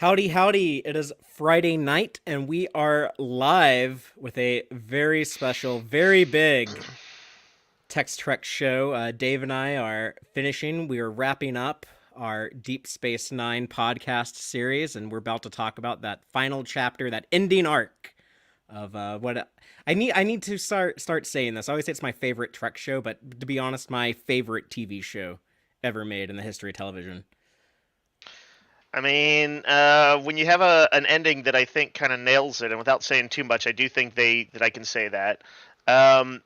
Howdy, howdy. It is Friday night, and we are live with a very special, very big Tex-Trek show. Dave and I are finishing. We are wrapping up our Deep Space Nine podcast series, and we're about to talk about that final chapter, that ending arc of what I need to start saying this. I always say it's my favorite Trek show, but to be honest, my favorite TV show ever made in the history of television. When you have an ending that I think kind of nails it, and without saying too much, I do think that I can say that. Um,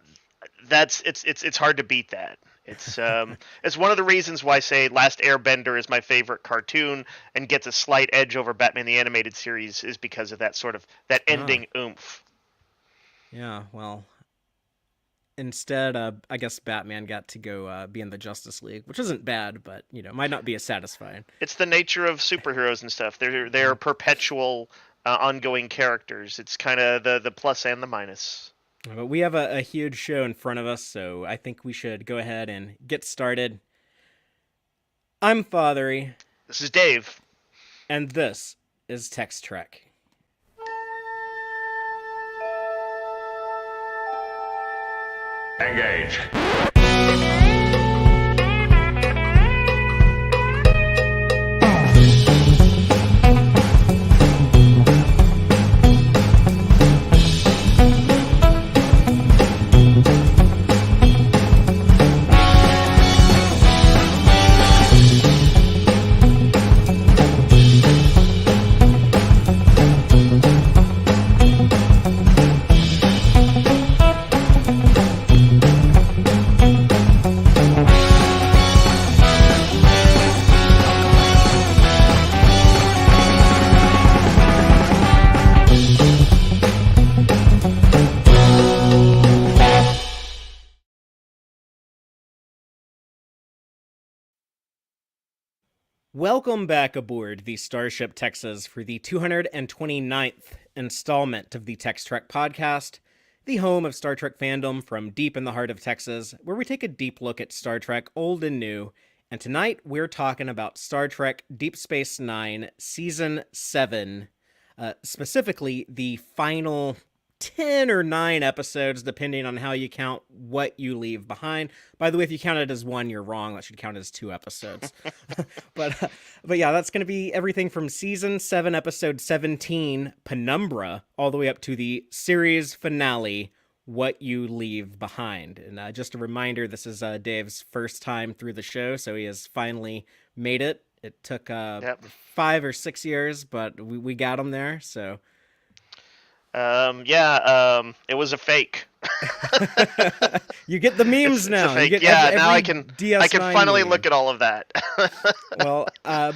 it's hard to beat that. It's one of the reasons why, say, Last Airbender is my favorite cartoon and gets a slight edge over Batman the Animated Series is because of that Ah, ending oomph. yeah. Well, instead, I guess Batman got to go be in the Justice League, which isn't bad, but might not be as satisfying. It's the nature of superheroes and stuff. They're Yeah. perpetual, ongoing characters. It's kind of the plus and the minus. But we have a huge show in front of us, so I think we should go ahead and get started. I'm Fatheree, This is Dave. and this is Tex Trek. Engage. Welcome back aboard the Starship Texas for the 229th installment of the Tex Trek podcast, the home of Star Trek fandom from deep in the heart of Texas, where we take a deep look at Star Trek old and new. And tonight we're talking about Star Trek Deep Space Nine, Season 7, specifically the final 10 or 9 episodes, depending on how you count what you leave behind. By the way, if you count it as one, you're wrong. That should count as 2 episodes. But yeah, that's going to be everything from season 7, episode 17, Penumbra, all the way up to the series finale, What You Leave Behind. And just a reminder, this is Dave's first time through the show, so he has finally made it. It took Yep. 5 or 6 years, but we got him there. So It was a fake. you get the memes It's a now. You fake. get Yeah, every now I can DS9 finally meme. look at all of that. Well,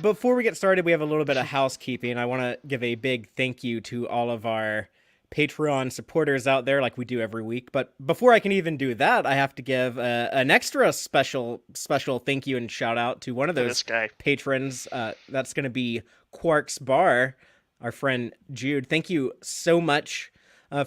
before we get started, we have a little bit of housekeeping. I want to give a big thank you to all of our Patreon supporters out there, like we do every week. But before I can even do that, I have to give an extra special thank you and shout out to one of To those this guy. patrons. That's going to be Quark's Bar, our friend Jude. Thank you so much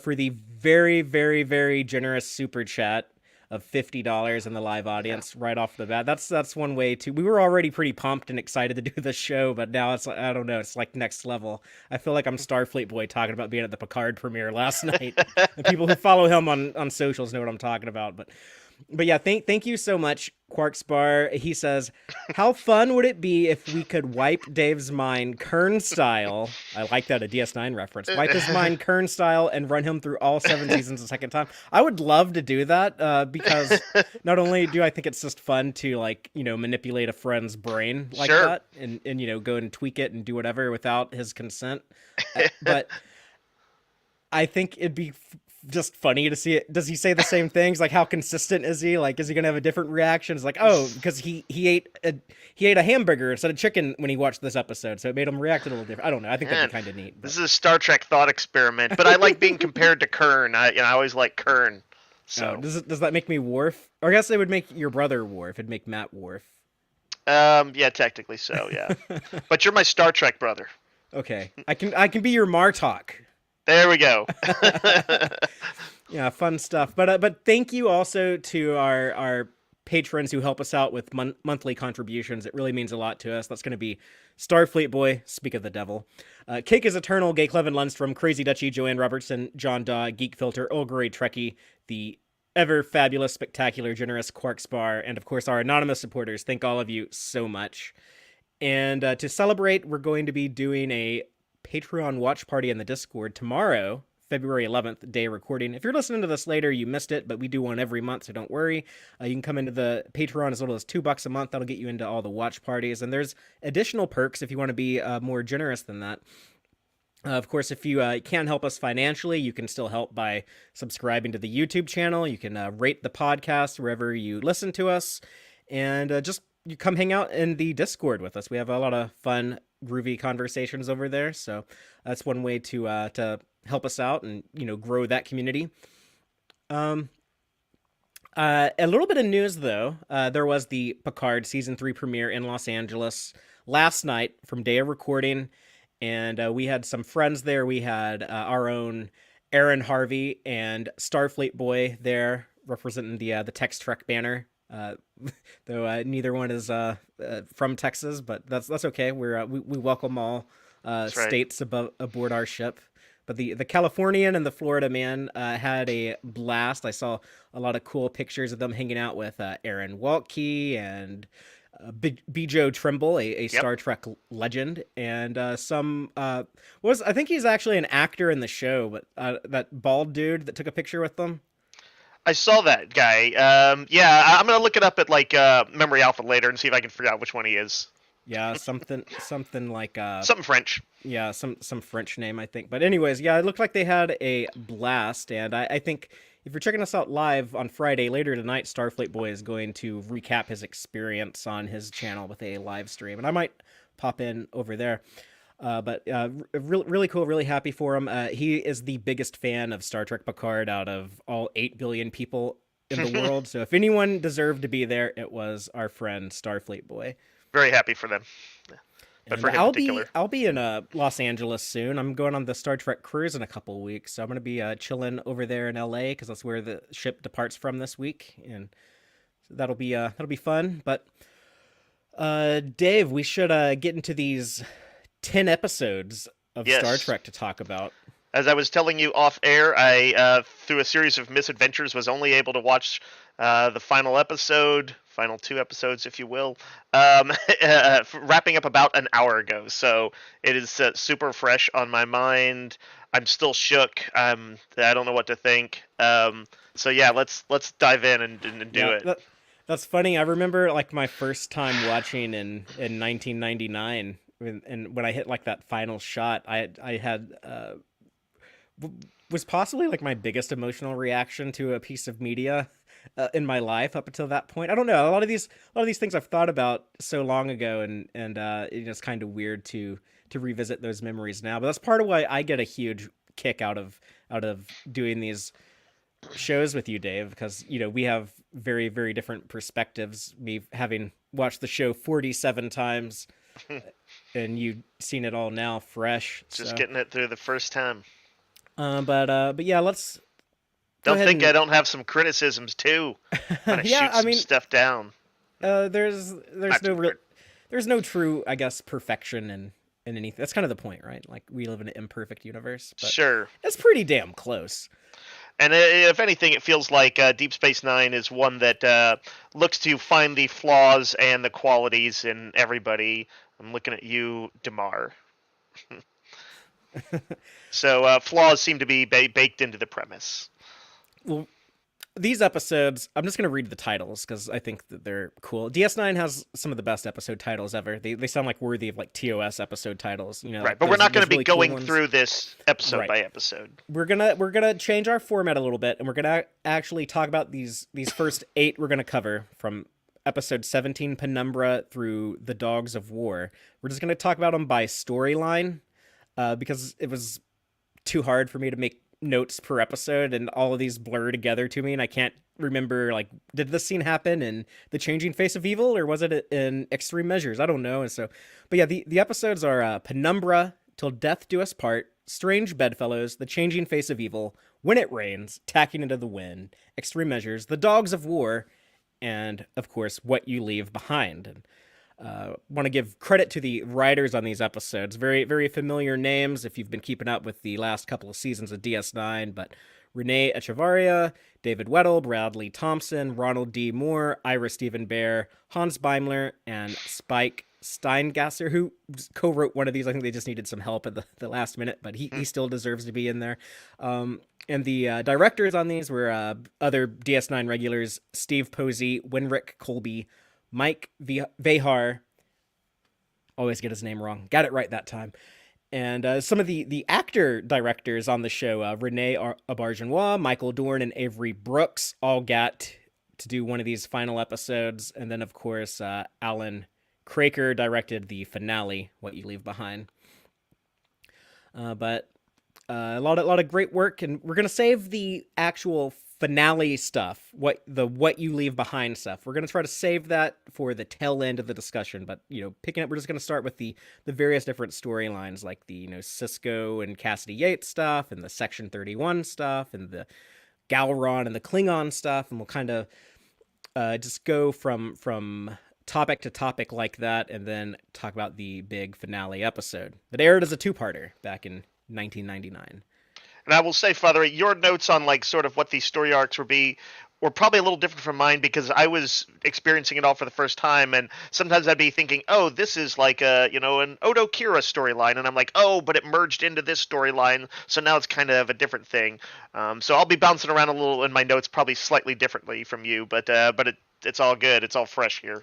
for the very, very, very generous super chat of $50 in the live Yeah. audience right off the bat. That's one way to. We were already pretty pumped and excited to do the show, but now it's like, I don't know, it's like next level. I feel like I'm Starfleet boy talking about being at the Picard premiere last night. The people who follow him on socials know what I'm talking about, but yeah, thank you so much, Quark's Bar. He says, "How fun would it be if we could wipe Dave's mind Kern style?" I like that, a DS9 reference. Wipe his mind Kern style and run him through all 7 seasons a second time. I would love to do that because not only do I think it's just fun to manipulate a friend's brain like Sure. that and go and tweak it and do whatever without his consent, but I think it'd be just funny to see it. Does he say the same things? Like, how consistent is he? Like, is he gonna have a different reaction? It's like, oh, because he ate a hamburger instead of chicken when he watched this episode, so it made him react a little different. I don't know. I think that'd Man, be kind of neat. this But is a Star Trek thought experiment, but I like being compared to Kern. I always like Kern. oh, So, does that make me Worf? Or I guess it would make your brother Worf. It'd make Matt Worf. yeah, technically so, yeah. But you're my Star Trek brother. Okay, I can be your Martok. There we go. Yeah, fun stuff. But thank you also to our patrons who help us out with monthly contributions. It really means a lot to us. That's going to be Starfleet Boy, Speak of the Devil, Cake is Eternal, Gay Clevin Lundstrom, Crazy Dutchy, Joanne Robertson, John Daw, Geek Filter, Olgrey Trekkie, the ever fabulous, spectacular, generous Quarks Bar, and of course our anonymous supporters. Thank all of you so much. And to celebrate, we're going to be doing a Patreon watch party in the Discord tomorrow, February 11th, day of recording. If you're listening to this later, you missed it, but we do one every month, so don't worry. You can come into the Patreon as little as $2 a month. That'll get you into all the watch parties, and there's additional perks if you want to be more generous than that. Of course, if you can't help us financially, you can still help by subscribing to the YouTube channel. You can rate the podcast wherever you listen to us, and just you come hang out in the Discord with us. We have a lot of fun, groovy conversations over there, so that's one way to help us out and grow that community. A little bit of news though. There was the Picard season 3 premiere in Los Angeles last night from day of recording, and we had some friends there. We had our own Aaron Harvey and Starfleet Boy there representing the Tex-Trek banner. Though neither one is from Texas, but that's okay. We welcome all states aboard our ship. But the Californian and the Florida man had a blast. I saw a lot of cool pictures of them hanging out with Aaron Waltke and Bijo Trimble, a Star Trek legend, and I think he's actually an actor in the show, but that bald dude that took a picture with them. I saw that guy. Yeah, I'm gonna look it up at Memory Alpha later and see if I can figure out which one he is. Yeah, something like something French. Yeah, some French name, I think. But anyways, yeah, it looked like they had a blast, and I think if you're checking us out live on Friday later tonight, Starfleet Boy is going to recap his experience on his channel with a live stream, and I might pop in over there. But really cool, really happy for him. He is the biggest fan of Star Trek Picard out of all 8 billion people in the world. So if anyone deserved to be there, it was our friend Starfleet Boy. Very happy for them. But for him I'll be in Los Angeles soon. I'm going on the Star Trek cruise in a couple of weeks, so I'm going to be chilling over there in LA because that's where the ship departs from this week, and that'll be fun. But Dave, we should get into these 10 episodes of Star Trek to talk about. As I was telling you off air, I through a series of misadventures was only able to watch the final episode. Final 2 episodes, if you will, wrapping up about an hour ago. So it is super fresh on my mind. I'm still shook. I don't know what to think. So yeah, let's dive in and do it. That's funny. I remember my first time watching in 1999, and when I hit that final shot, I had was possibly my biggest emotional reaction to a piece of media in my life up until that point. I don't know. A lot of these things I've thought about so long ago, and it's kind of weird to revisit those memories now. But that's part of why I get a huge kick out of doing these shows with you, Dave, because we have very, very different perspectives. Me having watched the show 47 times, and you seen it all now fresh. Just getting it through the first time. But yeah, let's. Don't think I don't have some criticisms too. Yeah, shoot some stuff down. There's no true, I guess, perfection in anything. That's kind of the point, right? We live in an imperfect universe. But sure, it's pretty damn close. And if anything, it feels like Deep Space Nine is one that looks to find the flaws and the qualities in everybody. I'm looking at you, Damar. So flaws seem to be baked into the premise. Well, these episodes, I'm just going to read the titles because I think that they're cool. DS9 has some of the best episode titles ever. They sound worthy of TOS episode titles, Right, but we're not going to be going through this episode by episode. We're gonna change our format a little bit, and we're gonna actually talk about these first 8 we're gonna cover from episode 17 Penumbra through the Dogs of War. We're just gonna talk about them by storyline because it was too hard for me to make notes per episode, and all of these blur together to me, and I can't remember did this scene happen in The Changing Face of Evil, or was it in Extreme Measures? I don't know. And so, but yeah, the episodes are Penumbra, Till Death Do Us Part, Strange Bedfellows, The Changing Face of Evil, When It Rains, Tacking Into the Wind, Extreme Measures, The Dogs of War, and of course, what you leave behind. And want to give credit to the writers on these episodes. Very, very familiar names if you've been keeping up with the last couple of seasons of DS9, but Renee Echevarria, David Weddle, Bradley Thompson, Ronald D. Moore, Ira Stephen Bear, Hans Beimler, and Spike Steingasser, who co-wrote one of these. I think they just needed some help at the last minute, but he still deserves to be in there. And the directors on these were other DS9 regulars, Steve Posey, Winrick Colby, Mike Vehar, always get his name wrong, got it right that time. And some of the actor directors on the show, Renee Auberjonois, Michael Dorn, and Avery Brooks, all got to do one of these final episodes. And then, of course, Alan Craker directed the finale, What You Leave Behind. But a lot of great work, and we're gonna save the actual finale stuff, what you leave behind stuff. We're gonna try to save that for the tail end of the discussion. But picking up, we're just gonna start with the various different storylines, like the Cisco and Cassidy Yates stuff, and the Section 31 stuff, and the Galron and the Klingon stuff, and we'll kind of just go from topic to topic like that, and then talk about the big finale episode that aired as a two-parter back in 1999. And I will say, Fatheree, your notes on like sort of what these story arcs were probably a little different from mine, because I was experiencing it all for the first time, and sometimes I'd be thinking, oh, this is like an Odo Kira storyline, and I'm like, oh, but it merged into this storyline, so now it's kind of a different thing. So I'll be bouncing around a little in my notes, probably slightly differently from you, but it's all good. It's all fresh here.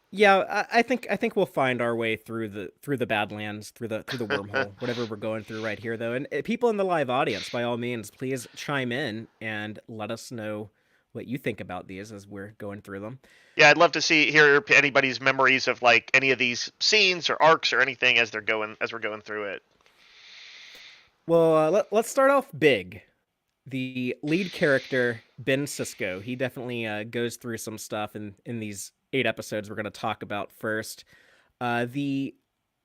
Yeah, I think we'll find our way through the Badlands, through the wormhole, whatever we're going through right here, though. And people in the live audience, by all means, please chime in and let us know what you think about these as we're going through them. Yeah, I'd love to hear anybody's memories of like any of these scenes or arcs or anything as we're going through it. Well, let's start off big. The lead character, Ben Sisko, he definitely goes through some stuff in these 8 episodes we're going to talk about first. The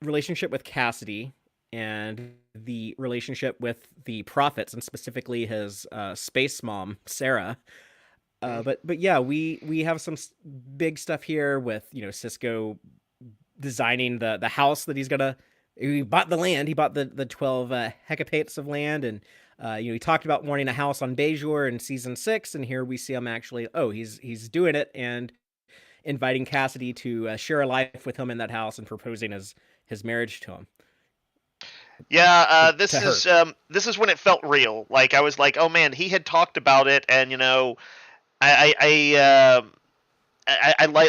relationship with Cassidy and the relationship with the prophets, and specifically his space mom, Sarah. But yeah, we have some big stuff here with Sisko designing the house that he's gonna. He bought the land. He bought the 12 hecapates of land, and he talked about wanting a house on Bajor in season 6, and here we see him actually. Oh, he's doing it and inviting Cassidy to share a life with him in that house and proposing his marriage to him. Yeah, this is when it felt real. Like I was like, oh man, he had talked about it, and I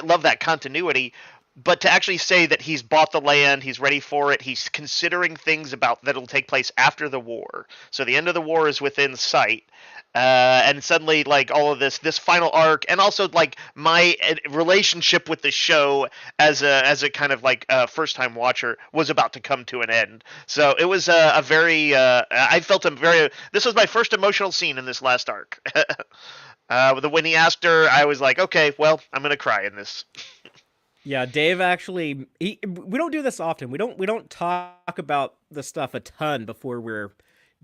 love that continuity. But to actually say that he's bought the land, he's ready for it, he's considering things about that'll take place after the war. So the end of the war is within sight. And suddenly, like all of this final arc, and also like my relationship with the show as a kind of like first time watcher was about to come to an end. So it was a very I felt this was my first emotional scene in this last arc. When he asked her, I was like, okay, well, I'm gonna cry in this. Yeah, Dave actually. We don't do this often. We don't talk about the stuff a ton before we're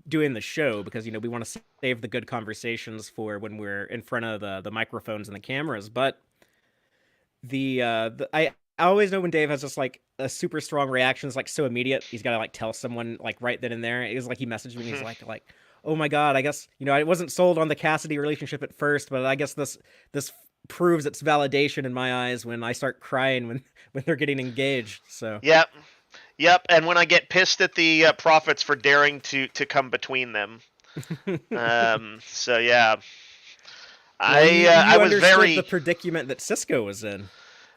doing the show, because we want to save the good conversations for when we're in front of the microphones and the cameras. But I always know when Dave has just like a super strong reaction. It's like so immediate. He's got to like tell someone like right then and there. It was like he messaged me. And he's like, oh my god, I guess I wasn't sold on the Cassidy relationship at first, but I guess this proves its validation in my eyes when I start crying when they're getting engaged. So yep, and when I get pissed at the prophets for daring to come between them. So yeah, I was very the predicament that Sisko was in.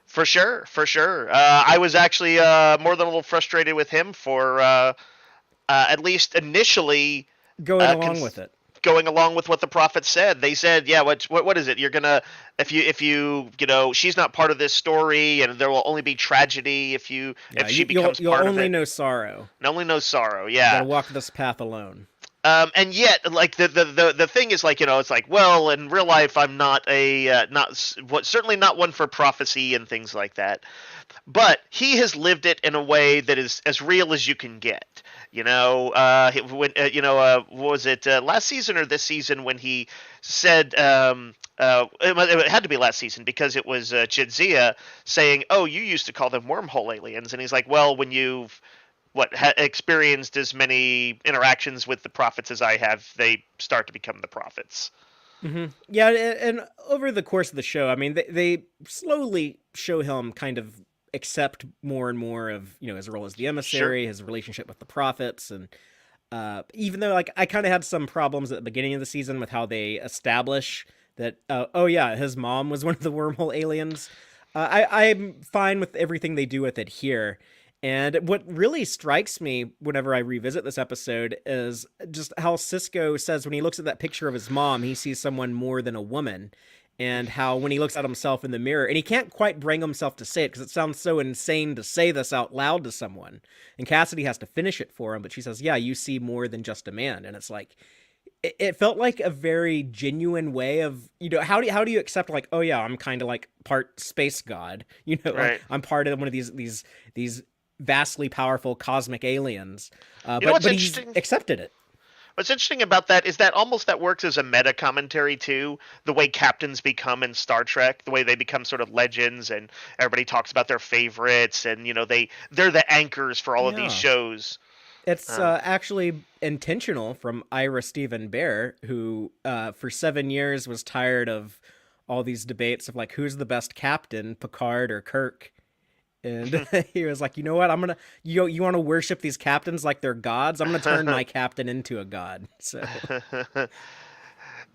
For sure. I was actually more than a little frustrated with him for at least initially going along with it. Going along with what the prophets said. They said, yeah, what is it? You're gonna if you she's not part of this story, and there will only be tragedy if she becomes part of it. You'll only know sorrow. And only know sorrow. Yeah. You gotta walk this path alone. And yet, like the thing is, like it's like, well, in real life, I'm not certainly not one for prophecy and things like that. but he has lived it in a way that is as real as you can get. What was it, last season or this season when he said, it had to be last season because it was Jadzia saying, "Oh, you used to call them wormhole aliens," and he's like, "Well, when you've experienced as many interactions with the prophets as I have, they start to become the prophets." Yeah, and over the course of the show, I mean, they slowly show him kind of accept more and more of, his role as the Sure. emissary, his relationship with the prophets, and even though, like, I kind of had some problems at the beginning of the season with how they establish that, oh yeah, his mom was one of the wormhole aliens. I'm fine with everything they do with it here. And what really strikes me whenever I revisit this episode is just how Cisco says when he looks at that picture of his mom, he sees someone more than a woman. And how when he looks at himself in the mirror, and he can't quite bring himself to say it because it sounds so insane to say this out loud to someone. And Cassidy has to finish it for him, but she says, "Yeah, you see more than just a man." And it's like, it felt like a very genuine way of, how do you accept, like, oh yeah, I'm kind of like part space god, like Right. I'm part of one of these vastly powerful cosmic aliens, You know but what's he's interesting? accepted it. What's interesting about that is that almost that works as a meta commentary too. The way captains become in Star Trek, the way they become sort of legends, and everybody talks about their favorites, and they're the anchors for all of these Yeah, shows. it's Um, actually intentional from Ira Stephen Bear, who for 7 years was tired of all these debates of like who's the best captain, Picard or Kirk. And he was like, you know what? I'm gonna you want to worship these captains like they're gods? I'm gonna turn my captain into a god. So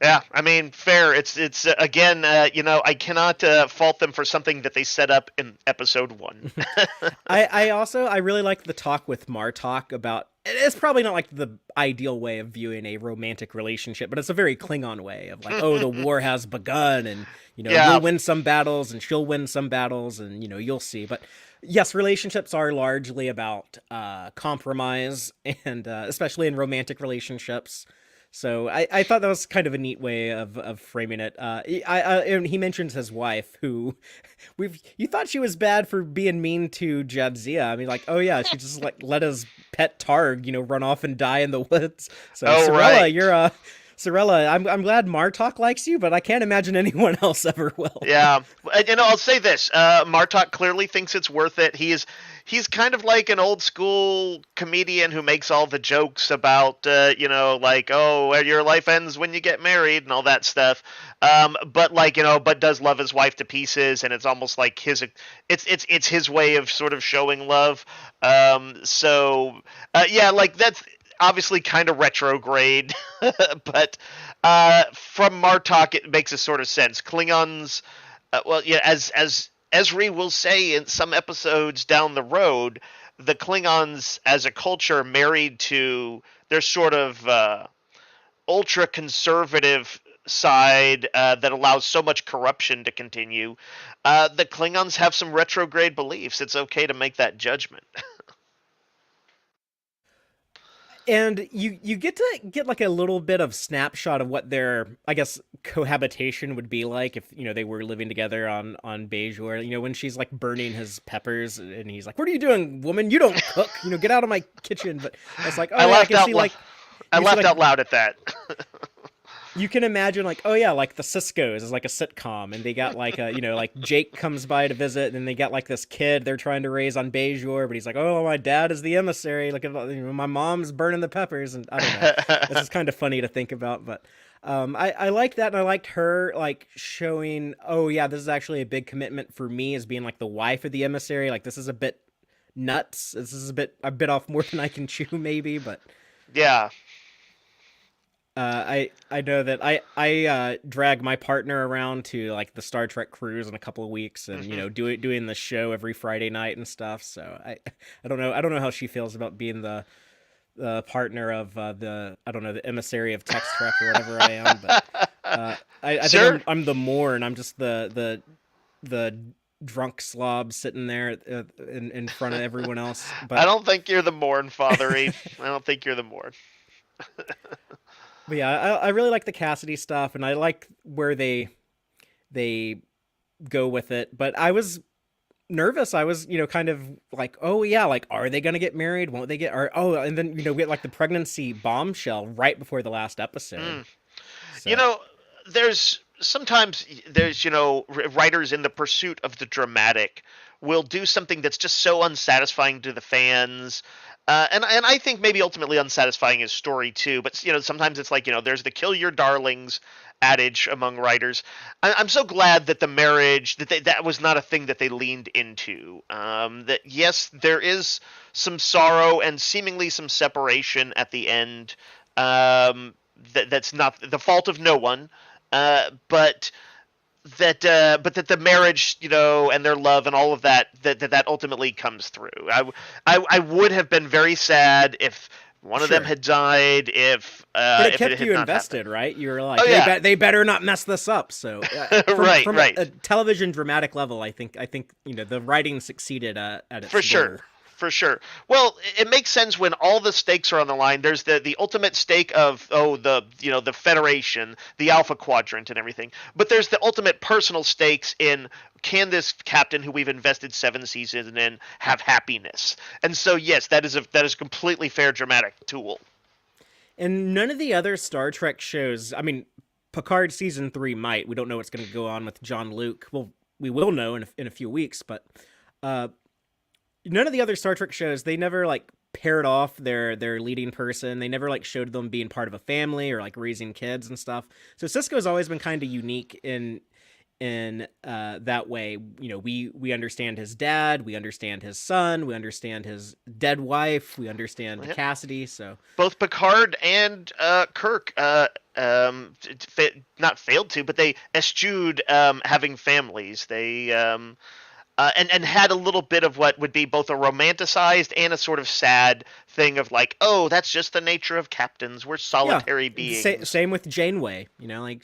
yeah, I mean, fair. It's again, I cannot fault them for something that they set up in episode one. I really like the talk with Martok about. It's probably not like the ideal way of viewing a romantic relationship, but it's a very Klingon way of like, oh, the war has begun, and Yeah, you'll win some battles, and she'll win some battles, and you'll see. But yes, relationships are largely about compromise, and especially in romantic relationships. So I thought that was kind of a neat way of framing it. And he mentions his wife, who you thought she was bad for being mean to Jadzia. I mean, like, oh yeah, she just like let his pet Targ, run off and die in the woods. So oh Sorella, right. you're Sorella. I'm glad Martok likes you, but I can't imagine anyone else ever will. Yeah, I'll say this: Martok clearly thinks it's worth it. He's kind of like an old school comedian who makes all the jokes about, like, oh, your life ends when you get married and all that stuff. But like, but does love his wife to pieces, and it's almost like it's his way of sort of showing love. Yeah, like that's obviously kind of retrograde, but from Martok, it makes a sort of sense. Klingons, well, yeah, as Ezri will say in some episodes down the road, the Klingons as a culture married to their sort of ultra conservative side that allows so much corruption to continue. The Klingons have some retrograde beliefs. It's okay to make that judgment. And you get to get like a little bit of snapshot of what their, I guess, cohabitation would be like if they were living together on Bejor. When she's like burning his peppers, and he's like, "What are you doing, woman? You don't cook. Get out of my kitchen." But it's like, I oh yeah, I laughed can out see loud. like I you can see laughed like out loud at that. you can imagine like, oh yeah, like the Cisco's is like a sitcom, and they got like a like Jake comes by to visit, and they got like this kid they're trying to raise on Bejor, but he's like, oh, my dad is the emissary. Look at my mom's burning the peppers, and I don't know. This is kind of funny to think about, but I liked that, and I liked her like showing, oh yeah, this is actually a big commitment for me as being like the wife of the emissary. Like this is a bit nuts. This is a bit off more than I can chew, maybe, but Yeah. I know that I drag my partner around to like the Star Trek cruise in a couple of weeks, and Hmm. doing the show every Friday night and stuff. So I don't know how she feels about being the partner of the, I don't know, the emissary of Tex-Trek or whatever I am, but I think Sure. I'm the Moore, and I'm just the drunk slob sitting there in front of everyone else. I But don't think you're the Morn, Fatheree. I don't think you're the Morn. but yeah, I really like the Cassidy stuff, and I like where they go with it. But I was nervous. I was, kind of like, oh yeah, like are they gonna get married? Won't they get? Or and then we get like the pregnancy bombshell right before the last episode. Mm. You So know, there's sometimes there's writers in the pursuit of the dramatic will do something that's just so unsatisfying to the fans. And I think maybe ultimately unsatisfying is story too, but sometimes it's like there's the kill your darlings adage among writers. I'm so glad that the marriage that was not a thing that they leaned into. That yes, there is some sorrow and seemingly some separation at the end. That's not the fault of no one, but but that the marriage, and their love and all of that ultimately comes through. I would have been very sad if one of them sure. had died, But it if it kept had you not invested, happened. right? You were Oh like, yeah, they better not mess this up. So from right, from right. a television dramatic level, I think the writing succeeded at For its sure. goal. For sure. Well, it makes sense when all the stakes are on the line. There's the ultimate stake of the Federation, the Alpha Quadrant, and everything. But there's the ultimate personal stakes in can this captain who we've invested 7 seasons in have happiness? And so yes, that is a completely fair dramatic tool. And none of the other Star Trek shows, I mean, Picard season 3 might. We don't know what's going to go on with John Luke. Well, we will know in a few weeks, but uh, none of the other Star Trek shows, they never like paired off their leading person. They never like showed them being part of a family or like raising kids and stuff. So Cisco's always been kind of unique in that way. We understand his dad, we understand his son, we understand his dead wife, we understand Yeah. Cassidy. So Both Picard and Kirk not failed to, but they eschewed having families. They and had a little bit of what would be both a romanticized and a sort of sad thing of like, oh, that's just the nature of captains. We're yeah, solitary beings. same with Janeway. Like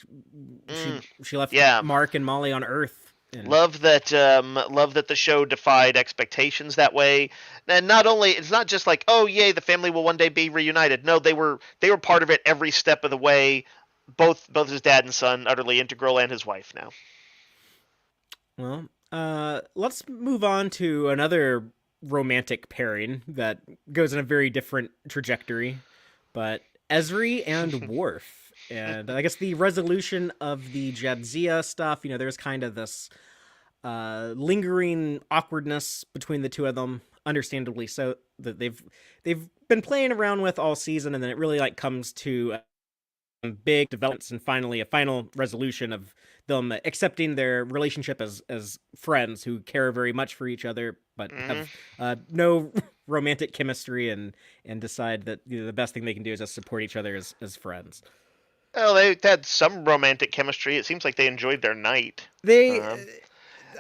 Mm, she left yeah, Mark and Molly on Earth, and love that the show defied expectations that way. And not only it's not just like, oh, yay, the family will one day be reunited. No, they were part of it every step of the way. Both his dad and son utterly integral, and his wife now. well, let's move on to another romantic pairing that goes in a very different trajectory, but Ezri and Worf. And I guess the resolution of the Jadzia stuff, there's kind of this lingering awkwardness between the two of them, understandably so, that they've been playing around with all season, and then it really like comes to big developments and finally a final resolution of them accepting their relationship as friends who care very much for each other but Hmm. have no romantic chemistry, and decide that the best thing they can do is just support each other as friends. Well, they had some romantic chemistry. It seems like they enjoyed their night. They Um,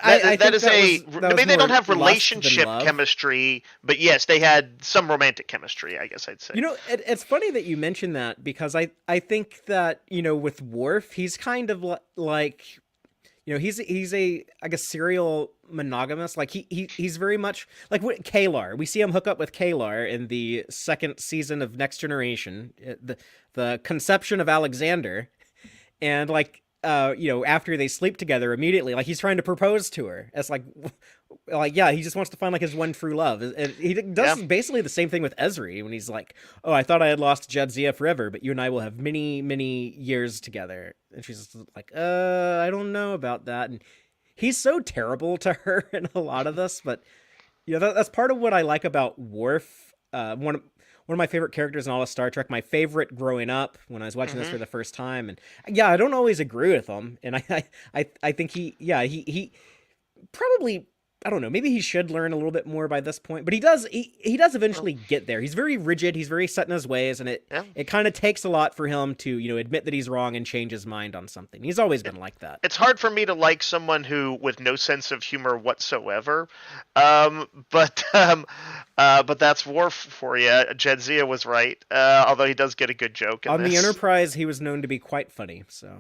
I that think is a. that was Maybe they don't more have lust than relationship love. chemistry, but yes, they had some romantic chemistry. I guess I'd say. It's funny that you mentioned that, because I think that with Worf, he's kind of like, he's a, I guess, serial monogamous. Like he's very much like Kalar. We see him hook up with Kalar in the second season of Next Generation, the conception of Alexander, and like after they sleep together immediately, like he's trying to propose to her. It's like yeah, he just wants to find like his one true love. And he Yeah. does basically the same thing with Ezri when he's like, oh, I thought I had lost Jadzia forever, but you and I will have many years together. And she's just like, I don't know about that. And he's so terrible to her in a lot of this, but that's part of what I like about Worf. One of my favorite characters in all of Star Trek. My favorite growing up when I was watching this Hmm. for the first time, and yeah, I don't always agree with him, and I think he probably, I don't know, maybe he should learn a little bit more by this point, but he does Well, eventually get there. He's very rigid, he's very set in his ways, and it yeah. it kind of takes a lot for him to admit that he's wrong and change his mind on something. He's always been like that. It's hard for me to like someone who with no sense of humor whatsoever. But that's Worf for you. Jedzia was right. Although he does get a good joke in On the this. Enterprise, he was known to be quite funny. So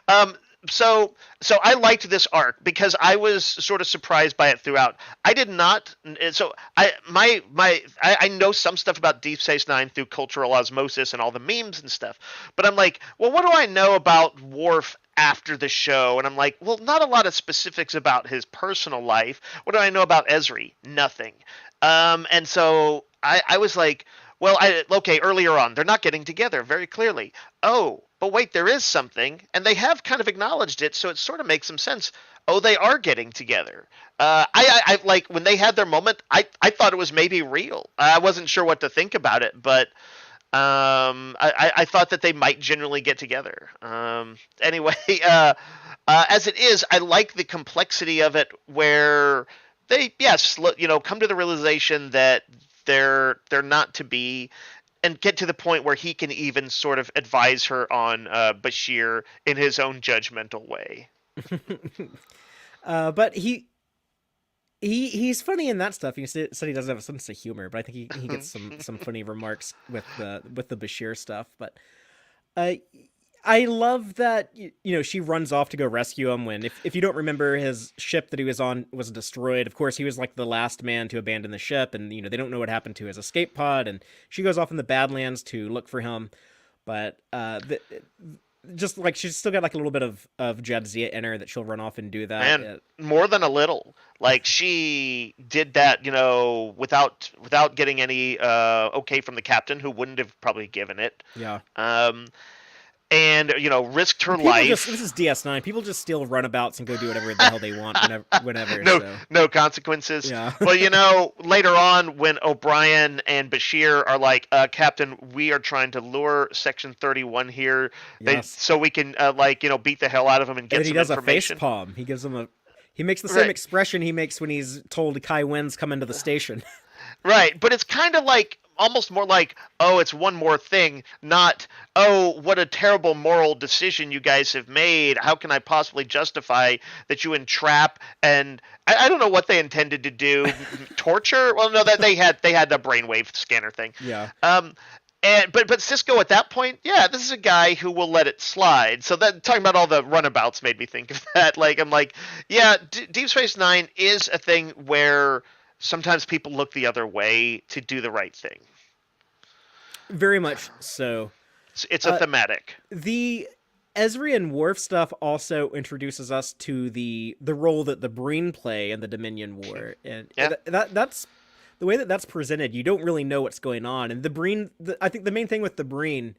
um, So I liked this arc because I was sort of surprised by it throughout. I did not. So I know some stuff about Deep Space Nine through cultural osmosis and all the memes and stuff. But I'm like, well, what do I know about Worf after the show? And I'm like, well, not a lot of specifics about his personal life. What do I know about Ezri? Nothing. And so I was like, well, okay, earlier on, they're not getting together very clearly. Oh, but wait, there is something, and they have kind of acknowledged it, so it sort of makes some sense. Oh, they are getting together. I like when they had their moment. I thought it was maybe real. I wasn't sure what to think about it, but I thought that they might generally get together. Anyway, as it is, I like the complexity of it, where they come to the realization that they're not to be, and get to the point where he can even sort of advise her on Bashir in his own judgmental way. But he's funny in that stuff. He said he doesn't have a sense of humor, but I think he gets some funny remarks with the Bashir stuff. But I love that she runs off to go rescue him when, if you don't remember, his ship that he was on was destroyed. Of course, he was like the last man to abandon the ship, and they don't know what happened to his escape pod, and she goes off in the Badlands to look for him. But just like she's still got like a little bit of Jadzia in her that she'll run off and do that. And more than a little. Like she did that, without getting any okay from the captain, who wouldn't have probably given it. Yeah. And risked her life. This is DS9. People just steal runabouts and go do whatever the hell they want whenever. No consequences. Yeah. Well, later on when O'Brien and Bashir are like, Captain, we are trying to lure Section 31 here, so we can beat the hell out of him and get some information. And he does a face palm. He gives them he makes the same expression he makes when he's told Kai Wynn's come into the station. Right, but it's kind of like, almost more like, oh, it's one more thing, not, oh, what a terrible moral decision you guys have made. How can I possibly justify that you entrap, and I don't know what they intended to do, torture? Well, no, that they had the brainwave scanner thing. Yeah. But Cisco at that point, this is a guy who will let it slide. So that, talking about all the runabouts made me think of that. Like, I'm like, Deep Space Nine is a thing where sometimes people look the other way to do the right thing. Very much so. It's a thematic. The Ezri and Worf stuff also introduces us to the role that the Breen play in the Dominion War, and that's the way that's presented. You don't really know what's going on, and the Breen. I think the main thing with the Breen,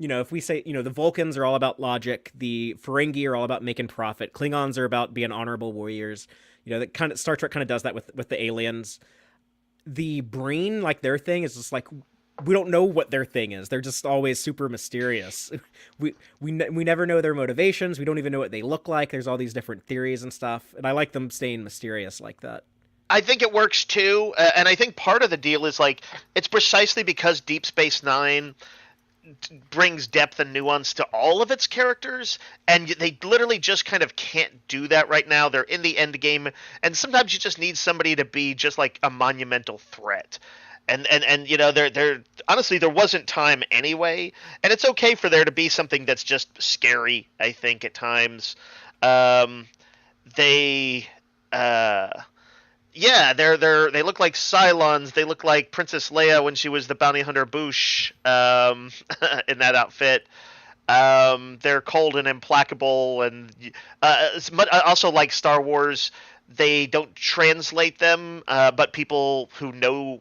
if we say, the Vulcans are all about logic, the Ferengi are all about making profit, Klingons are about being honorable warriors. That kind of Star Trek kind of does that with the aliens. The Breen, like, their thing is just like, we don't know what their thing is. They're just always super mysterious. We never know their motivations. We don't even know what they look like. There's all these different theories and stuff, and I like them staying mysterious like that. I think it works too, and I think part of the deal is, like, it's precisely because Deep Space Nine brings depth and nuance to all of its characters, and they literally just kind of can't do that right now. They're in the end game, and sometimes you just need somebody to be just like a monumental threat. And there honestly, there wasn't time anyway, and it's okay for there to be something that's just scary, I think, at times. They look like Cylons. They look like Princess Leia when she was the bounty hunter Bouche in that outfit. They're cold and implacable, and also like Star Wars. They don't translate them, but people who know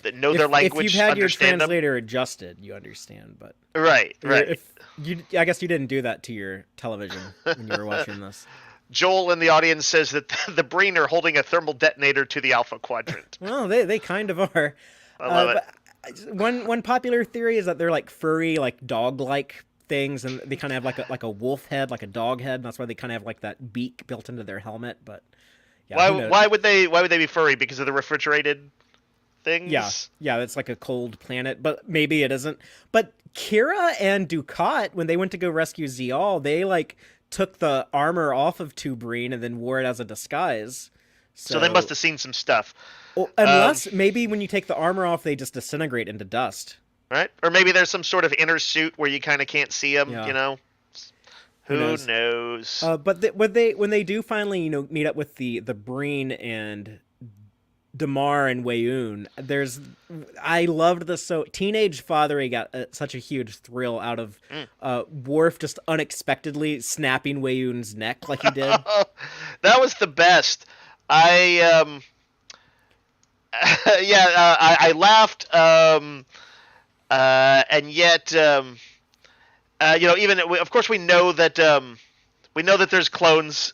their language. If you've had your translator adjusted, you understand. But right. I guess you didn't do that to your television when you were watching this. Joel in the audience says that the Breen are holding a thermal detonator to the Alpha Quadrant. Well, they kind of are. I love it. One popular theory is that they're like furry, like dog-like things, and they kind of have like a wolf head, like a dog head. And that's why they kind of have like that beak built into their helmet. But why would they be furry? Because of the refrigerated things? Yeah, it's like a cold planet, but maybe it isn't. But Kira and Dukat, when they went to go rescue Zial, they like took the armor off of Breen and then wore it as a disguise. So they must have seen some stuff. Well, unless maybe when you take the armor off, they just disintegrate into dust. Right? Or maybe there's some sort of inner suit where you kind of can't see them, Who Who knows? knows? But when they do finally meet up with the Breen and Damar and Wayoon, I loved this. So teenage Fatheree got such a huge thrill out of Mm. Worf just unexpectedly snapping Wayoon's neck like he did. That was the best. I yeah, I laughed, and yet, even of course we know that there's clones,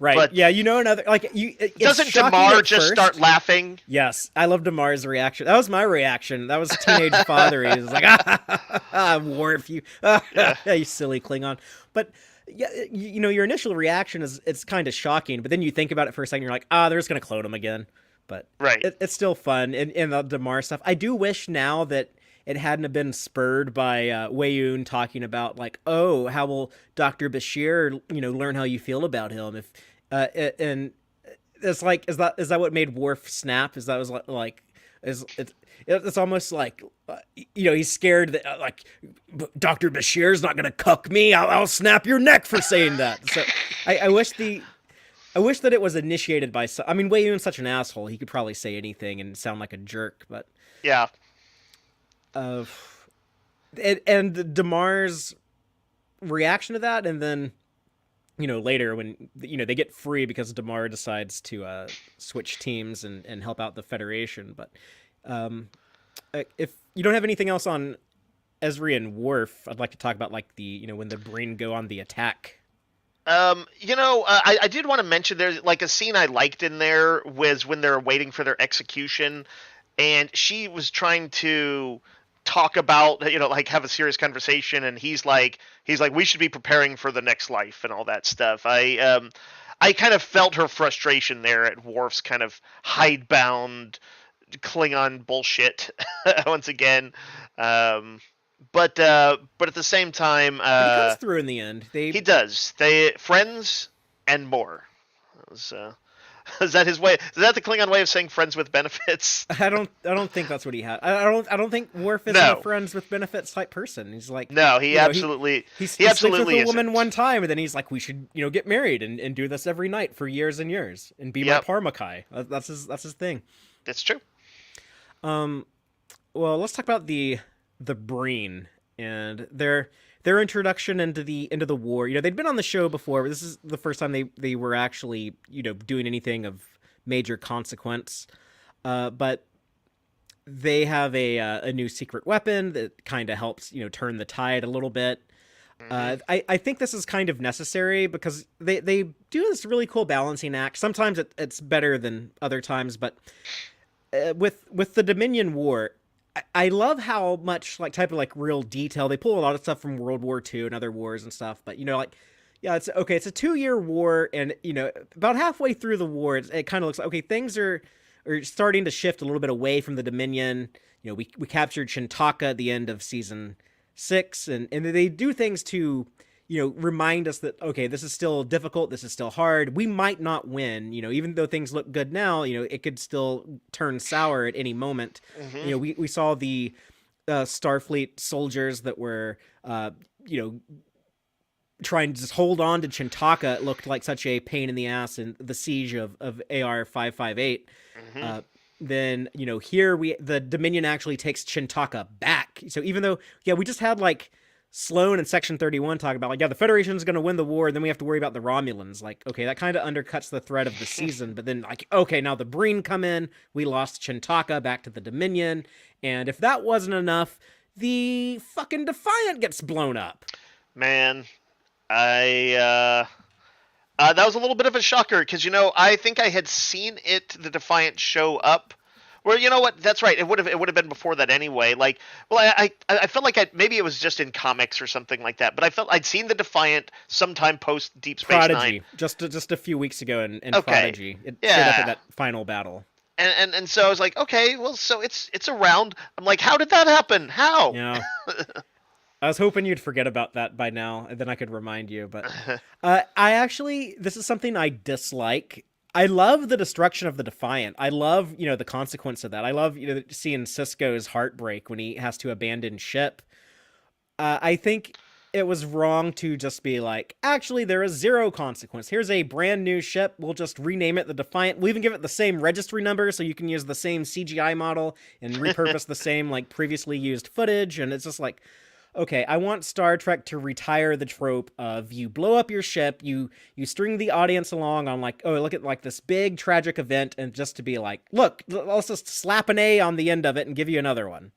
Right. but Yeah, another like it's doesn't shocking Damar at just first. start laughing? Yes, I love Damar's reaction. That was my reaction. That was teenage Fatheree. He was like, Worf, you, Yeah. you silly Klingon. But yeah, your initial reaction is it's kind of shocking, but then you think about it for a second, you're like, they're just gonna clone him again. But Right. it's still fun in the Damar stuff. I do wish now that it hadn't have been spurred by Wayoon talking about like, oh, how will Dr. Bashir, learn how you feel about him if and it's like is that what made Worf snap? Is that was like is it's almost like he's scared that like Dr. Bashir's not gonna cuck me. I'll snap your neck for saying that. So I wish that it was initiated by. I mean, Wayoon's such an asshole. He could probably say anything and sound like a jerk, but Yeah. And Damar's reaction to that, and then later when they get free because Damar decides to switch teams and help out the Federation. But if you don't have anything else on Ezri and Worf, I'd like to talk about like the when the Breen go on the attack. I did want to mention there's like a scene I liked in there was when they're waiting for their execution, and she was trying to talk about like have a serious conversation, and he's like we should be preparing for the next life and all that stuff. I kind of felt her frustration there at Worf's kind of hidebound Klingon bullshit once again. But at the same time, But he comes through in the end. he does. They friends and more. Is that his way? Is that the Klingon way of saying friends with benefits? I don't think that's what he had. I don't think Worf is No. a friends with benefits type person. He's like No, he you know, absolutely he he absolutely sleeps with a woman isn't. one time, and then he's like, we should get married and do this every night for years and years and be Yep. my Parmakai. That's his thing. That's true. Well, let's talk about the Breen and their introduction into the war. They'd been on the show before, but this is the first time they were actually doing anything of major consequence. But they have a new secret weapon that kind of helps turn the tide a little bit. I think this is kind of necessary because they do this really cool balancing act. Sometimes it's better than other times, but with the Dominion War, I love how much type of real detail they pull a lot of stuff from World War II and other wars and stuff. But yeah, it's okay. It's a 2-year war, and about halfway through the war, it kind of looks like okay, things are starting to shift a little bit away from the Dominion. We captured Chintaka at the end of season 6, and they do things to remind us that okay, this is still difficult, this is still hard. We might not win. Even though things look good now, it could still turn sour at any moment. We saw the Starfleet soldiers that were trying to just hold on to Chintaka. It looked like such a pain in the ass in the siege of AR 558. Then here the Dominion actually takes Chintaka back. So even though we just had Sloan in Section 31 talking about the Federation's going to win the war, and then we have to worry about the Romulans. Okay, that kind of undercuts the thread of the season. But then okay, now the Breen come in. We lost Chintaka back to the Dominion, and if that wasn't enough, the fucking Defiant gets blown up. Man, that was a little bit of a shocker because I think I had seen the Defiant show up. Well, you know what? That's right. It would have been before that anyway. I felt like maybe it was just in comics or something like that. But I felt I'd seen the Defiant sometime post Deep Space Prodigy, Nine, just a few weeks ago in Okay. Prodigy. It showed up at that final battle. and so I was like, okay, well, so it's around. I'm like, how did that happen? How? Yeah. I was hoping you'd forget about that by now, and then I could remind you. But this is something I dislike. I love the destruction of the Defiant. I love, the consequence of that. I love, seeing Cisco's heartbreak when he has to abandon ship. I think it was wrong to just be like, actually, there is zero consequence. Here's a brand new ship. We'll just rename it the Defiant. We'll even give it the same registry number so you can use the same CGI model and repurpose the same like previously used footage. And it's just like, okay, I want Star Trek to retire the trope of you blow up your ship, you string the audience along on like, oh, look at like this big tragic event, and just to be like, look, let's just slap an A on the end of it and give you another one.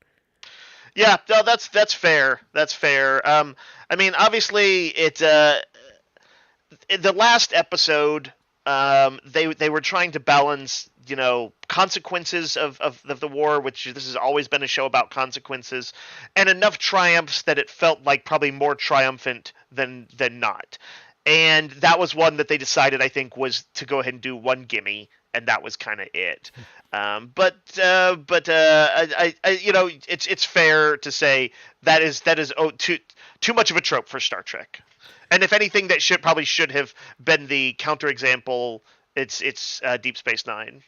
Yeah, no, that's fair. That's fair. I mean, obviously, in the last episode, they were trying to balance, consequences of the war, which this has always been a show about consequences, and enough triumphs that it felt like probably more triumphant than not. And that was one that they decided, I think, was to go ahead and do one gimme, and that was kind of it. But it's fair to say that is too much of a trope for Star Trek. And if anything, that probably should have been the counterexample. It's Deep Space Nine.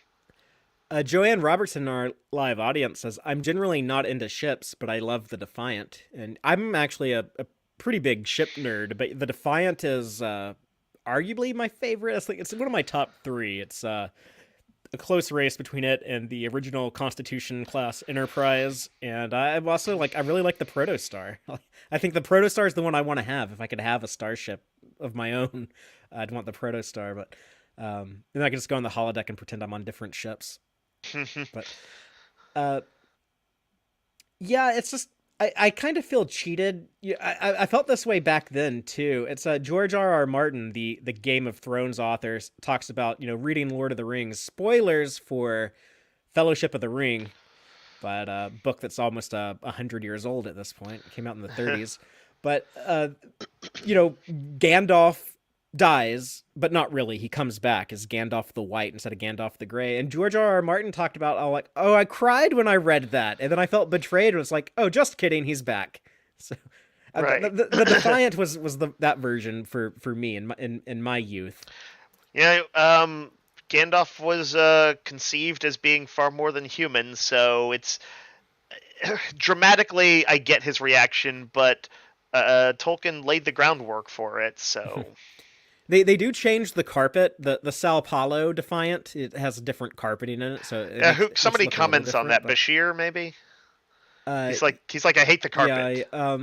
Joanne Robertson, our live audience, says, I'm generally not into ships, but I love the Defiant. And I'm actually a pretty big ship nerd, but the Defiant is arguably my favorite. It's one of my top 3. It's a close race between it and the original Constitution class Enterprise. And I'm also I really like the Protostar. I think the Protostar is the one I want to have. If I could have a starship of my own, I'd want the Protostar. But then I can just go on the holodeck and pretend I'm on different ships. But yeah, it's just I kind of feel cheated. I felt this way back then too. It's George R.R. Martin, the Game of Thrones author, talks about reading Lord of the Rings. Spoilers for Fellowship of the Ring, but a book that's almost 100 years old at this point. It came out in the 30s. But Gandalf dies, but not really. He comes back as Gandalf the White instead of Gandalf the Gray. And George R.R. Martin talked about, I cried when I read that. And then I felt betrayed. It was like, oh, just kidding. He's back. So right. The Defiant was that version for me in my youth. Yeah. Gandalf was conceived as being far more than human. So it's dramatically, I get his reaction, but Tolkien laid the groundwork for it. So They do change the carpet. The Sao Paulo Defiant, it has different carpeting in it. So somebody comments on that. But Bashir, maybe. He's like I hate the carpet. Yeah.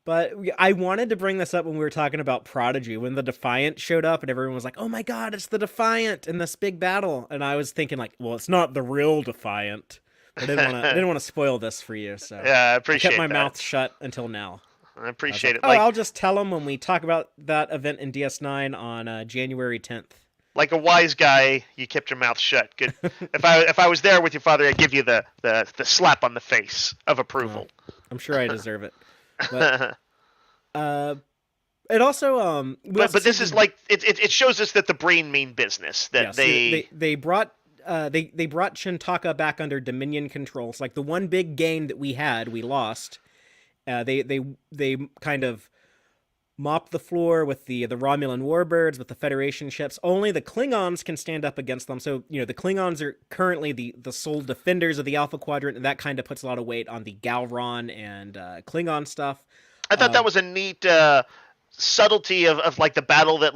But I wanted to bring this up when we were talking about Prodigy, when the Defiant showed up and everyone was like, "Oh my God, it's the Defiant in this big battle!" And I was thinking well, it's not the real Defiant. I didn't want to spoil this for you. So yeah, I appreciate. I kept my mouth shut until now. I appreciate it. I'll just tell them when we talk about that event in DS9 on January 10th. Like a wise guy, you kept your mouth shut. Good. If I was there with your father, I'd give you the slap on the face of approval. I'm sure I deserve it. But, it also but this is like it shows us that the Breen mean business. That they brought Shintaka back under Dominion control. It's like the one big gain that we lost. They kind of mopped the floor with the Romulan warbirds, with the Federation ships. Only the Klingons can stand up against them. So, the Klingons are currently the sole defenders of the Alpha Quadrant, and that kind of puts a lot of weight on the Galron and Klingon stuff. I thought that was a neat subtlety of like the battle that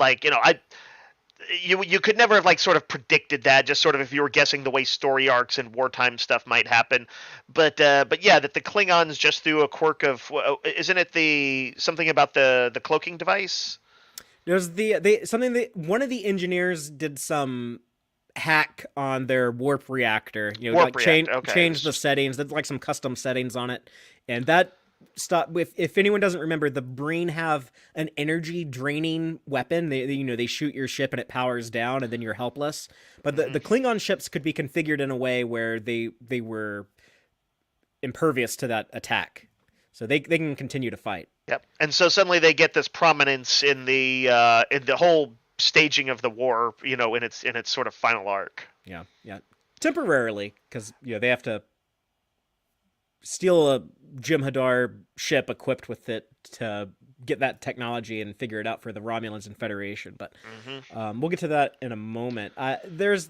you could never have sort of predicted that, just sort of if you were guessing the way story arcs and wartime stuff might happen. But yeah, that the Klingons just through a quirk of isn't it something about the cloaking device? There's one of the engineers did some hack on their warp reactor. Change the settings. Did some custom settings on it, and that. Stop. If anyone doesn't remember, the Breen have an energy draining weapon. They shoot your ship and it powers down, and then you're helpless. But the Klingon ships could be configured in a way where they were impervious to that attack, so they can continue to fight. Yep. And so suddenly they get this prominence in the whole staging of the war. In its sort of final arc. Yeah. Temporarily, because they have to steal a Jem'Hadar ship equipped with it to get that technology and figure it out for the Romulans and Federation. But we'll get to that in a moment. There's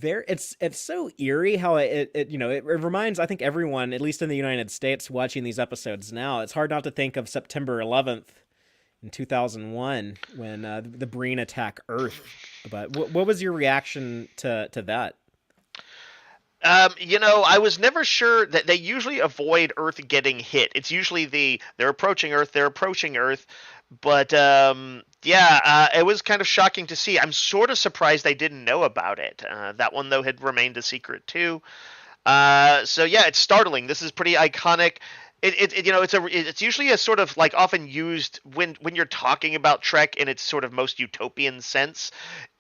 It's so eerie how it reminds, I think, everyone, at least in the United States, watching these episodes now. It's hard not to think of September 11th in 2001 when the Breen attack Earth. But what was your reaction to that? I was never sure that they usually avoid Earth getting hit. It's usually they're approaching Earth, they're approaching Earth, but yeah, it was kind of shocking to see. I'm sort of surprised I didn't know about it. That one though had remained a secret too. So yeah, it's startling. This is pretty iconic. It's usually a sort of like often used when you're talking about Trek in its sort of most utopian sense.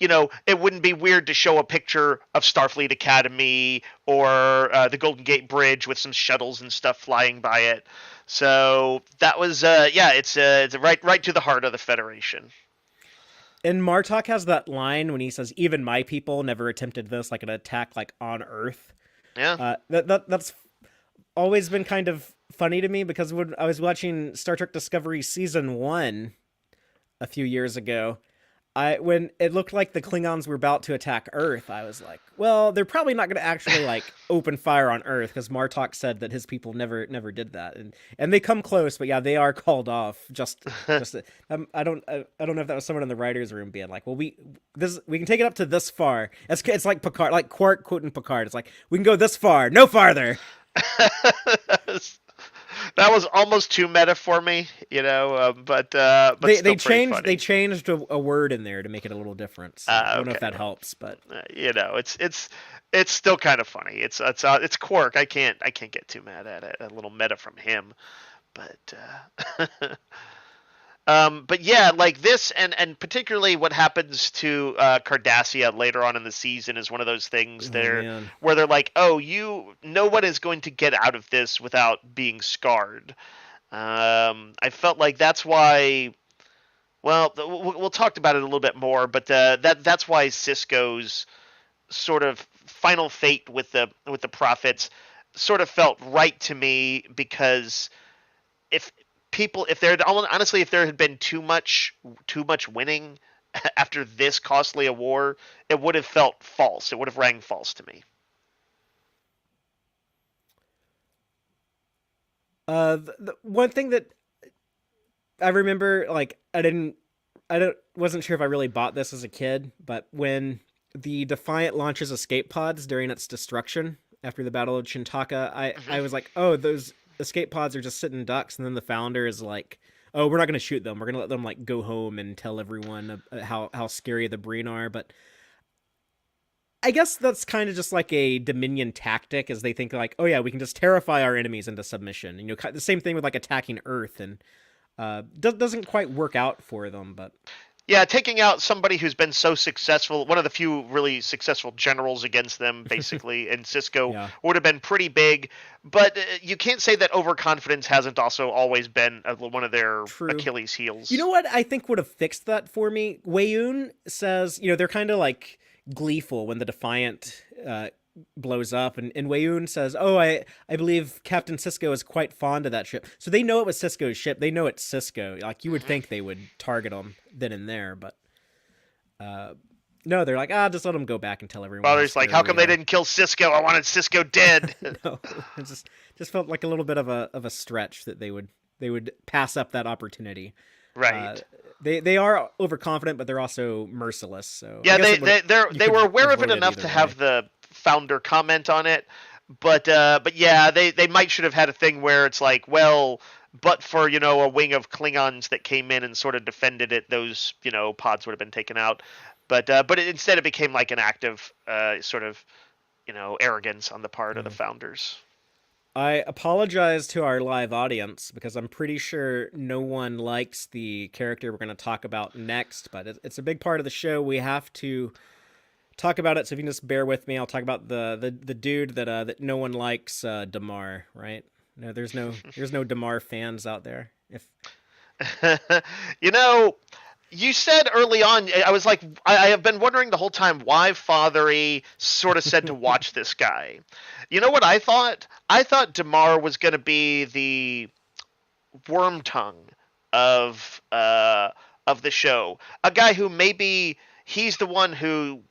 It wouldn't be weird to show a picture of Starfleet Academy or the Golden Gate Bridge with some shuttles and stuff flying by it. So that was yeah, it's right to the heart of the Federation. And Martok has that line when he says, "Even my people never attempted this, like an attack like on Earth." Yeah. That's always been kind of funny to me because when I was watching Star Trek Discovery season 1 a few years ago, when it looked like the Klingons were about to attack Earth, I was like, well, they're probably not going to actually like open fire on Earth because Martok said that his people never did that, and they come close, but yeah, they are called off. I don't know if that was someone in the writers' room being like, well, we can take it up to this far. It's like Picard, like Quark quoting Picard. It's like we can go this far, no farther. That was almost too meta for me, but they changed a word in there to make it a little different. So I don't know if that helps, but it's still kind of funny. It's Quark. I can't get too mad at it. A little meta from him, but but yeah, like this, and particularly what happens to Cardassia later on in the season is one of those things where they're like, oh, no one is going to get out of this without being scarred. I felt like that's why. Well, we'll talk about it a little bit more, but that's why Cisco's sort of final fate with the prophets sort of felt right to me, because if if there had been too much winning after this costly a war, it would have felt false. It would have rang false to me. The one thing that I remember, like, wasn't sure if I really bought this as a kid, but when the Defiant launches escape pods during its destruction after the Battle of Chintaka, I was like, oh, those escape pods are just sitting ducks, and then the founder is like, oh, we're not going to shoot them, we're going to let them like go home and tell everyone how scary the Breen are. But I guess that's kind of just like a Dominion tactic, as they think like, oh yeah, we can just terrify our enemies into submission. The same thing with like attacking Earth, and doesn't quite work out for them. But yeah, taking out somebody who's been so successful, one of the few really successful generals against them, basically, and Cisco would have been pretty big. But you can't say that overconfidence hasn't also always been one of their Achilles heels. You know what I think would have fixed that for me? Weyoun says, they're kind of like gleeful when the Defiant blows up, and Weyoun says, oh, I believe Captain Cisco is quite fond of that ship. So they know it was Cisco's ship. They know it's Cisco. Like, you would think they would target him then and there, but no, they're like, just let them go back and tell everyone. Father's like, how come they didn't kill Cisco? I wanted Cisco dead. No, it just felt like a little bit of a stretch that they would pass up that opportunity. Right. They are overconfident, but they're also merciless. So yeah, they were aware of it enough to have the founder comment on it, but yeah, they might should have had a thing where it's like, well, but for a wing of Klingons that came in and sort of defended it, those pods would have been taken out. But instead it became like an act of sort of arrogance on the part of the founders. I apologize to our live audience because I'm pretty sure no one likes the character we're going to talk about next, but it's a big part of the show. We have to talk about it, so if you can just bear with me, I'll talk about the dude that no one likes, Damar, right? No, there's no Damar fans out there. If you said early on, I was like, I have been wondering the whole time why Fatheree sort of said to watch this guy. You know what I thought? I thought Damar was going to be the worm tongue of the show, a guy who maybe he's the one who,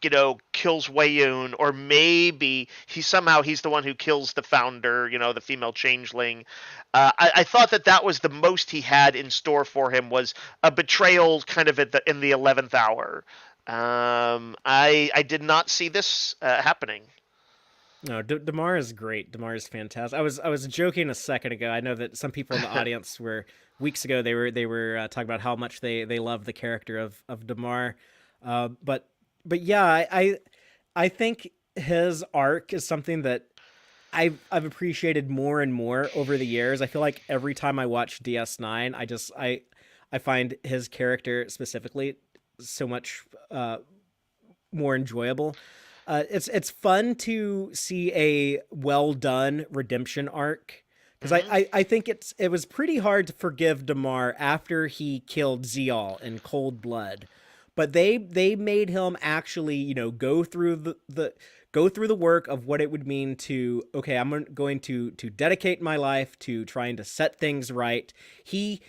kills Wayun, or maybe he's the one who kills the founder, the female changeling. I thought that was the most he had in store for him, was a betrayal kind of in the 11th hour. I did not see this happening. No, Damar is great. Damar is fantastic. I was joking a second ago. I know that some people in the audience were weeks ago. They were talking about how much they love the character of Damar, but yeah, I think his arc is something that I've appreciated more and more over the years. I feel like every time I watch DS9, I find his character specifically so much more enjoyable. It's fun to see a well done redemption arc, because I think it was pretty hard to forgive Damar after he killed Zeal in cold blood, but they made him actually go through the work of what it would mean to, okay, I'm going to dedicate my life to trying to set things right. He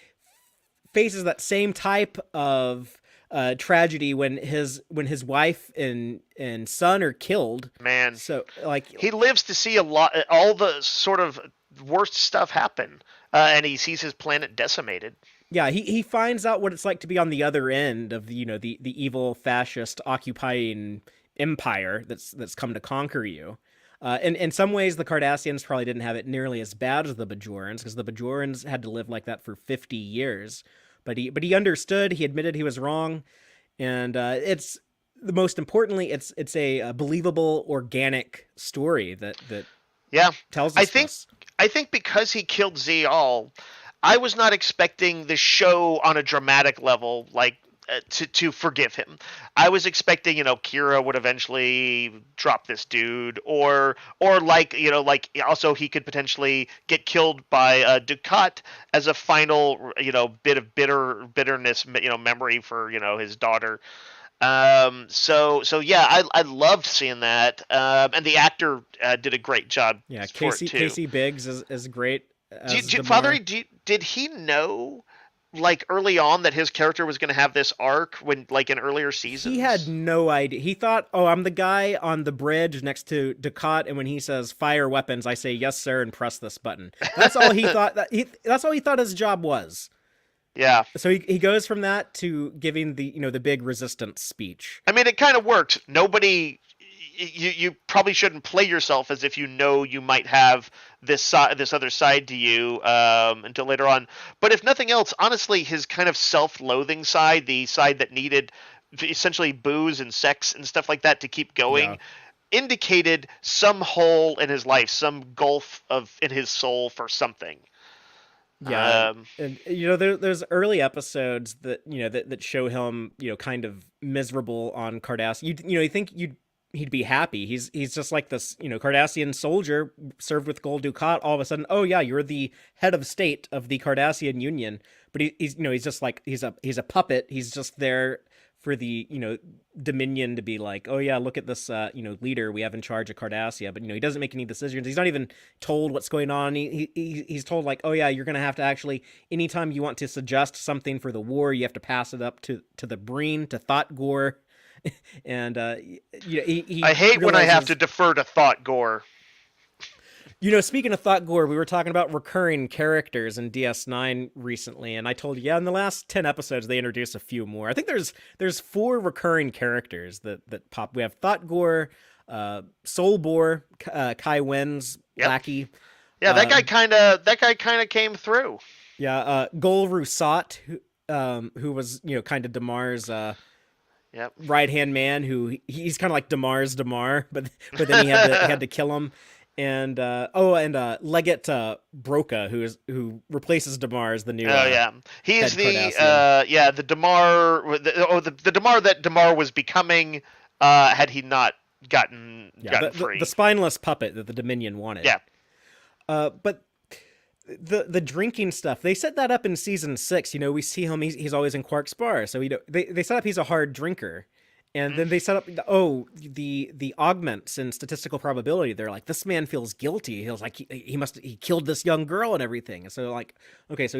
faces that same type of tragedy when his wife and son are killed. Man, so he lives to see all the sort of worst stuff happen, and he sees his planet decimated. Yeah, he finds out what it's like to be on the other end of the evil fascist occupying empire that's come to conquer you. And in some ways, the Cardassians probably didn't have it nearly as bad as the Bajorans, because the Bajorans had to live like that for 50 years. But he understood. He admitted he was wrong, and it's most importantly, it's a believable, organic story that tells us this. I think because he killed Zeal, I was not expecting the show on a dramatic level, like to forgive him. I was expecting, Kira would eventually drop this dude, or like also he could potentially get killed by Dukat as a final, bit of bitterness, memory for, his daughter. So yeah, I loved seeing that. And the actor did a great job. Yeah, Casey Biggs is great. Fatheree, did he know, like, early on that his character was going to have this arc when, like, in earlier seasons? He had no idea. He thought, "Oh, I'm the guy on the bridge next to Dukat, and when he says fire weapons, I say yes, sir, and press this button." That's all he thought. That's all he thought his job was. Yeah. So he goes from that to giving the the big resistance speech. I mean, it kind of worked. Nobody. You probably shouldn't play yourself as if you might have this other side to you until later on. But if nothing else, honestly, his kind of self-loathing side, the side that needed essentially booze and sex and stuff like that to keep going, indicated some hole in his life, some gulf in his soul for something. Yeah, and there's early episodes that that show him kind of miserable on Cardassian. You think he'd be happy. He's just like this, Cardassian soldier served with gold ducat. All of a sudden, oh yeah, you're the head of state of the Cardassian Union. But he's just like he's a puppet. He's just there for the Dominion to be like, oh yeah, look at this leader we have in charge of Cardassia. But he doesn't make any decisions. He's not even told what's going on. He's told like, oh yeah, you're gonna have to actually, anytime you want to suggest something for the war, you have to pass it up to the Breen, to Thought Gore. And he I hate when I have to defer to Thought Gore. Speaking of Thought Gore, we were talking about recurring characters in DS9 recently, and I told you, in the last 10 episodes they introduced a few more. I think there's 4 recurring characters that pop. We have Thought Gore, Soul Bore, Kai Wen's lackey. Yeah, that guy kind of came through. Yeah, Gol Rusat, who was kind of Damar's right-hand man, who he's kind of like Damar's Damar, but then he had to kill him. And Legate Broca, who replaces Damar as the new. Oh yeah, he's the Damar. The Damar that Damar was becoming had he not gotten free. The spineless puppet that the Dominion wanted. Yeah. But the drinking stuff, they set that up in season 6. We see him. He's always in Quark's bar, so they set up he's a hard drinker. And then they set up the augments in statistical probability. They're like, this man feels guilty. He was like he killed this young girl and everything. And so like, okay, so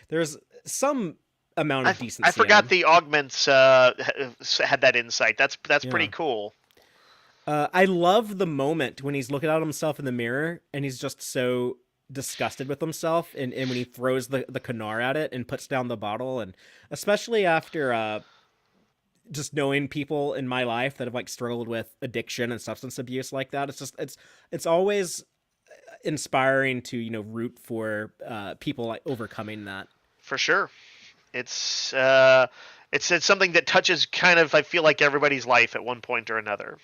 there's some amount of decency. I forgot in. the augments had that insight. That's pretty Yeah. cool. I love the moment when he's looking at himself in the mirror and he's just so disgusted with himself, and when he throws the Kanar at it and puts down the bottle, and especially after just knowing people in my life that have like struggled with addiction and substance abuse like that, it's always inspiring to root for people like overcoming that. For sure. It's it's something that touches kind of, I feel like, everybody's life at one point or another.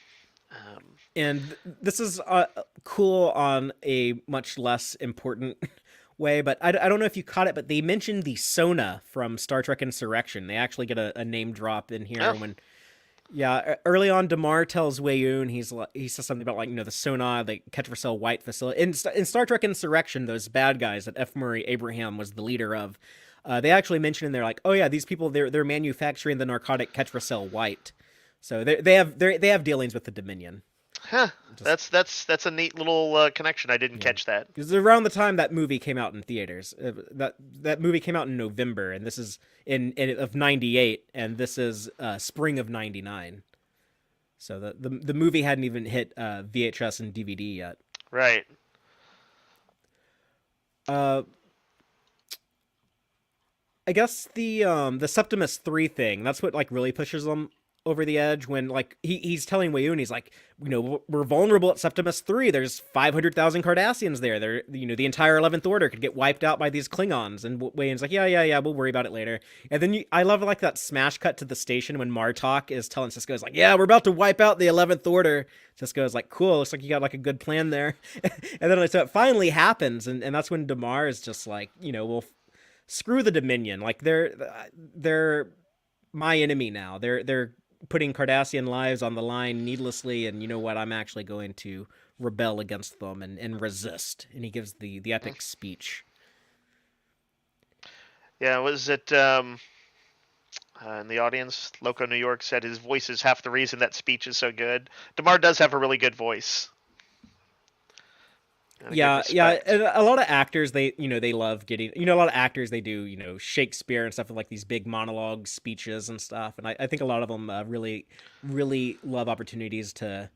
And this is cool on a much less important way, but I don't know if you caught it, but they mentioned the Sona from Star Trek Insurrection. They actually get a name drop in here when, yeah, early on, Damar tells Weyoun, he says something about like the Sona, the Ketracel White facility in Star Trek Insurrection. Those bad guys that F. Murray Abraham was the leader of, they actually mention in there like, oh yeah, these people they're manufacturing the narcotic Ketracel White, so they have dealings with the Dominion. Huh. That's a neat little connection. I didn't catch that. Because around the time that movie came out in theaters, that movie came out in November, and this is in of '98, and this is spring of '99. So the movie hadn't even hit VHS and DVD yet. Right. I guess the Septimus 3 thing, that's what like really pushes them over the edge when like he's telling Weyoun, he's like, we're vulnerable at Septimus 3. There's 500,000 Cardassians there. They're the entire 11th Order could get wiped out by these Klingons. And Weyoun's like, yeah, we'll worry about it later. And then I love like that smash cut to the station when Martok is telling Cisco, is like, yeah, we're about to wipe out the 11th Order. Cisco's like, cool, looks like you got like a good plan there. And then so it finally happens, and that's when Damar is just like, well, screw the Dominion. Like they're my enemy now. They're putting Cardassian lives on the line needlessly, and you know what? I'm actually going to rebel against them and resist. And he gives the epic speech. Yeah, was it in the audience? Loco New York said his voice is half the reason that speech is so good. Damar does have a really good voice. Yeah. And a lot of actors, they love getting, a lot of actors, they do, Shakespeare and stuff, like these big monologue speeches and stuff. And I think a lot of them really, really love opportunities to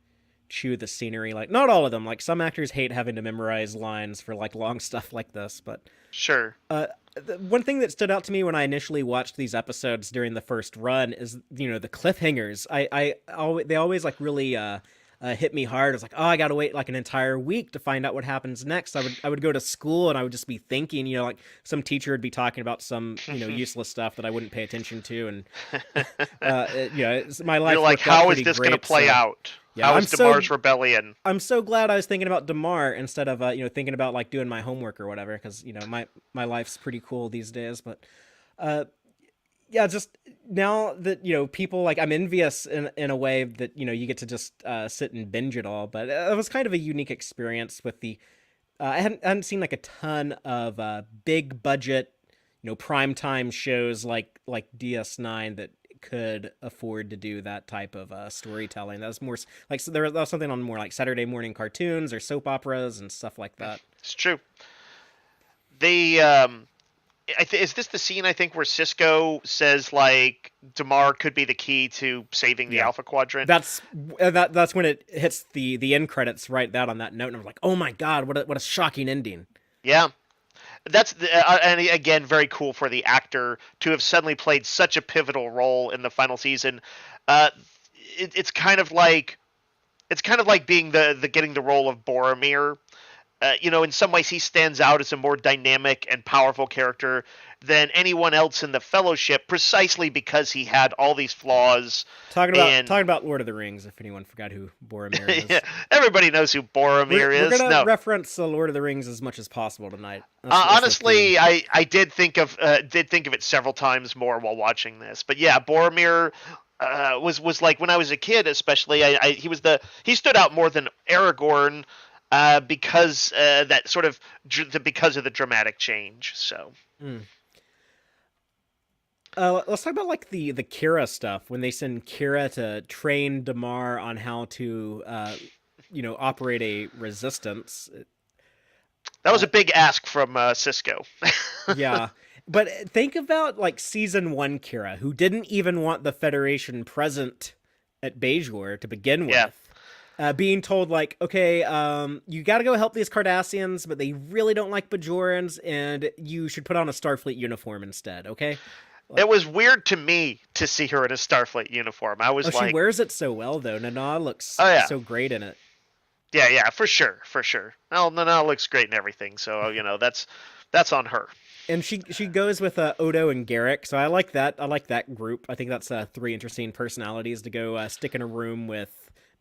chew the scenery. Like, not all of them. Like, some actors hate having to memorize lines for like long stuff like this. But sure. One thing that stood out to me when I initially watched these episodes during the first run is, the cliffhangers. They always like really, hit me hard. It's like, oh, I gotta wait like an entire week to find out what happens next. I would go to school and I would just be thinking, like some teacher would be talking about some useless stuff that I wouldn't pay attention to, and my life. You're like, how is this gonna play out? Yeah, how is Damar's rebellion? I'm so glad I was thinking about Damar instead of thinking about like doing my homework or whatever, because my life's pretty cool these days. But yeah, just now that people like, I'm envious in a way that you get to just sit and binge it all. But it was kind of a unique experience with the I hadn't seen like a ton of big budget primetime shows like DS9 that could afford to do that type of storytelling. That was more like, so there was something on more like Saturday morning cartoons or soap operas and stuff like that. It's true. They is this the scene, I think, where Cisco says like Damar could be the key to saving the Alpha Quadrant? That's when it hits the end credits right down on that note, and I'm like, oh my god, what a shocking ending. Yeah, that's and again, very cool for the actor to have suddenly played such a pivotal role in the final season. It's kind of like being the getting the role of Boromir. In some ways he stands out as a more dynamic and powerful character than anyone else in the Fellowship, precisely because he had all these flaws. Talking about Lord of the Rings, if anyone forgot who Boromir is. Yeah, everybody knows who Boromir is. We're gonna reference Lord of the Rings as much as possible tonight. Honestly, I did think of it several times more while watching this. But yeah, Boromir was like, when I was a kid, especially, he stood out more than Aragorn. Because that sort of because of the dramatic change. So, let's talk about like the Kira stuff when they send Kira to train Damar on how to, operate a resistance. That was a big ask from Cisco. Yeah, But think about like season 1 Kira, who didn't even want the Federation present at Bajor to begin Yeah. with. Being told like, okay, you got to go help these Cardassians, but they really don't like Bajorans, and you should put on a Starfleet uniform instead. Okay. It was weird to me to see her in a Starfleet uniform. I Oh, was she like, wears it so well though. Nana looks oh yeah, so great in it. yeah, for sure, for sure. Well, Nana looks great and everything, so that's on her. And she goes with Odo and Garrick, so I like that. I like that group. I think that's 3 interesting personalities to go stick in a room with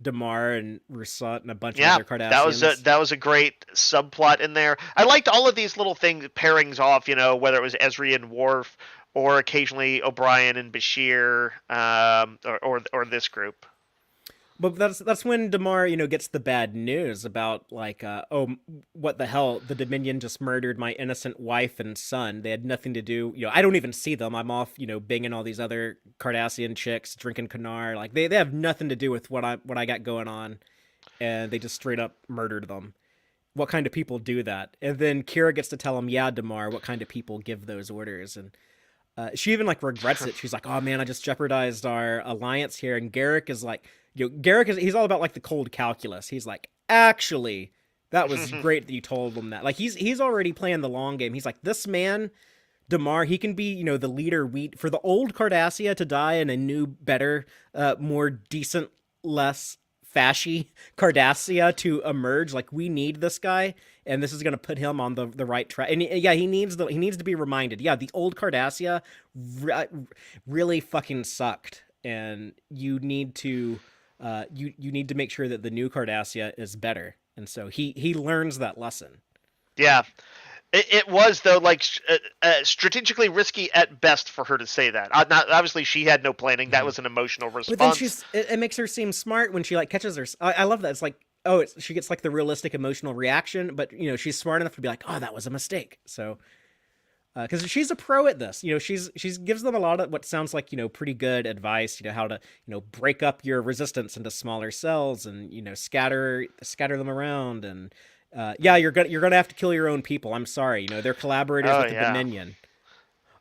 Damar and Rousseau and a bunch of Yeah, other Cardassians. that was a great subplot in there. I liked all of these little things pairings off. Whether it was Ezri and Worf, or occasionally O'Brien and Bashir, or this group. But that's when Damar, gets the bad news about like, oh, what the hell? The Dominion just murdered my innocent wife and son. They had nothing to do. I don't even see them. I'm off, banging all these other Cardassian chicks, drinking Kanar. Like they have nothing to do with what I got going on, and they just straight up murdered them. What kind of people do that? And then Kira gets to tell him, yeah, Damar, what kind of people give those orders? And she even like regrets it. She's like, oh man, I just jeopardized our alliance here. And Garrick is like, he's all about like the cold calculus. He's like, actually, that was great that you told him that. Like he's already playing the long game. He's like, this man, Damar, he can be, the leader for the old Cardassia to die and a new, better, more decent, less fashy Cardassia to emerge. Like we need this guy, and this is going to put him on the right track. And yeah, he needs to be reminded. Yeah, the old Cardassia really fucking sucked, and you need to you need to make sure that the new Cardassia is better. And so he learns that lesson. Yeah. It was though like strategically risky at best for her to say that. Not obviously she had no planning. That was an emotional response. But then it makes her seem smart when she like catches her. I love that. It's like, oh, she gets like the realistic emotional reaction, but she's smart enough to be like, oh, that was a mistake. So because she's a pro at this, she's gives them a lot of what sounds like pretty good advice. How to break up your resistance into smaller cells and scatter them around and. Yeah, you're gonna have to kill your own people. I'm sorry, they're collaborators with the Dominion.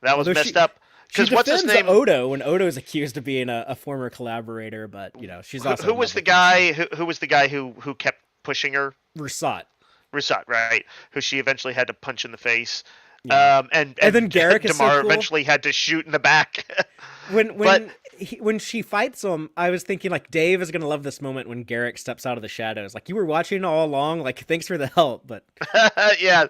That was messed up. Because what's his name? Odo, when Odo is accused of being a former collaborator, but she's also who was the guy who was the guy who kept pushing her? Rousseau, right? Who she eventually had to punch in the face. Yeah. And then Garrick Damar so cool. eventually had to shoot in the back. When she fights him, I was thinking like Dave is gonna love this moment when Garrick steps out of the shadows. Like you were watching all along. Like thanks for the help, but yeah,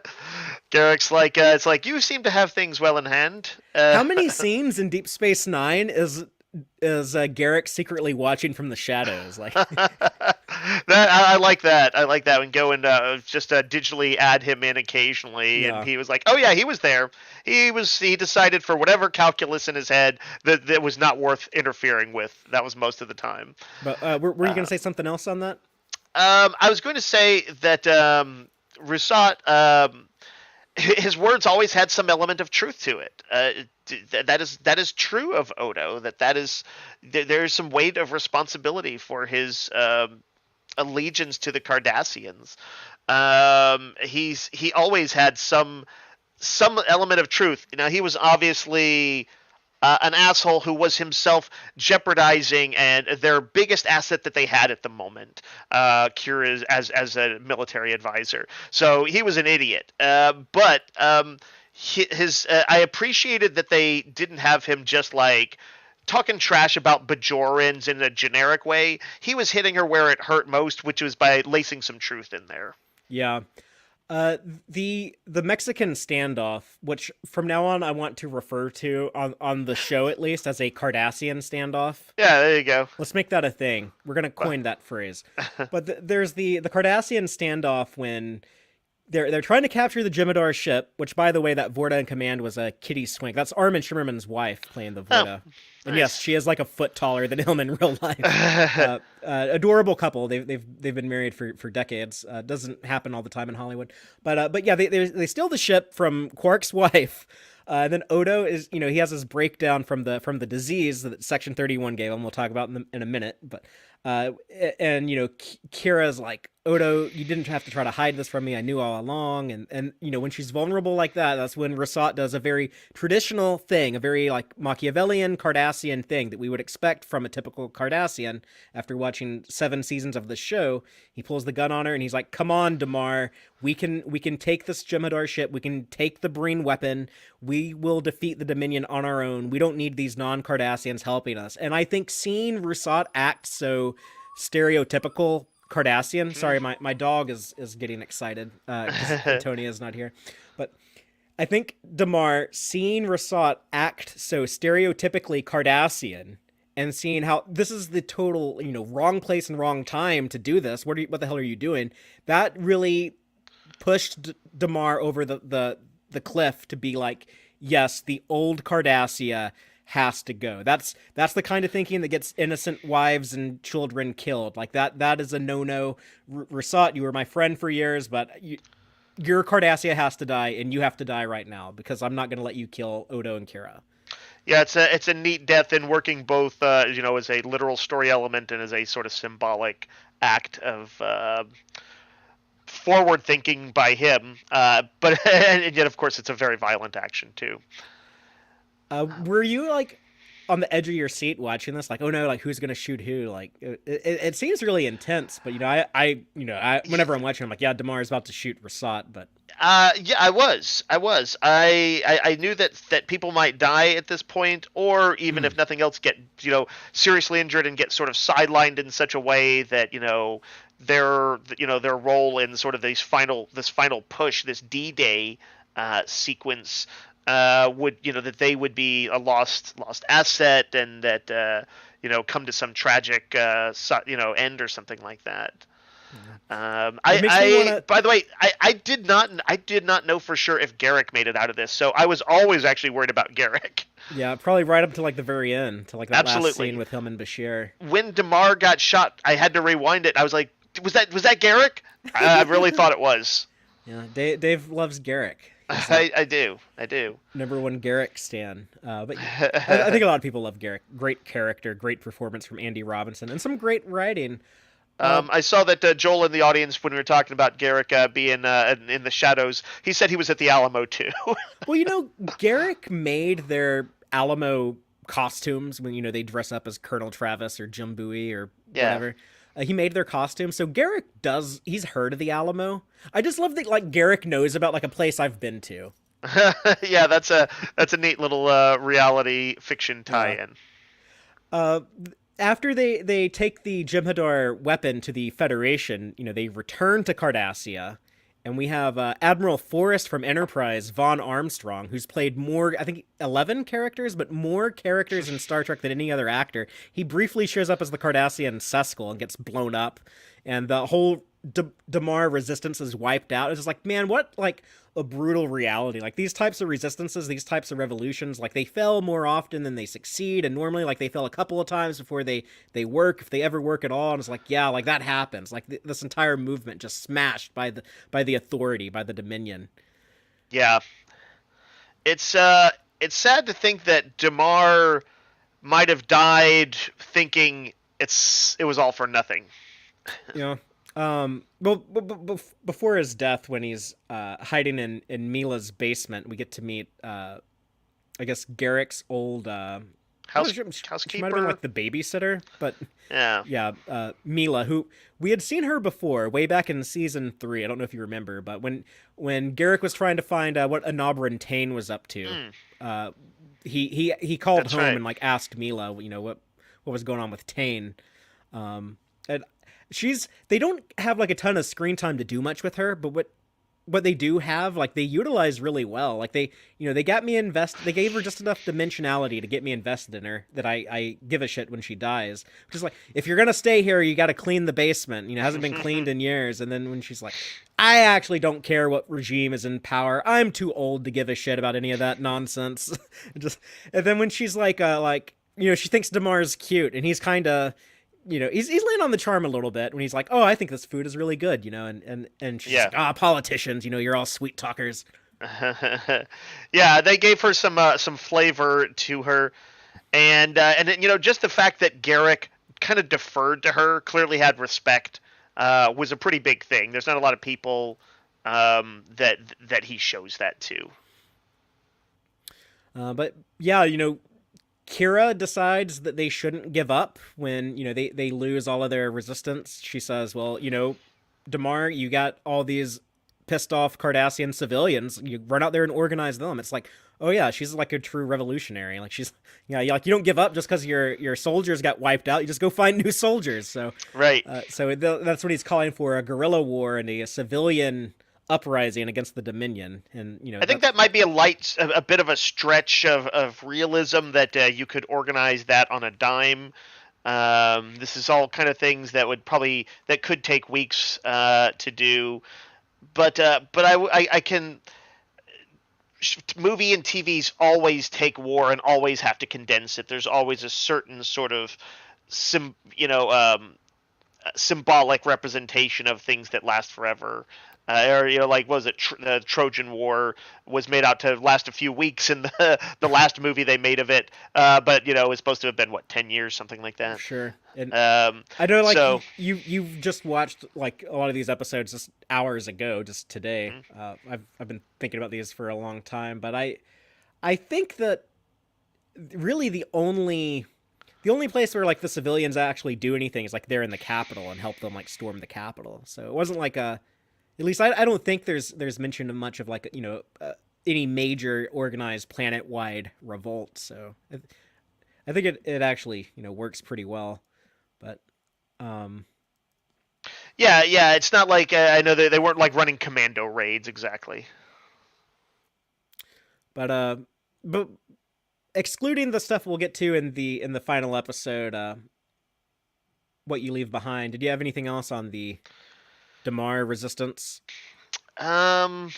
Garrick's like it's like you seem to have things well in hand. How many scenes in Deep Space Nine is Garrick secretly watching from the shadows? Like I like that. I like that. And go and just digitally add him in occasionally. Yeah. And he was like, oh yeah, he was there. He decided for whatever calculus in his head that was not worth interfering with. That was most of the time. But were you going to say something else on that? I was going to say that Rousseau, his words always had some element of truth to it. That is true of Odo. There's some weight of responsibility for his allegiance to the Cardassians. He always had some element of truth. He was obviously an asshole who was himself jeopardizing and their biggest asset that they had at the moment, Kira as a military advisor. So he was an idiot. But I appreciated that they didn't have him just like talking trash about Bajorans in a generic way. He was hitting her where it hurt most, which was by lacing some truth in there. Yeah. The Mexican standoff, which from now on I want to refer to on the show at least as a Cardassian standoff. Yeah, there you go. Let's make that a thing. We're gonna coin that phrase. But there's the Cardassian standoff when they're trying to capture the Jem'Hadar ship, which by the way, that Vorta in command was a Kitty Swink. That's Armin Shimmerman's wife playing the Vorta. Oh. And yes, she is like a foot taller than him in real life. Adorable couple. They've been married for decades. Doesn't happen all the time in Hollywood. But yeah, they steal the ship from Quark's wife. And then Odo is, he has his breakdown from the disease that Section 31 gave him. We'll talk about in a minute, but and Kira's like, Odo, you didn't have to try to hide this from me. I knew all along. And when she's vulnerable like that, that's when Rasat does a very traditional thing, a very like Machiavellian Cardassian thing that we would expect from a typical Cardassian. After watching 7 seasons of the show, he pulls the gun on her and he's like, "Come on, Damar, we can take this Jem'Hadar ship. We can take the Breen weapon. We will defeat the Dominion on our own. We don't need these non-Cardassians helping us." And I think seeing Rasat act so stereotypical Cardassian. Sorry, my dog is getting excited because Antonia's not here. But I think Damar, seeing Rasat act so stereotypically Cardassian and seeing how this is the total, wrong place and wrong time to do this. What the hell are you doing? That really pushed Damar over the cliff to be like, yes, the old Cardassia has to go. That's the kind of thinking that gets innocent wives and children killed. Like that is a no-no. Rasat, you were my friend for years, but your Cardassia has to die, and you have to die right now because I'm not going to let you kill Odo and Kira. Yeah, it's a neat death in working both, as a literal story element and as a sort of symbolic act of forward thinking by him. But and yet, of course, it's a very violent action too. Were you like on the edge of your seat watching this? Like, oh no, like who's gonna shoot who? Like, it seems really intense. But I whenever I'm watching, I'm like, yeah, Damar is about to shoot Rasat. But yeah, I was. I knew that people might die at this point, or even if nothing else, get seriously injured and get sort of sidelined in such a way that their role in sort of this final push, this D-Day sequence. That they would be a lost asset, and that come to some tragic end or something like that. By the way, I did not know for sure if Garrick made it out of this, so I was always actually worried about Garrick. Yeah, probably right up to like the very end, to like that Absolutely. Last scene with him and Bashir. When Damar got shot, I had to rewind it. I was like, was that Garrick? I really thought it was. Yeah, Dave loves Garrick. I do. Number one Garrick stan. But I think a lot of people love Garrick. Great character, great performance from Andy Robinson, and some great writing. I saw that Joel in the audience, when we were talking about Garrick being in the shadows, he said he was at the Alamo too. Well, Garrick made their Alamo costumes when they dress up as Colonel Travis or Jim Bowie or whatever. He made their costumes, so Garrick he's heard of the Alamo. I just love that like Garrick knows about like a place I've been to. Yeah, that's a neat little reality fiction tie-in. After they take the Jem'Hadar weapon to the Federation, they return to Cardassia, and we have Admiral Forrest from Enterprise, Vaughn Armstrong, who's played more, I think 11 characters, but more characters in Star Trek than any other actor. He briefly shows up as the Cardassian Seskel and gets blown up, and the whole Damar resistance is wiped out. It's just like, man, what like a brutal reality. Like these types of resistances, these types of revolutions, like they fail more often than they succeed, and normally like they fail a couple of times before they work, if they ever work at all. And it's like, yeah, like that happens. Like this entire movement just smashed by the authority, by the Dominion. Yeah, it's sad to think that Damar might have died thinking it was all for nothing. Yeah. Well, before his death, when he's hiding in Mila's basement, we get to meet, I guess, Garrick's old housekeeper. She might have been like the babysitter, but yeah, Mila, who we had seen her before, way back in season 3. I don't know if you remember, but when Garrick was trying to find what Anabran Tain was up to, he called home and like asked Mila, what was going on with Tain, and they don't have like a ton of screen time to do much with her, but what they do have, like, they utilize really well. Like they got me invested. They gave her just enough dimensionality to get me invested in her that I give a shit when she dies. Which is like, if you're gonna stay here, you got to clean the basement. It hasn't been cleaned in years. And then when she's like, I actually don't care what regime is in power. I'm too old to give a shit about any of that nonsense. And then when she's like, she thinks Damar's cute, and he's kind of. He's laying on the charm a little bit when he's like, oh, I think this food is really good, and she's like, politicians, you're all sweet talkers. Yeah, they gave her some flavor to her, and then, just the fact that Garrick kind of deferred to her, clearly had respect, was a pretty big thing. There's not a lot of people that he shows that to. But yeah, Kira decides that they shouldn't give up when, they lose all of their resistance. She says, well, Damar, you got all these pissed off Cardassian civilians. You run out there and organize them. It's like, oh yeah, she's like a true revolutionary. Like she's, yeah, like you don't give up just because your soldiers got wiped out. You just go find new soldiers. So Right. that's what he's calling for: a guerrilla war and a civilian uprising against the Dominion. And I think that might be a bit of a stretch of realism that you could organize that on a dime. This is all kind of things that could take weeks to do, but I can. Movie and TVs always take war and always have to condense it. There's always a certain sort of symbolic representation of things that last forever. Or like what was it? The Trojan War was made out to last a few weeks in the last movie they made of it. But it was supposed to have been 10 years, something like that. Sure. And I know, like so you've just watched like a lot of these episodes just hours ago, just today. I've been thinking about these for a long time, but I think that really the only place where like the civilians actually do anything is like they're in the Capitol and help them like storm the Capitol. So it wasn't like at least I don't think there's mention of much of like any major organized planet wide revolt. So I think it actually works pretty well, but yeah, it's not like I know they weren't like running commando raids exactly. but excluding the stuff we'll get to in the final episode, what you leave behind. Did you have anything else on the Damar resistance? Um,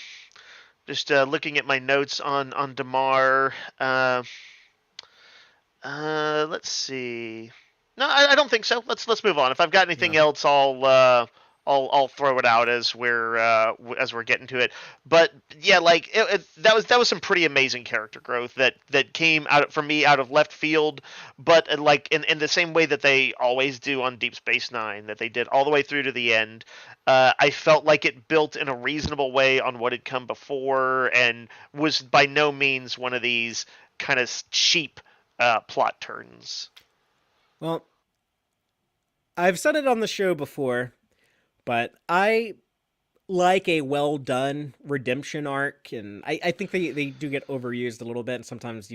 just looking at my notes on Damar. Let's see. No, I don't think so. Let's move on. If I've got anything No. else, I'll throw it out as we're getting to it. But yeah, like that was some pretty amazing character growth that came from me out of left field, but like in the same way that they always do on Deep Space Nine, that they did all the way through to the end. I felt like it built in a reasonable way on what had come before, and was by no means one of these kind of cheap plot turns. Well, I've said it on the show before, but I like a well done redemption arc, and I think they do get overused a little bit, and sometimes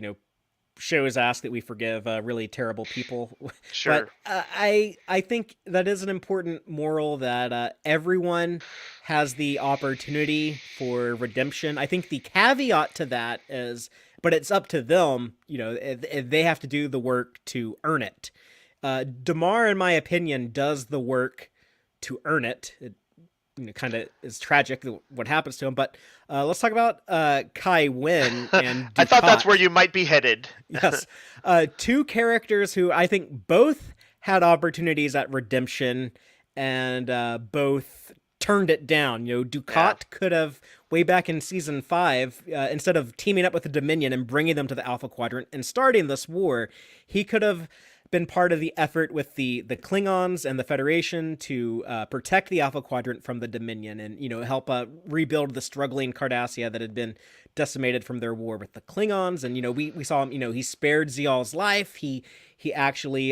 shows ask that we forgive really terrible people. Sure. But I think that is an important moral that everyone has the opportunity for redemption. I think the caveat to that is, but it's up to them. They have to do the work to earn it. Damar, in my opinion, does the work to earn it. It kind of is tragic what happens to him. But let's talk about Kai Winn and Dukat. I thought that's where you might be headed. Yes. Two characters who I think both had opportunities at redemption and both turned it down. Dukat could have, way back in season 5, instead of teaming up with the Dominion and bringing them to the Alpha Quadrant and starting this war, he could have been part of the effort with the Klingons and the Federation to protect the Alpha Quadrant from the Dominion and help rebuild the struggling Cardassia that had been decimated from their war with the Klingons. And we saw him. He spared Zial's life. He actually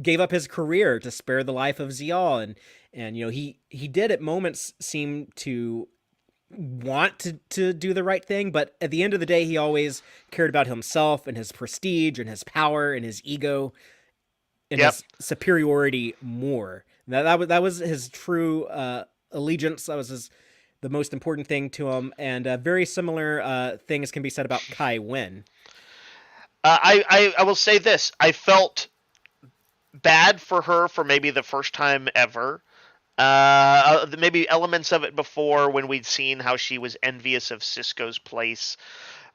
gave up his career to spare the life of Zial, and he did at moments seem to want to do the right thing, but at the end of the day, he always cared about himself and his prestige and his power and his ego and his superiority more. That was his true allegiance. That was the most important thing to him. And very similar things can be said about Kai Winn. I will say this: I felt bad for her for maybe the first time ever. Maybe elements of it before, when we'd seen how she was envious of Cisco's place,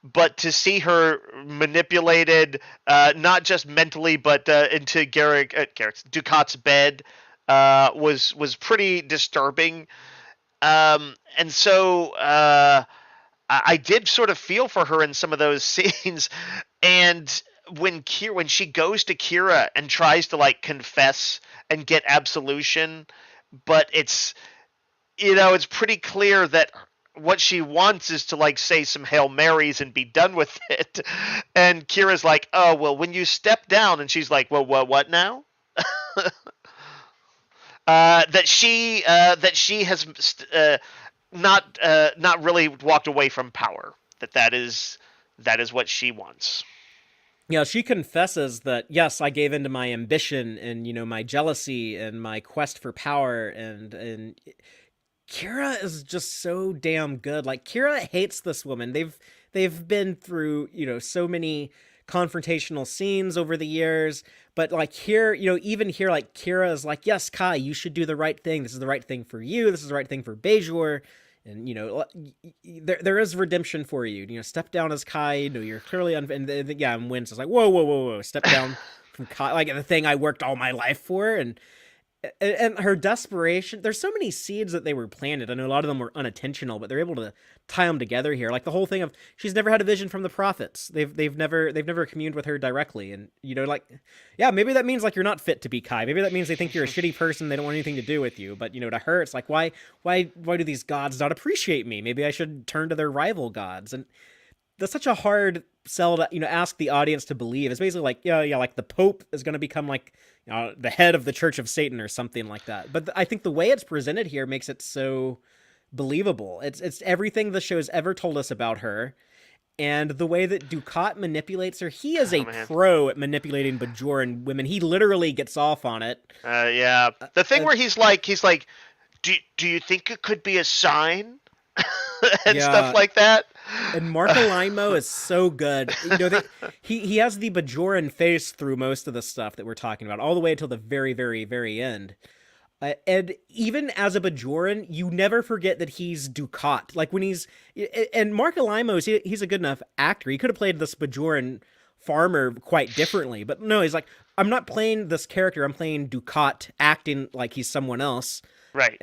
but to see her manipulated, not just mentally, but into Dukat's bed, was pretty disturbing. And so I did sort of feel for her in some of those scenes. And when she goes to Kira and tries to like confess and get absolution, but it's pretty clear that what she wants is to like say some Hail Marys and be done with it. And Kira's like, "Oh, well, when you step down," and she's like, "Well, what now?" That she has not really walked away from power. That is what she wants. Yeah, she confesses that, yes, I gave in to my ambition and, my jealousy and my quest for power, and Kira is just so damn good. Like, Kira hates this woman. They've been through, so many confrontational scenes over the years, but like here, even here, like Kira is like, yes, Kai, you should do the right thing. This is the right thing for you. This is the right thing for Bajor. And there is redemption for you. Step down as Kai. You're clearly and Winn says like, whoa, step down from Kai, like the thing I worked all my life for. And her desperation, there's so many seeds that they were planted. I know a lot of them were unintentional, but they're able to tie them together here. Like the whole thing of she's never had a vision from the prophets. They've never communed with her directly. And like, yeah, maybe that means like you're not fit to be Kai. Maybe that means they think you're a shitty person. They don't want anything to do with you. But to her, it's like, why do these gods not appreciate me? Maybe I should turn to their rival gods. And that's such a hard sell to ask the audience to believe. It's basically like like the Pope is going to become like the head of the Church of Satan or something like that. But I think the way it's presented here makes it so believable. It's everything the show's ever told us about her, and the way that Dukat manipulates her. He is a pro at manipulating Bajoran women. He literally gets off on it. Yeah, the thing where he's like, do you think it could be a sign? And stuff like that. And Marcolimo is so good. He has the Bajoran face through most of the stuff that we're talking about, all the way until the very, very, very end. And even as a Bajoran, you never forget that he's Dukat. Like when and Marcolimo, he's a good enough actor. He could have played this Bajoran farmer quite differently, but no, he's like, I'm not playing this character. I'm playing Dukat, acting like he's someone else. Right.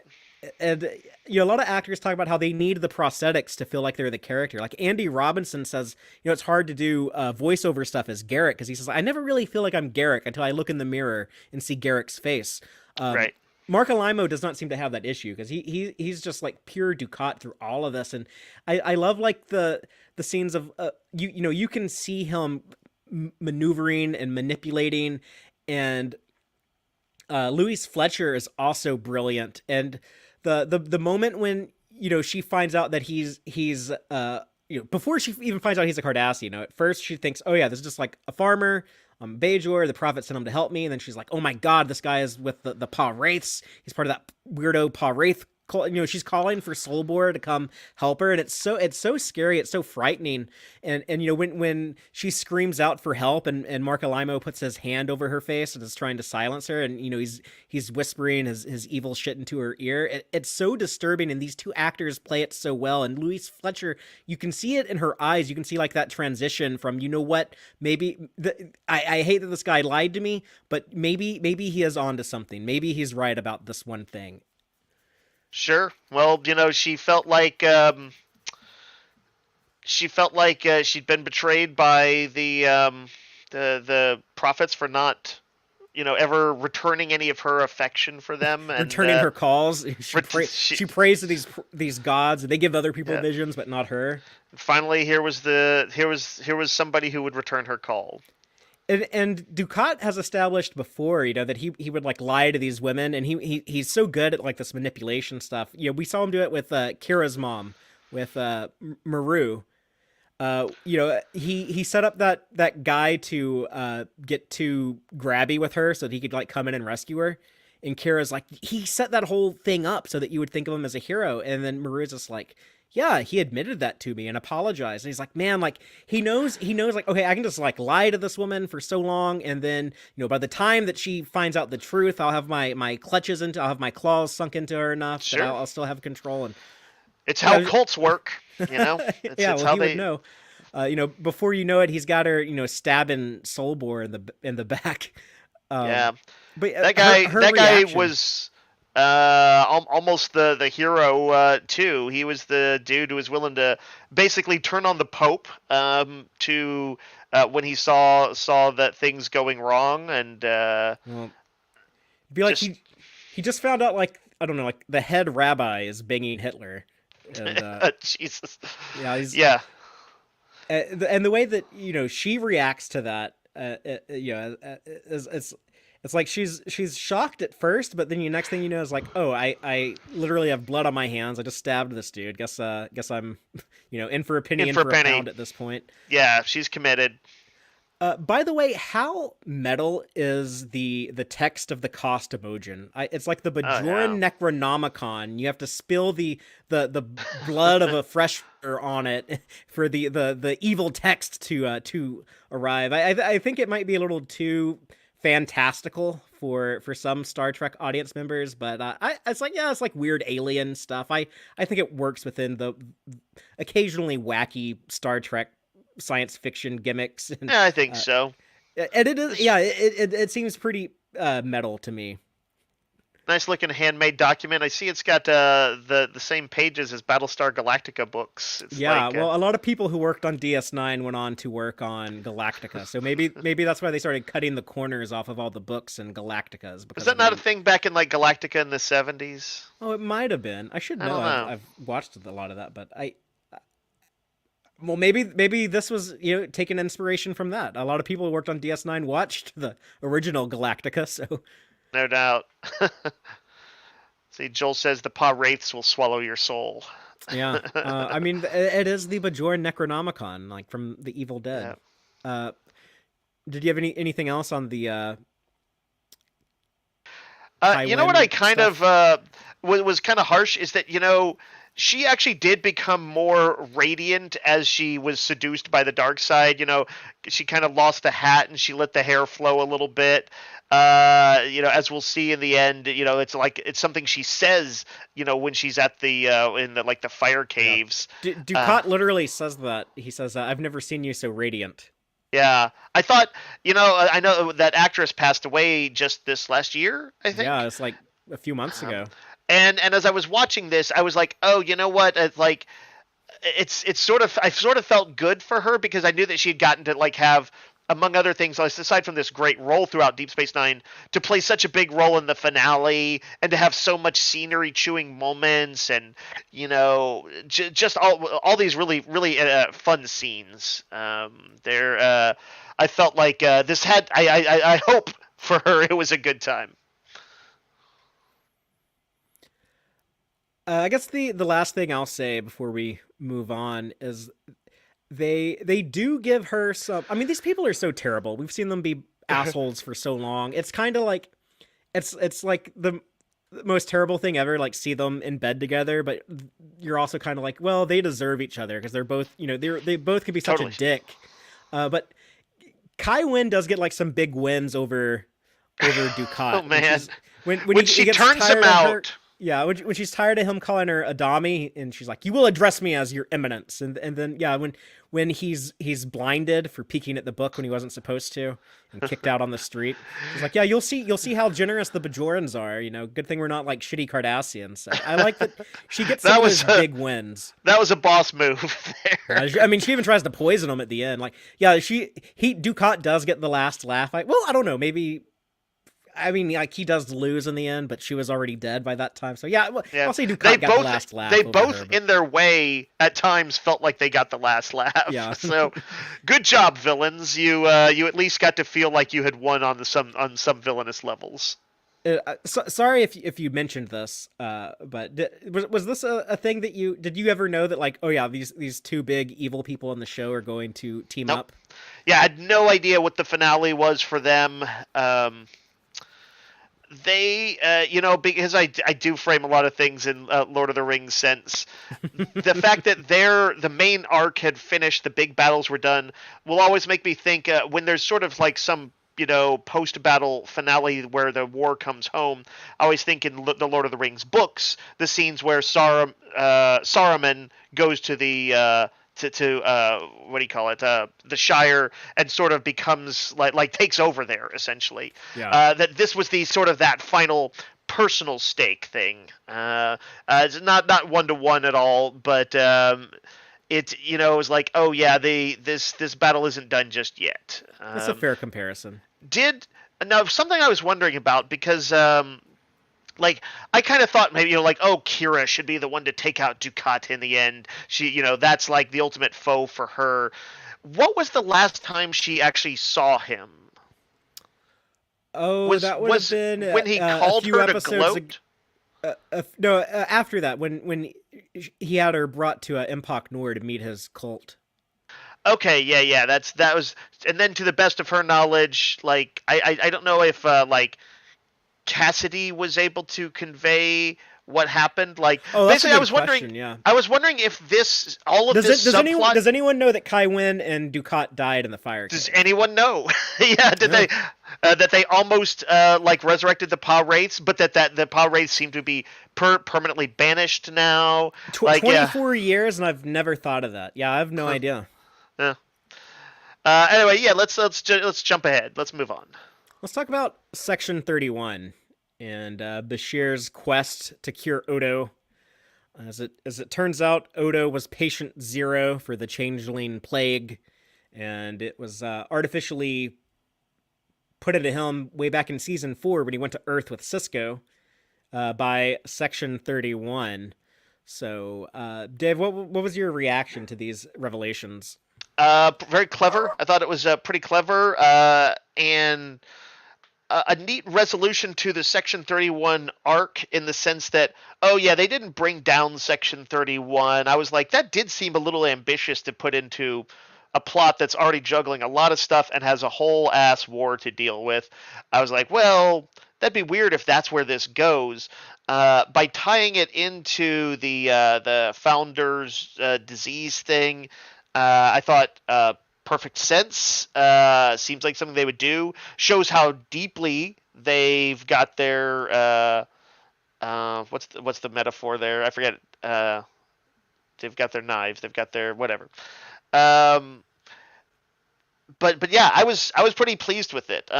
And a lot of actors talk about how they need the prosthetics to feel like they're the character. Like Andy Robinson says, it's hard to do voiceover stuff as Garrick because he says, I never really feel like I'm Garrick until I look in the mirror and see Garrick's face. Right. Marcolimo does not seem to have that issue because he's just like pure Dukat through all of this. And I love like the scenes of you can see him maneuvering and manipulating, and Louise Fletcher is also brilliant. And the moment when she finds out that he's before she even finds out he's a Cardassian, at first she thinks, oh yeah, this is just like a farmer. Bajor, the prophet sent him to help me, and then she's like, oh my god, this guy is with the Pa Wraiths. He's part of that weirdo Pa Wraith. She's calling for Solbor to come help her, and it's so scary, it's so frightening. And when she screams out for help, and Marcolimo puts his hand over her face and is trying to silence her, and he's whispering his evil shit into her ear. It's so disturbing, and these two actors play it so well. And Louise Fletcher, you can see it in her eyes. You can see like that transition from maybe I hate that this guy lied to me, but maybe he is onto something. Maybe he's right about this one thing. Sure. Well, she felt like she'd been betrayed by the prophets for not, ever returning any of her affection for them, and returning her calls. She prays to these gods, and they give other people visions, but not her. Finally, here was somebody who would return her call. And Dukat has established before, that he would like lie to these women, and he's so good at like this manipulation stuff. We saw him do it with Kira's mom, with Maru. He set up that guy to get too grabby with her so that he could like come in and rescue her. And Kira's like, he set that whole thing up so that you would think of him as a hero. And then Maru's just like, yeah, he admitted that to me and apologized. And he's like, man, like he knows like, okay, I can just like lie to this woman for so long. And then, by the time that she finds out the truth, I'll have my clutches I'll have my claws sunk into her enough that I'll still have control. And it's how cults work, It's how he would know. Before you know it, he's got her, stabbing Solbor in the back. Yeah. But that guy reaction. was almost the hero too. He was the dude who was willing to basically turn on the Pope to when he saw that things going wrong, and Well, it'd be like just he just found out, like, I don't know, like the head rabbi is banging Hitler, and Jesus. yeah, he's Yeah, and the way that she reacts to that, is it's like she's shocked at first, but then the next thing you know is like, oh, I literally have blood on my hands. I just stabbed this dude. Guess I'm in for a penny, in in for a for a penny. pound at this point. Yeah, she's committed. By the way, how metal is the text of the cost emojin? It's like the Oh yeah. Bajoran Necronomicon. You have to spill the blood of a fresh on it for the evil text to arrive. I think it might be a little too fantastical for some Star Trek audience members, but it's like, yeah, it's like weird alien stuff. I think it works within the occasionally wacky Star Trek science fiction gimmicks, and Yeah, I think uh, so. and it is, This yeah, it seems pretty metal to me. nice looking handmade document. I see it's got the same pages as Battlestar Galactica books. It's Yeah, like well, a lot of people who worked on DS9 went on to work on Galactica, so maybe that's why they started cutting the corners off of all the books in Galacticas, was because that they not a didn't. thing back in like Galactica in the 70s? Oh, it might have been. I should I know. don't know. I've watched a lot of that, but well, maybe this was taking inspiration from that. A lot of people who worked on DS9 watched the original Galactica, so No doubt. See, Joel says the paw wraiths will swallow your soul. yeah. I mean, it is the Bajoran Necronomicon, like from the Evil Yeah. Dead. Uh, did you have anything else on the You know what I Tywin kind of stuff? was kind of harsh is that she actually did become more radiant as she was seduced by the dark side. She kind of lost the hat and she let the hair flow a little bit. As we'll see in the end, it's like it's something she says, when she's at the in the like the fire Yeah. caves. Uh, Dukat literally says that. He says, "I've never seen you so radiant." yeah, I thought, I know that actress passed away just this last year, I Yeah, think. it's like a few months Um, ago. and as I was watching this, I was like, oh, you know what? It's like it's sort of I sort of felt good for her because I knew that she had gotten to like have, among other things, aside from this great role throughout Deep Space Nine, to play such a big role in the finale and to have so much scenery chewing moments and just all these really fun scenes. There, I felt like this had I hope for her it was a good time. I guess the last thing I'll say before we move on is they do give her some. I mean, these people are so terrible. We've seen them be assholes for so long. It's kind of like it's like the most terrible thing ever. Like, see them in bed together, but you're also kind of like, well, they deserve each other because they're both, they both could be such a Totally. dick. But Kai Wynn does get like some big wins over Oh Dukat when man, he when he she gets turns him tired of her. out. Yeah, when she's tired of him calling her Adami, and she's like, "You will address me as your eminence," and then yeah, when he's blinded for peeking at the book when he wasn't supposed to, and kicked out on the street, she's like, "Yeah, you'll see how generous the Bajorans are. Good thing we're not like shitty Cardassians." So I like that she gets some That of was those big wins. that was a boss move there. I mean, she even tries to poison him at the end. Like, yeah, Dukat does get the last laugh. I don't know, maybe. I mean, like, he does lose in the end, but she was already dead by that time. So yeah, well, Yeah, I'll say they Dukat got the both last they laugh over both her. But in their way at times felt like they got the last laugh. yeah, So, good job, villains. You at least got to feel like you had won on some villainous levels. sorry if you mentioned this, but was this a thing that did you ever know that, like, oh yeah, these two big evil people in the show are going to team Nope. up? Yeah, I had no idea what the finale was for them. They, because I do frame a lot of things in Lord of the Rings sense. The fact that the main arc had finished, the big battles were done, will always make me think when there's sort of like some post-battle finale where the war comes home. I always think in the Lord of the Rings books, the scenes where Saruman goes to the what do you call it, the Shire, and sort of becomes like takes over there essentially. Yeah. That this was the sort of that final personal stake thing. It's not 1-to-1 at all, but it it was like, oh yeah, this battle isn't done just yet. That's a fair comparison. Now something I was wondering about, because like, I kind of thought maybe, like, oh, Kira should be the one to take out Dukat in the end. She, that's like the ultimate foe for her. What was the last time she actually saw him? Oh, that would have been when he called her to gloat? No, after that, when he had her brought to Empok Nor to meet his cult. Okay, yeah, that was, and then to the best of her knowledge, like, I don't know if like Cassidy was able to convey what happened. Like, basically, I was wondering if this subplot. Does anyone know that Winn and Dukat died in the fire? Does anyone know? Yeah, they that they almost like resurrected the Pa Wraiths, but that the Pa Wraiths seem to be permanently banished now? 24 years, and I've never thought of that. Yeah, I have no idea. Yeah. Anyway, yeah, let's jump ahead. Let's move on. Let's talk about Section 31 and Bashir's quest to cure Odo. As it turns out, Odo was patient zero for the changeling plague, and it was artificially put into him way back in Season 4 when he went to Earth with Cisco by Section 31. So, Dave, what was your reaction to these revelations? Very clever. I thought it was pretty clever, and a neat resolution to the Section 31 arc, in the sense that, oh yeah, they didn't bring down Section 31. I was like, that did seem a little ambitious to put into a plot that's already juggling a lot of stuff and has a whole ass war to deal with. I was like, well, that'd be weird if that's where this goes. By tying it into the founder's disease thing, I thought perfect sense. Seems like something they would do. Shows how deeply they've got their what's the metaphor there? I forget. They've got their knives. They've got their whatever. But yeah, I was pretty pleased with it.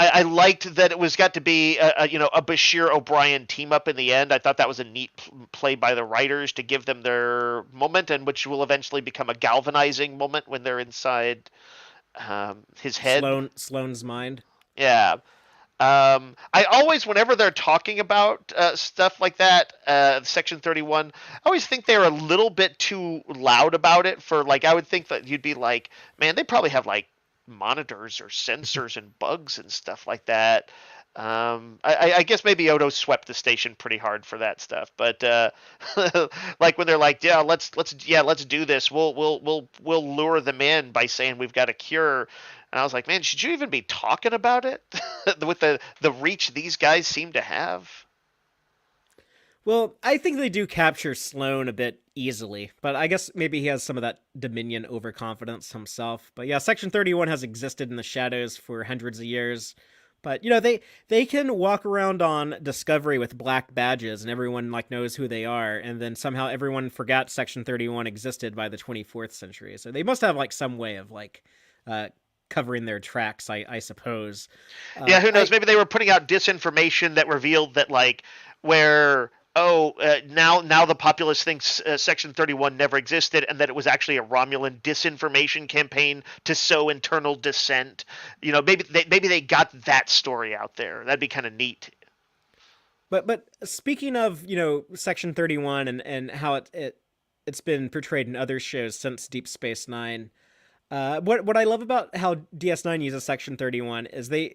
I liked that it was got to be a Bashir O'Brien team up in the end. I thought that was a neat play by the writers to give them their moment, and which will eventually become a galvanizing moment when they're inside his head. Sloane's mind. Yeah. I always, whenever they're talking about stuff like that, Section 31, I always think they're a little bit too loud about it. For like, I would think that you'd be like, man, they probably have like monitors or sensors and bugs and stuff like that. I guess maybe Odo swept the station pretty hard for that stuff, but like when they're like, yeah, let's do this. We'll lure them in by saying we've got a cure. And I was like, man, should you even be talking about it with the reach these guys seem to have? Well, I think they do capture Sloane a bit easily, but I guess maybe he has some of that Dominion overconfidence himself. But yeah, Section 31 has existed in the shadows for hundreds of years. But, they can walk around on Discovery with black badges and everyone, like, knows who they are. And then somehow everyone forgot Section 31 existed by the 24th century. So they must have, like, some way of, like, covering their tracks, I suppose. Yeah, who knows? Maybe they were putting out disinformation that revealed that, like, where... now the populace thinks Section 31 never existed, and that it was actually a Romulan disinformation campaign to sow internal dissent. Maybe they got that story out there. That'd be kind of neat. But speaking of Section 31 and how it's been portrayed in other shows since Deep Space Nine, what I love about how DS9 uses Section 31 is they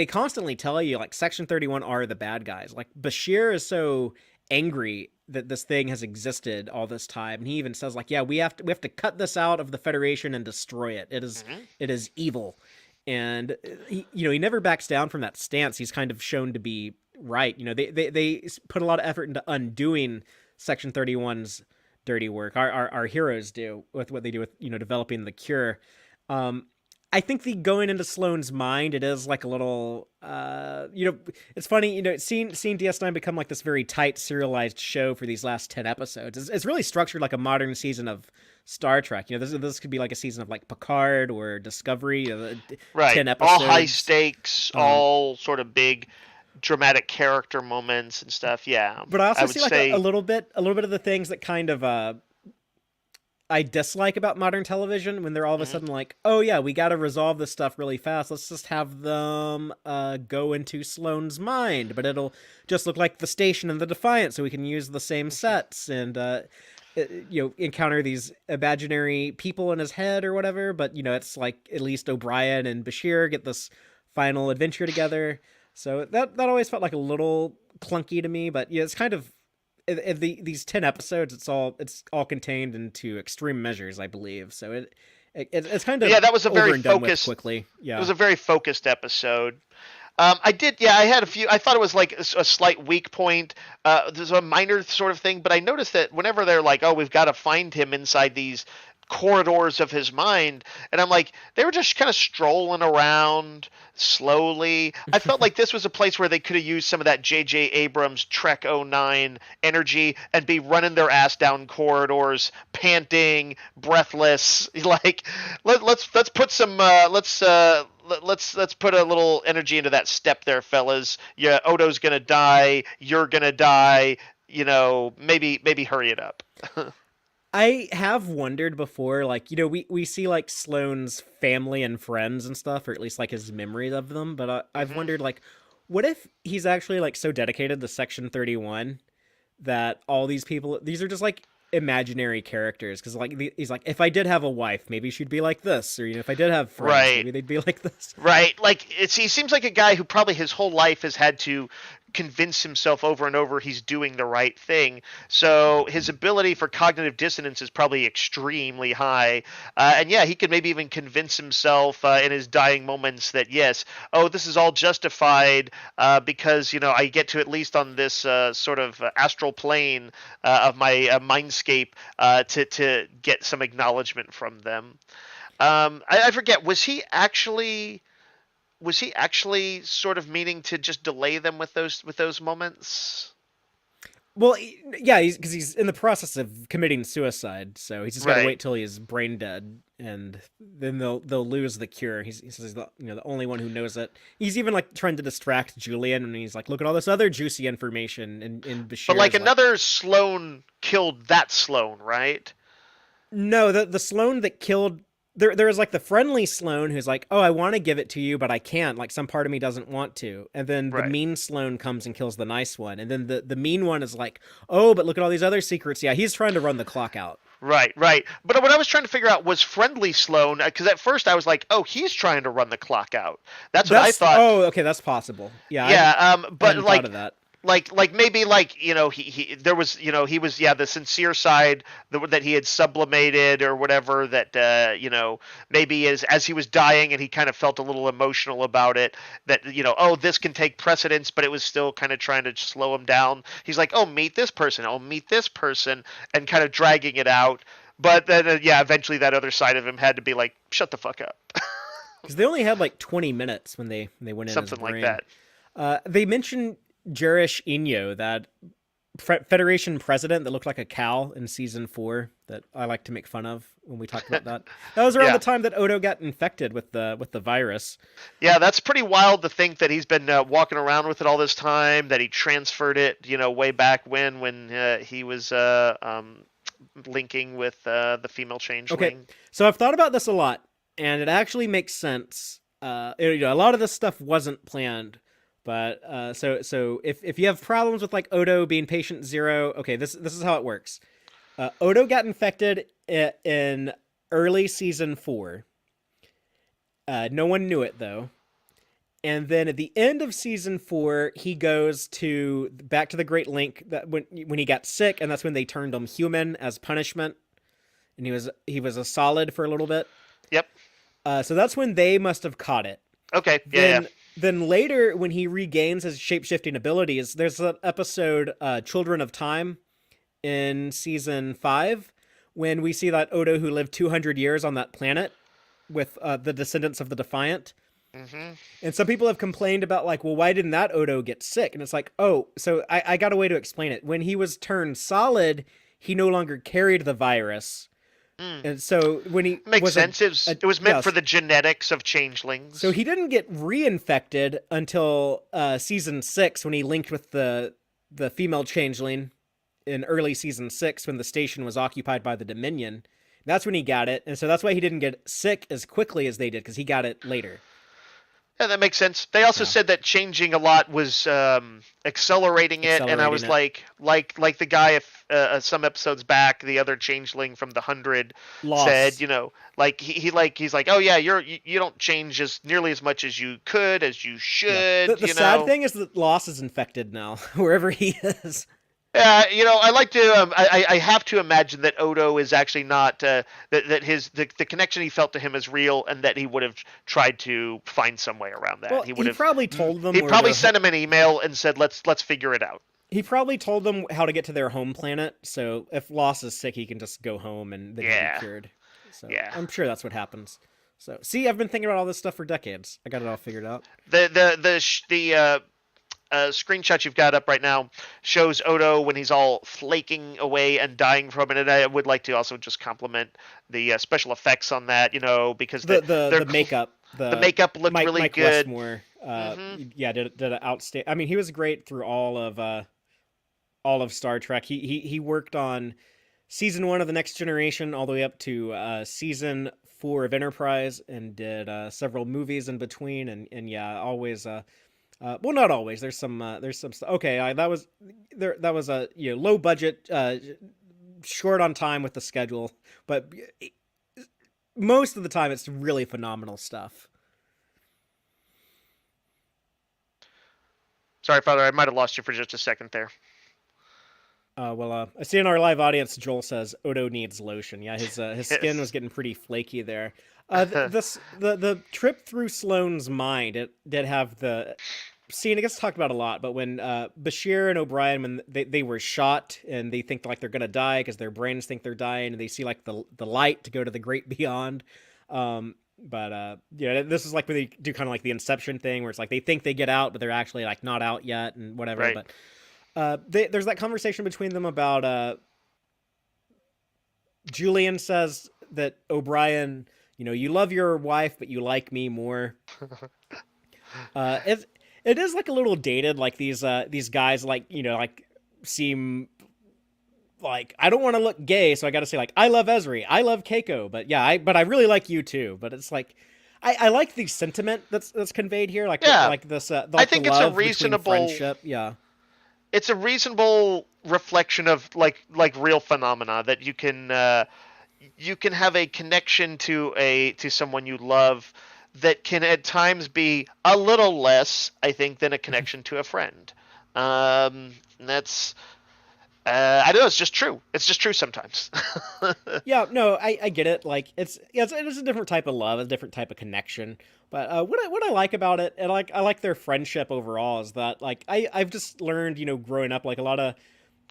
constantly tell you, like, Section 31 are the bad guys. Like, Bashir is so angry that this thing has existed all this time, and he even says, like, yeah, we have to cut this out of the Federation and destroy it. It is evil. And he never backs down from that stance. He's kind of shown to be right. They put a lot of effort into undoing Section 31's dirty work. Our heroes do with what they do with developing the cure. I think the going into Sloane's mind, it is like a little, it's funny, seeing DS9 become like this very tight serialized show for these last 10 episodes. It's really structured like a modern season of Star Trek. This could be like a season of like Picard or Discovery. Right. 10 episodes. All high stakes, all sort of big dramatic character moments and stuff. Yeah, But I also I would see like say. a little bit of the things that kind of I dislike about modern television when they're all of a Mhm. sudden like, oh yeah, we got to resolve this stuff really fast. Let's just have them go into Sloane's mind, but it'll just look like the station and the Defiant, so we can use the same sets and encounter these imaginary people in his head or whatever. But it's like at least O'Brien and Bashir get this final adventure together. So that always felt like a little clunky to me, but yeah, it's kind of these 10 episodes, it's all contained into extreme measures, I believe. So it's kind Yeah, of that was a over very and done with focused. quickly. It Yeah. was a very focused episode. I did, yeah. I had a few. I thought it was like a slight weak point. There's a minor sort of thing, but I noticed that whenever they're like, "Oh, we've got to find him inside these corridors of his mind," and I'm like, they were just kind of strolling around slowly. I felt like this was a place where they could have used some of that J.J. Abrams Trek '09 energy and be running their ass down corridors, panting, breathless. Like, let's put some let's put a little energy into that step there, fellas. Yeah, Odo's gonna die. You're gonna die. Maybe hurry it up. I have wondered before, like, we see like Sloane's family and friends and stuff, or at least like his memories of them, but I've Hmm. wondered, like, what if he's actually like so dedicated to Section 31 that all these people, these are just like imaginary characters? Because like he's like, if I did have a wife, maybe she'd be like this, or if I did have friends, Right. maybe they'd be like this. Right. Like he seems like a guy who probably his whole life has had to convince himself over and over he's doing the right thing. So his ability for cognitive dissonance is probably extremely high. And yeah, he could maybe even convince himself in his dying moments that yes, oh, this is all justified because I get to at least on this sort of astral plane of my mindscape to get some acknowledgement from them. I forget. Was he actually sort of meaning to just delay them with those moments? Well, yeah, because he's in the process of committing suicide, so he's just got to Right. wait till he's brain dead, and then they'll lose the cure. He says he's the only one who knows it. He's even like trying to distract Julian, and he's like, "Look at all this other juicy information." And But like Bashir's like, another Sloane killed that Sloane, right? "No, the Sloane that killed." There is like the friendly Sloane who's like, oh, I want to give it to you, but I can't. Like some part of me doesn't want to. And then the Right. mean Sloane comes and kills the nice one. And then the mean one is like, oh, but look at all these other secrets. Yeah, he's trying to run the clock out. Right, right. But what I was trying to figure out was friendly Sloane, because at first I was like, oh, he's trying to run the clock out. That's what I That's thought. okay. That's possible. Yeah, Yeah, I but hadn't thought of that. like maybe like he there was he was the sincere side that he had sublimated or whatever that maybe as he was dying and he kind of felt a little emotional about it that oh, this can take precedence, but it was still kind of trying to slow him down. He's like, oh, meet this person, oh, meet this person, and kind of dragging it out. But then yeah, eventually that other side of him had to be like, shut the fuck up. Because they only had like 20 minutes when they went in his Something like brain. that. They mentioned Jerish Inyo, that Federation president that looked like a cow in season 4 that I like to make fun of when we talked about that. That was around Yeah. the time that Odo got infected with the virus. Yeah, that's pretty wild to think that he's been walking around with it all this time. That he transferred it, way back when he was linking with the female Okay, changeling. so I've thought about this a lot, and it actually makes sense. A lot of this stuff wasn't planned, but so if you have problems with like Odo being patient zero, okay, this is how it works. Odo got infected in early season 4. No one knew it though. And then at the end of season 4, he goes back to the Great Link that when he got sick, and that's when they turned him human as punishment. And he was a solid for a little bit. Yep. So that's when they must have caught it. Okay. Yeah. Yeah. Then later, when he regains his shape-shifting abilities, there's an episode, Children of Time, in season 5, when we see that Odo who lived 200 years on that planet with the descendants of the Defiant. Hmm. And some people have complained about, like, well, why didn't that Odo get sick? And it's like, oh, so I got a way to explain it. When he was turned solid, he no longer carried the virus, Mm. And so when he Makes was sense. It was meant for yes, the genetics of so changelings. he didn't get reinfected until season 6 when he linked with the female changeling in early season 6 when the station was occupied by the Dominion. That's when he got it, and so that's why he didn't get sick as quickly as they did because he got it later. Yeah, that makes sense. They also Yeah, said that changing a lot was accelerating it, and I accelerating was it. like the guy if some episodes back, the other changeling from the 100 said, Loss. like he's like, oh yeah, you don't change as nearly as much as you could, as you Yeah. The should, the sad thing is that Loss is infected now wherever he is. Yeah, I like to. I have to imagine that Odo is actually not that the connection he felt to him is real, and that he would have tried to find some way around that. Well, he probably told them He where probably their sent him an email and said, let's figure it out. he probably told them how to get to their home planet. So if Loss is sick, he can just go home and then he'll be Yeah, cured. So yeah. I'm sure that's what happens. So see, I've been thinking about all this stuff for decades. I got it all figured out. The screenshot you've got up right now shows Odo when he's all flaking away and dying from it. And I would like to also just compliment the special effects on that, because The makeup, the makeup looked really Mike good. Westmore, Hmm. yeah, did an outstanding. I mean, he was great through all of Star Trek. He worked on season 1 of the Next Generation all the way up to season 4 of Enterprise, and did several movies in between. And yeah, always. Well, not always. There's some stuff. Okay, that was there. That was a low budget, short on time with the schedule, but most of the time it's really phenomenal stuff. Sorry, Father, I might have lost you for just a second there. I see in our live audience, Joel says Odo needs lotion. Yeah, his skin Yes. was getting pretty flaky there. The trip through Sloane's mind, it did have the scene. I guess talked about a lot, but when Bashir and O'Brien, when they were shot and they think like they're gonna die because their brains think they're dying, and they see like the light to go to the great beyond. This is like when they do kind of like the Inception thing, where it's like they think they get out, but they're actually like not out yet and whatever. Right. But there's that conversation between them about Julian says that O'Brien, you love your wife, but you like me more. It is like a little dated, like these guys like like seem like I don't want to look gay, so I got to say like I love Ezri, I love Keiko, but yeah, I really like you too. But it's like I like the sentiment that's conveyed here, Yeah, like this I like the think it's a love between reasonable. friendship. Yeah, It's a reasonable reflection of like real phenomena that you can have a connection to someone you love that can at times be a little less, I think, than a connection to a friend. That's I don't know. It's just true. It's just true sometimes. yeah, no, I get it. Like it's a different type of love, a different type of connection. But what I like about it, and I like their friendship overall, is that like I've just learned, growing up, like a lot of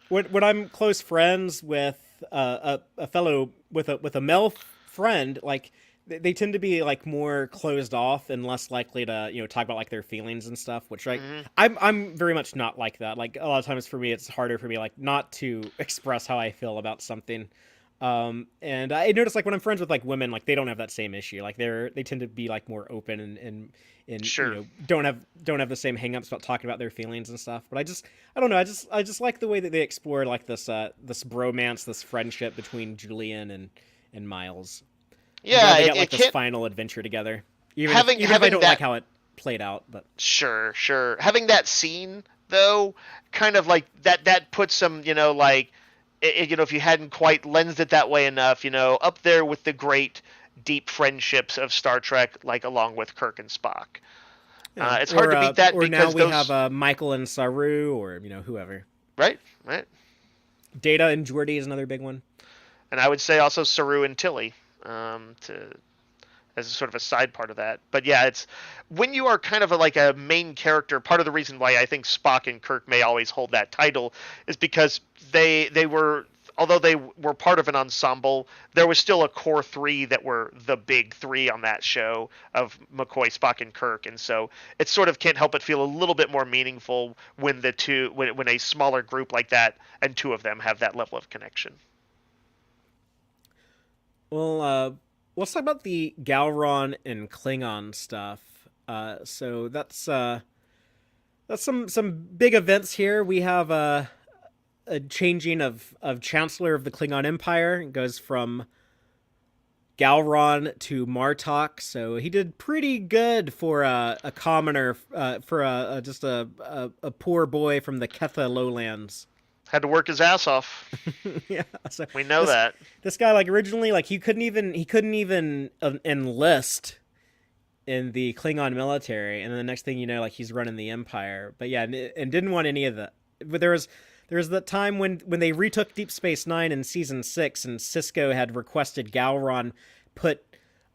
when I'm close friends with a fellow with a male friend, like they tend to be like more closed off and less likely to talk about like their feelings and stuff. Which like Hmm. I'm very much not like that. Like a lot of times for me, it's harder for me like not to express how I feel about something. And I notice like when I'm friends with like women, like they don't have that same issue. Like they tend to be like more open and Sure. don't have the same hangups about talking about their feelings and stuff. But I don't know. I just like the way that they explore like this bromance, this friendship between Julian and Miles. I'm glad Yeah, they it, got like it this can't final adventure together. Even if I having don't like that. how it played out, but Sure. Having that scene though, kind of like that puts some, like if you hadn't quite lensed it that way enough, up there with the great deep friendships of Star Trek, like along with Kirk and Spock. yeah. It's hard to beat that Or now because we have those, Michael and Saru, or whoever. right, Data and Geordi is another big one. and I would say also Saru and Tilly, to as a sort of a side part of that. But yeah, it's when you are kind of like a main character. Part of the reason why I think Spock and Kirk may always hold that title is because they were, although they were part of an ensemble, there was still a core three that were the big three on that show of McCoy, Spock, and Kirk. And so it sort of can't help but feel a little bit more meaningful when when a smaller group like that and two of them have that level of connection. Well, let's talk about the Galron and Klingon stuff. So that's some big events here. We have a changing of Chancellor of the Klingon Empire. It goes from Galron to Martok, so he did pretty good for a commoner, for just a poor boy from the Ketha lowlands. Had to work his ass off. Yeah, so We know this that. this guy, like, originally, like, he couldn't even enlist in the Klingon military, and then the next thing you know, like, he's running the Empire. But yeah, and didn't want any of that. But there was that time when they retook Deep Space Nine in season 6, and Cisco had requested Galron put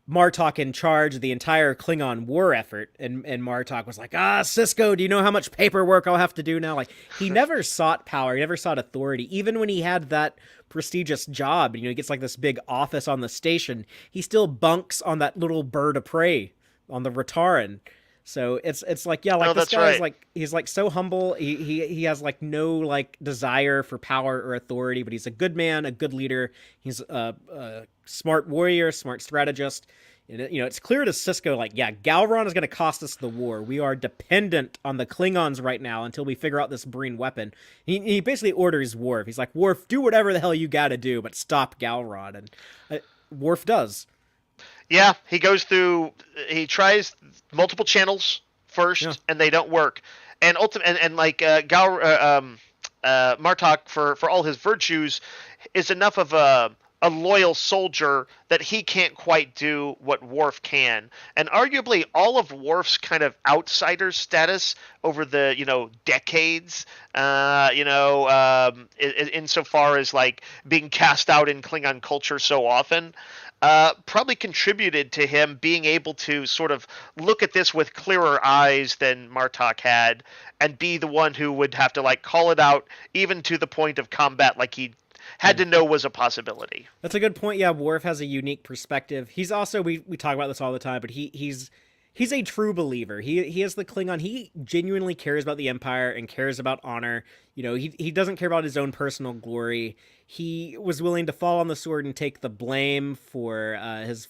Martok in charge of the entire Klingon war effort, and Martok was like, Cisco, do you know how much paperwork I'll have to do now? Like, he never sought power, he never sought authority. Even when he had that prestigious job, he gets like this big office on the station, he still bunks on that little bird of prey on the Rataran. So it's like, yeah, like, Oh, this that's guy's right. like, he's like so humble. He has like no like desire for power or authority, but he's a good man, a good leader. He's a smart warrior, smart strategist. And it's clear to Cisco, like, yeah, Galron is going to cost us the war. We are dependent on the Klingons right now until we figure out this Breen weapon. He basically orders Worf. He's like, Worf, do whatever the hell you got to do, but stop Galron. And Worf does. Yeah, he goes through. He tries multiple channels Yeah. first, and they don't work. And and like Martok, for all his virtues, is enough of a loyal soldier that he can't quite do what Worf can. And arguably, all of Worf's kind of outsider status over the decades, insofar as like being cast out in Klingon culture so often, probably contributed to him being able to sort of look at this with clearer eyes than Martok had, and be the one who would have to like call it out, even to the point of combat, like he had to know was a possibility. That's a good point. Yeah, Worf has a unique perspective. He's also, we talk about this all the time, but he's a true believer. He is the Klingon. He genuinely cares about the Empire and cares about honor. He doesn't care about his own personal glory. He was willing to fall on the sword and take the blame for his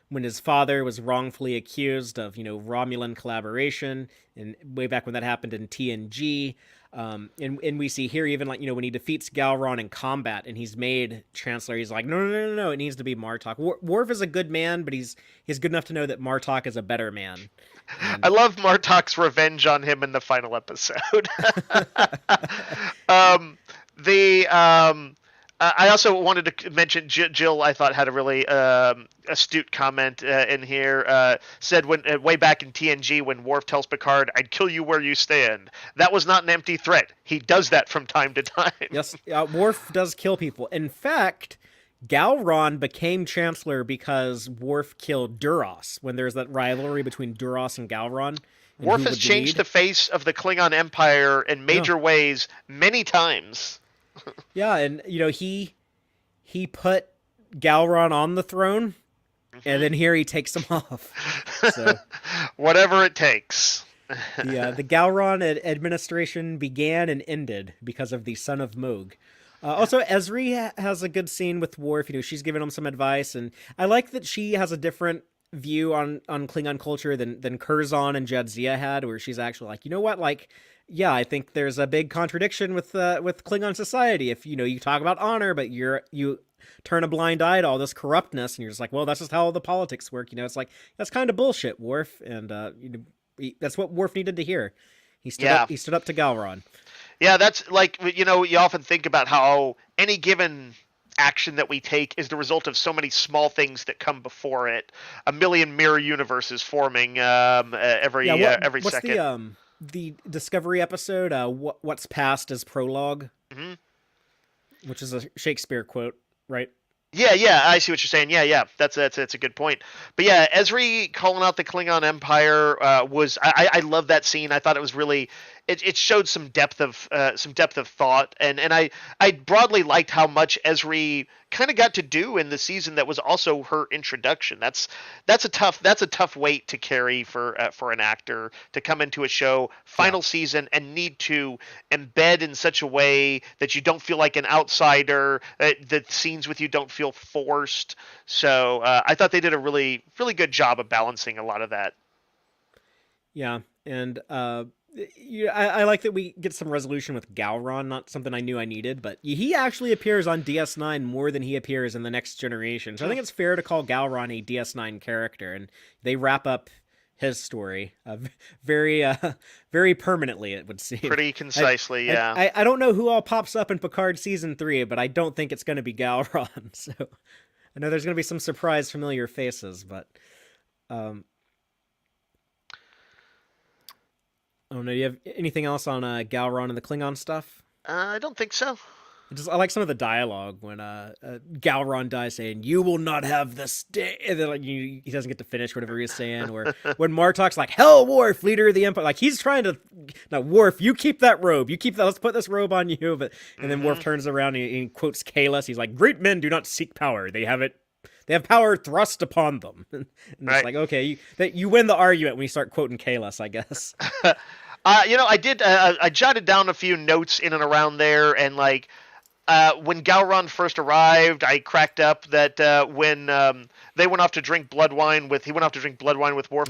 when his father was wrongfully accused of Romulan collaboration, and way back when that happened in TNG. And we see here, even like when he defeats Galron in combat and he's made Chancellor, he's like, no, it needs to be Martok. Worf is a good man, but he's good enough to know that Martok is a better man. I And love Martok's revenge on him in the final episode. um, the I also wanted to mention Jill. I thought had a really astute comment in here. Said when way back in TNG when Worf tells Picard, "I'd kill you where you stand." That was not an empty threat. He does that from time to time. yes, Worf does kill people. In fact, Galron became Chancellor because Worf killed Duras when there's that rivalry between Duras and Galron, and Worf who has would changed the lead. face of the Klingon Empire in Yeah, major ways many times. yeah, and he put Galron on the throne, and then here he takes him off. So Whatever it takes. the Galron administration began and ended because of the son of Moog. Also, Ezri has a good scene with Worf. She's giving him some advice, and I like that she has a different view on Klingon culture than Curzon and Jadzia had, where she's actually like, you know what, like, yeah, I think there's a big contradiction with Klingon society. If you talk about honor, but you turn a blind eye to all this corruptness, and you're just like, well, that's just how the politics work. It's like, that's kind of bullshit, Worf, and that's what Worf needed to hear. He stood Yeah. up. He stood up to Galron. Yeah, that's like, you often think about how any given action that we take is the result of so many small things that come before it. A million mirror universes forming Yeah, every what's second. the Discovery episode? What's past is prologue, Hmm. which is a Shakespeare quote, right? Yeah, I see what you're saying. Yeah, that's a good point. But yeah, Ezri calling out the Klingon Empire was I love that scene. I thought it was really it showed some depth of thought, and I broadly liked how much Ezri kind of got to do in the season that was also her introduction. That's a tough weight to carry for an actor to come into a show final season and need to embed in such a way that you don't feel like an outsider. The scenes with you don't feel forced. So I thought they did a really good job of balancing a lot of that. Yeah, and I like that we get some resolution with Gowron. Not something I knew I needed, but he actually appears on DS9 more than he appears in the Next Generation. So I think it's fair to call Gowron a DS9 character, and they wrap up his story very permanently, it would seem. Pretty concisely, yeah. I don't know who all pops up in Picard Season 3, but I don't think it's going to be Gowron. So I know there's going to be some surprise familiar faces, but oh no, do you have anything else on Gowron and the Klingon stuff? I don't think so. I like some of the dialogue when Gowron dies saying, "You will not have this day," and then he doesn't get to finish whatever he's saying. Or when Martok's like, "Hell, Worf, leader of the Empire," like he's trying to, "No, Worf, you keep that robe. You keep that. Let's put this robe on you." But and then Worf turns around and he quotes Kahless. He's like, "Great men do not seek power. They have it. They have power thrust upon them." And it's like, okay, you win the argument when you start quoting Kahless, I guess. I jotted down a few notes in and around there, and like when Gowron first arrived, I cracked up that when they went off to drink blood wine with Worf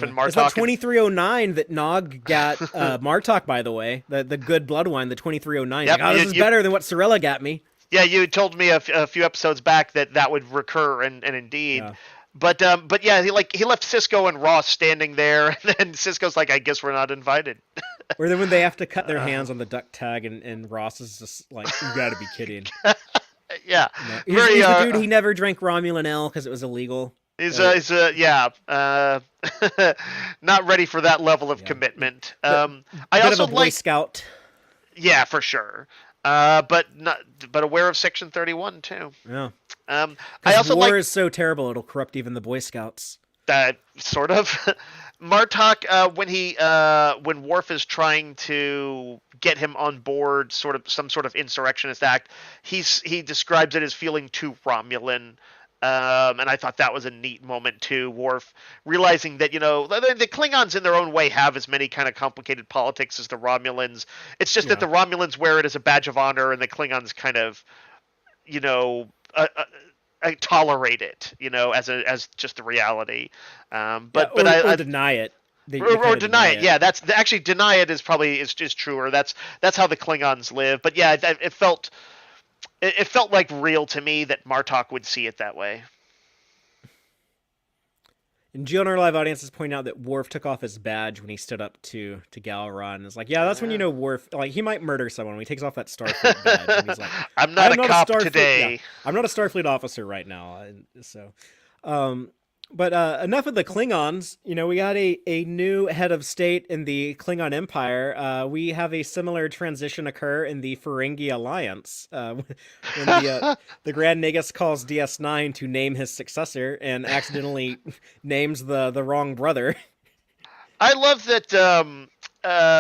and Martok. It's that 2309 that Nog got Martok, by the way, the good blood wine, the 2309. Yep, like, this is better than what Sorella got me. Yeah, you told me a few episodes back that would recur, and indeed. Yeah. But yeah, he left Cisco and Ross standing there, and then Cisco's like, "I guess we're not invited." Or then when they have to cut their hands on the duck tag, and Ross is just like, "You got to be kidding!" Yeah, he's the dude. He never drank Romulan Ale because it was illegal. He's not ready for that level of commitment. I also of a Boy Scout. Yeah, for sure. But aware of Section 31 too. Yeah. I also war is so terrible it'll corrupt even the Boy Scouts. Sort of. Martok, when Worf is trying to get him on board, some sort of insurrectionist act, he describes it as feeling too Romulan. And I thought that was a neat moment too. Worf realizing that, the Klingons in their own way have as many kind of complicated politics as the Romulans. It's just that the Romulans wear it as a badge of honor, and the Klingons kind of, tolerate it, as just the reality. But I deny it. Or deny it. Yeah, that's actually deny it is truer. That's how the Klingons live. But yeah, it felt like real to me that Martok would see it that way. And Gio in our live audience is pointing out that Worf took off his badge when he stood up to Gowron. It's like, yeah, that's when you know Worf, like, he might murder someone when he takes off that Starfleet badge. And he's like, I'm not a cop today. Yeah, I'm not a Starfleet officer right now. So, but enough of the Klingons. We got a new head of state in the Klingon Empire. We have a similar transition occur in the Ferengi Alliance when the Grand Nagus calls DS9 to name his successor and accidentally names the wrong brother. I love that.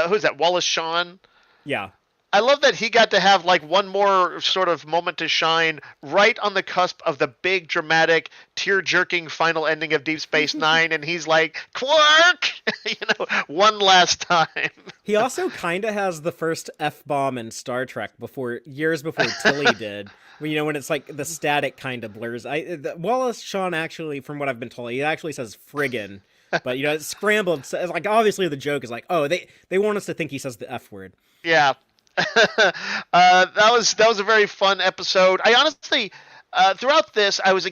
Who's that? Wallace Shawn? Yeah. I love that he got to have like one more sort of moment to shine right on the cusp of the big dramatic tear-jerking final ending of Deep Space Nine, and he's like, Quark! One last time. He also kind of has the first F-bomb in Star Trek years before Tilly did. When it's like the static kind of blurs. Wallace Shawn actually, from what I've been told, he actually says friggin'. But it's scrambled. So it's like, obviously the joke is like, oh, they want us to think he says the F word. Yeah. That was a very fun episode. I honestly, throughout this, I was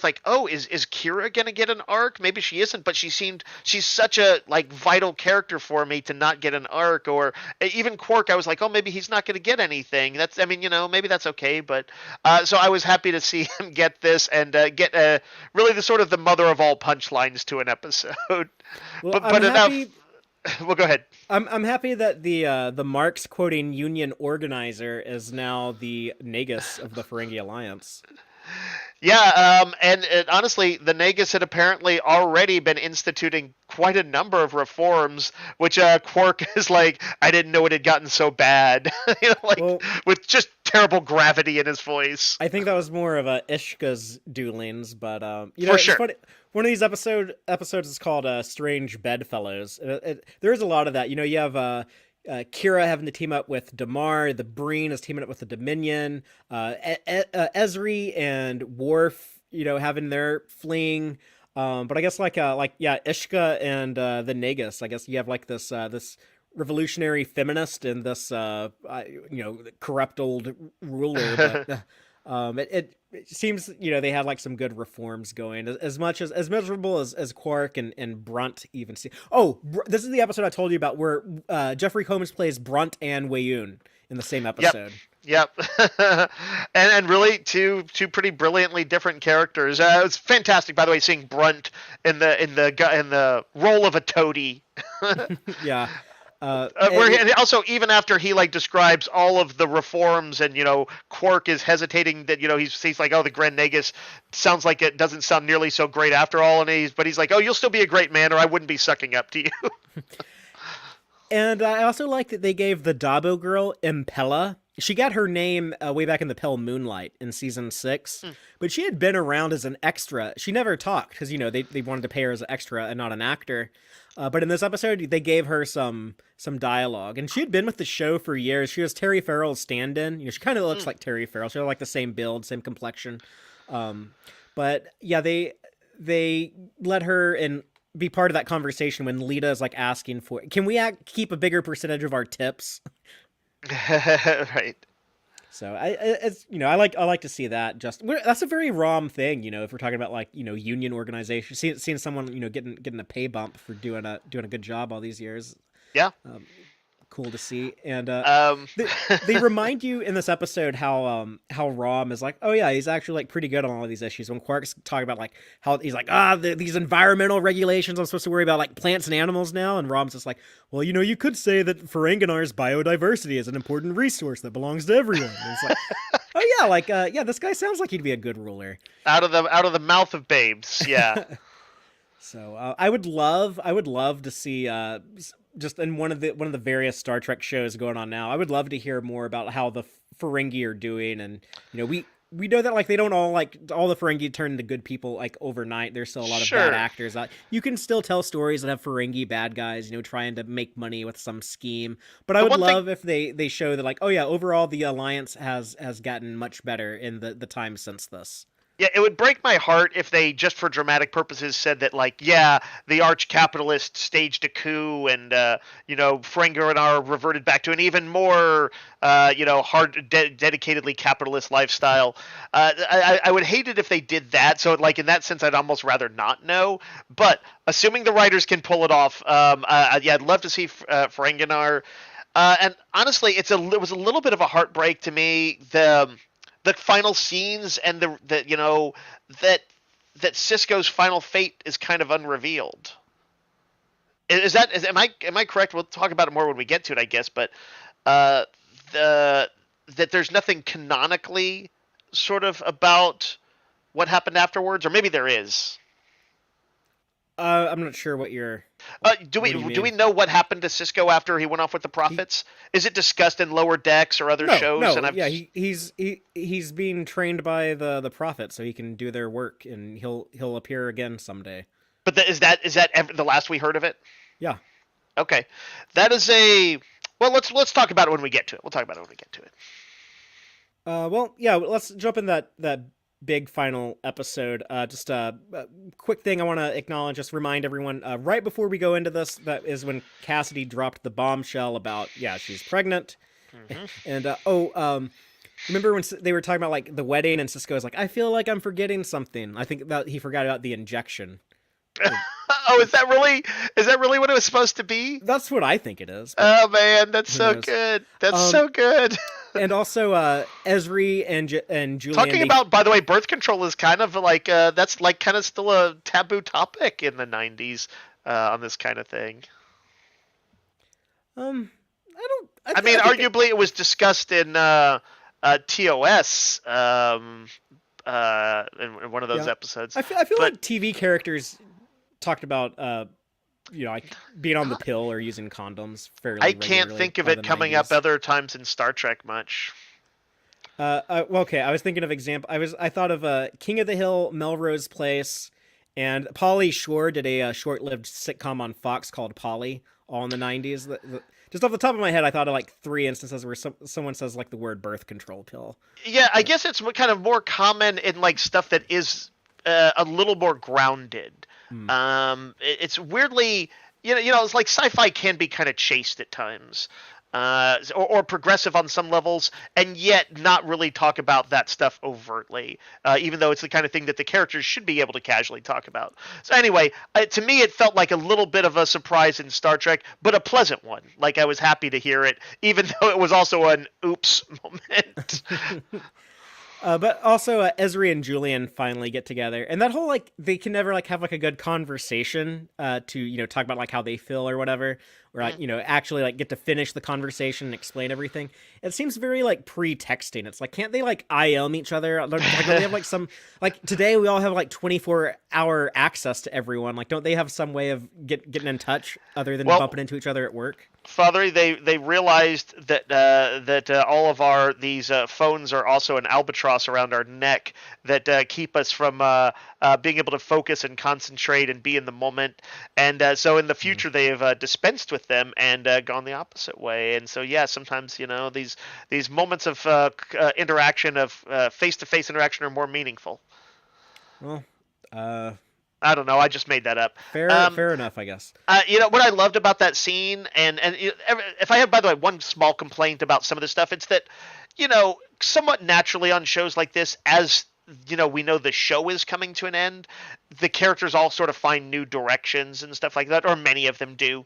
like, oh, is Kira gonna get an arc? Maybe she isn't, but she's such a like vital character for me to not get an arc. Or even Quark, I was like, oh, maybe he's not gonna get anything. Maybe that's okay. But so I was happy to see him get this and get really the sort of the mother of all punchlines to an episode. Well, but enough. Well, go ahead. I'm happy that the Marx quoting Union organizer is now the Nagus of the Ferengi Alliance. And honestly, the Nagus had apparently already been instituting quite a number of reforms, which Quark is like, I didn't know it had gotten so bad, like Well, with just terrible gravity in his voice. I think that was more of Ishka's doings, but For it's sure. funny. One of these episodes is called "Strange Bedfellows." There is a lot of that. You have Kira having to team up with Damar. The Breen is teaming up with the Dominion. Ezri and Worf, having their fling. But I guess Ishka and the Nagus. I guess you have like this revolutionary feminist and this corrupt old ruler, but it seems they had like some good reforms going, as much as miserable as Quark and Brunt even see. This is the episode I told you about where Jeffrey Combs plays Brunt and Wayun in the same episode. Yep. and really two pretty brilliantly different characters. It was fantastic, by the way, seeing Brunt in the role of a toady. Yeah. And also, even after he like describes all of the reforms, and Quark is hesitating that he's like, oh, the Grand Nagus sounds like it doesn't sound nearly so great after all, and he's like, oh, you'll still be a great man, or I wouldn't be sucking up to you. And I also like that they gave the Dabo girl Impella. She got her name way back in the Pale Moonlight in season 6, but she had been around as an extra. She never talked because they wanted to pay her as an extra and not an actor. But in this episode, they gave her some dialogue, and she had been with the show for years. She was Terry Farrell's stand-in. She kind of looks like Terry Farrell. She had like the same build, same complexion. But yeah, they let her and be part of that conversation when Lita is like asking for, can we keep a bigger percentage of our tips? Right. So I like to see that. That's a very ROM thing, if we're talking about like union organization, seeing someone getting a pay bump for doing a good job all these years. Yeah. Cool to see. And they remind you in this episode how Rom is like, oh yeah, he's actually like pretty good on all of these issues. When Quark's talking about like how he's like, these environmental regulations, I'm supposed to worry about like plants and animals now, and Rom's just like, well, you could say that Ferenginar's biodiversity is an important resource that belongs to everyone. And it's like, oh yeah, like this guy sounds like he'd be a good ruler. Out of the mouth of babes, yeah. So I would love to see just in one of the various Star Trek shows going on now. I would love to hear more about how the Ferengi are doing, and we know that like they don't all the Ferengi turn into good people like overnight. There's still a lot of bad actors. You can still tell stories that have Ferengi bad guys, trying to make money with some scheme. But I would love if they show that like, oh yeah, overall the Alliance has gotten much better in the time since this. Yeah, it would break my heart if they, just for dramatic purposes, said that, like, yeah, the arch-capitalist staged a coup and, Ferengi reverted back to an even more, dedicatedly capitalist lifestyle. I would hate it if they did that. So, like, in that sense, I'd almost rather not know. But assuming the writers can pull it off, I'd love to see Ferengi. And honestly, it was a little bit of a heartbreak to me. The final scenes and that Cisco's final fate is kind of unrevealed. Am I correct? We'll talk about it more when we get to it, I guess. But that there's nothing canonically sort of about what happened afterwards, or maybe there is. I'm not sure what you're. Do we know what happened to Cisco after he went off with the Prophets? Is it discussed in Lower Decks or other shows? No, he's being trained by the Prophets so he can do their work, and he'll appear again someday. But is that the last we heard of it? Yeah. Okay, that is a. Well, let's talk about it when we get to it. We'll talk about it when we get to it. Let's jump in that big final episode. Just a quick thing I want to acknowledge, just remind everyone, right before we go into this, that is when Cassidy dropped the bombshell about, she's pregnant. Mm-hmm. And, remember when they were talking about like the wedding and Cisco's like, I feel like I'm forgetting something. I think that he forgot about the injection. Oh, is that really what it was supposed to be? That's what I think it is. Oh man, that's so good. That's so good. And also, Ezri and Julian. Talking about, by the way, birth control is kind of like that's like kind of still a taboo topic in the 90s on this kind of thing. I mean, arguably it was discussed in TOS, in one of those episodes. I feel But like TV characters talked about like being on the pill or using condoms fairly I can't regularly think of by it the coming up 90s. other times in Star Trek much. Well, okay, I was thinking of example. I thought of King of the Hill, Melrose Place, and Pauly Shore did a short-lived sitcom on Fox called Polly, all in the '90s. Just off the top of my head, I thought of like three instances where someone says like the word birth control pill. Yeah, I guess it's kind of more common in like stuff that is a little more grounded. Hmm. It's weirdly, it's like sci-fi can be kind of chaste at times, or progressive on some levels, and yet not really talk about that stuff overtly, even though it's the kind of thing that the characters should be able to casually talk about. So anyway, to me, it felt like a little bit of a surprise in Star Trek, but a pleasant one. Like I was happy to hear it, even though it was also an oops moment. But also, Ezri and Julian finally get together, and that whole like they can never like have like a good conversation to talk about like how they feel or whatever, or like actually like get to finish the conversation and explain everything. It seems very like pre-texting. It's like can't they like IM each other? Like, don't they have like some like today we all have like 24-hour access to everyone. Like don't they have some way of getting in touch other than bumping into each other at work? Fatheree, they realized that all of these phones are also an albatross around our neck that keep us from being able to focus and concentrate and be in the moment. And so in the future they have dispensed with them and gone the opposite way. And so yeah, sometimes these moments of interaction of face-to-face interaction are more meaningful. Well, I don't know. I just made that up. fair enough, I guess. What I loved about that scene, and if I have, by the way, one small complaint about some of this stuff, it's that, somewhat naturally on shows like this, as we know the show is coming to an end, the characters all sort of find new directions and stuff like that, or many of them do,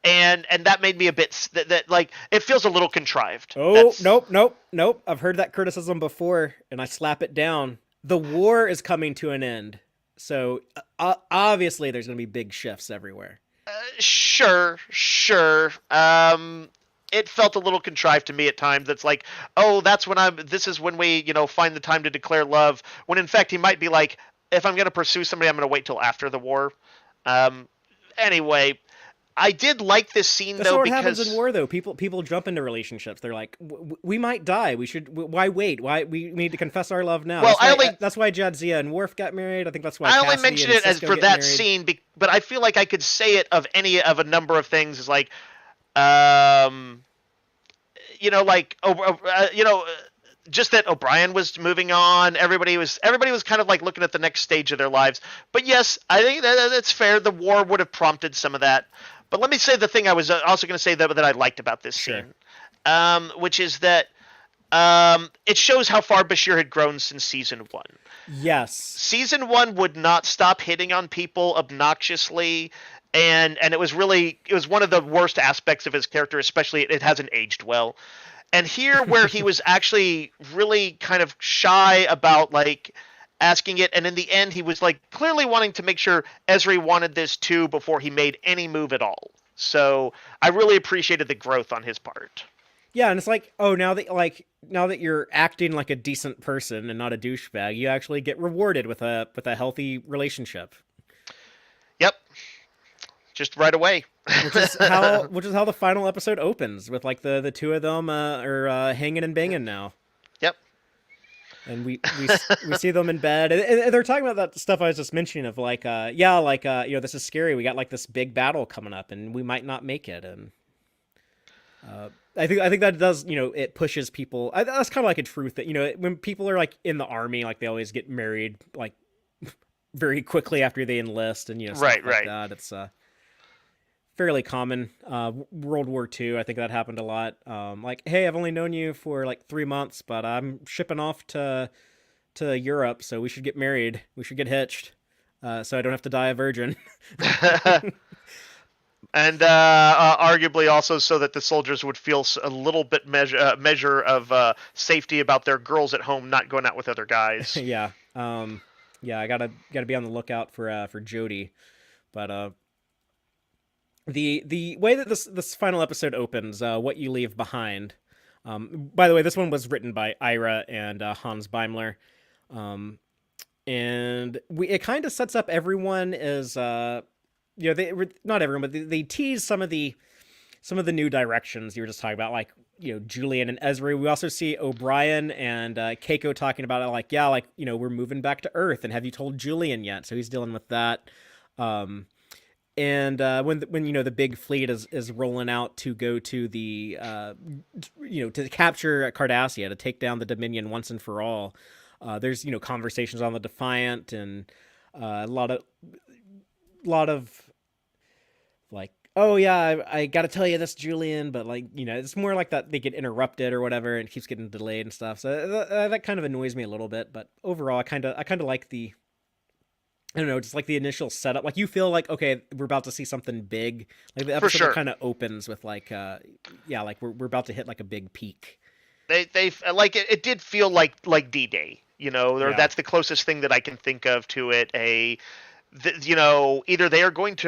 and that made me a bit that like it feels a little contrived. Oh, nope. I've heard that criticism before, and I slap it down. The war is coming to an end. So obviously, there's going to be big shifts everywhere. Sure. It felt a little contrived to me at times. It's like, oh, this is when we, find the time to declare love. When in fact, he might be like, if I'm going to pursue somebody, I'm going to wait till after the war. Anyway, I did like this scene That's though not what because happens in war, though. People jump into relationships. They're like, we might die. We should. Why wait? Why we need to confess our love now? Well, that's why Jadzia and Worf got married. I think that's why I only Cassidy mention and it as Cisco for get that married. scene, but I feel like I could say it of a number of things. Is like, just that O'Brien was moving on. Everybody was kind of like looking at the next stage of their lives. But yes, I think that's fair. The war would have prompted some of that. But let me say the thing I was also going to say that I liked about this scene, which is that it shows how far Bashir had grown since season 1. Yes. Season 1 would not stop hitting on people obnoxiously, and it was one of the worst aspects of his character, especially it hasn't aged well. And here, where he was actually really kind of shy about like asking it, and in the end, he was like clearly wanting to make sure Ezri wanted this too before he made any move at all. So I really appreciated the growth on his part. Yeah, and it's like, oh, now that you're acting like a decent person and not a douchebag, you actually get rewarded with a healthy relationship. Yep, just right away. which is how the final episode opens with like the two of them are hanging and banging now. Yep. And we see them in bed, and they're talking about that stuff I was just mentioning of like this is scary. We got like this big battle coming up, and we might not make it. And I think that does it pushes people. That's kind of like a truth that when people are like in the army, like they always get married like very quickly after they enlist, and stuff right. like that. It's fairly common. World War II, I think that happened a lot. Like, hey, I've only known you for like 3 months, but I'm shipping off to Europe, so we should get married. We should get hitched, so I don't have to die a virgin. And arguably also so that the soldiers would feel a little bit measure of safety about their girls at home not going out with other guys. Yeah. I gotta be on the lookout for Jodie, but the way that this final episode opens, what you leave behind. By the way, this one was written by Ira and Hans Beimler. And it kind of sets up everyone as they not everyone, but they tease some of the new directions you were just talking about, like Julian and Ezri. We also see O'Brien and Keiko talking about it, like we're moving back to Earth, and have you told Julian yet? So he's dealing with that. And when the big fleet is rolling out to go to the to capture Cardassia, to take down the Dominion once and for all, there's conversations on the Defiant, and a lot of like, oh yeah, I got to tell you this, Julian, but it's more like that they get interrupted or whatever, and it keeps getting delayed and stuff. So that kind of annoys me a little bit. But overall, I kind of like the, I don't know, just like the initial setup. Like you feel like, okay, we're about to see something big. Like the episode sure. kind of opens with like we're about to hit like a big peak. They like it did feel like D-Day, or that's the closest thing that I can think of to it. Either they are going to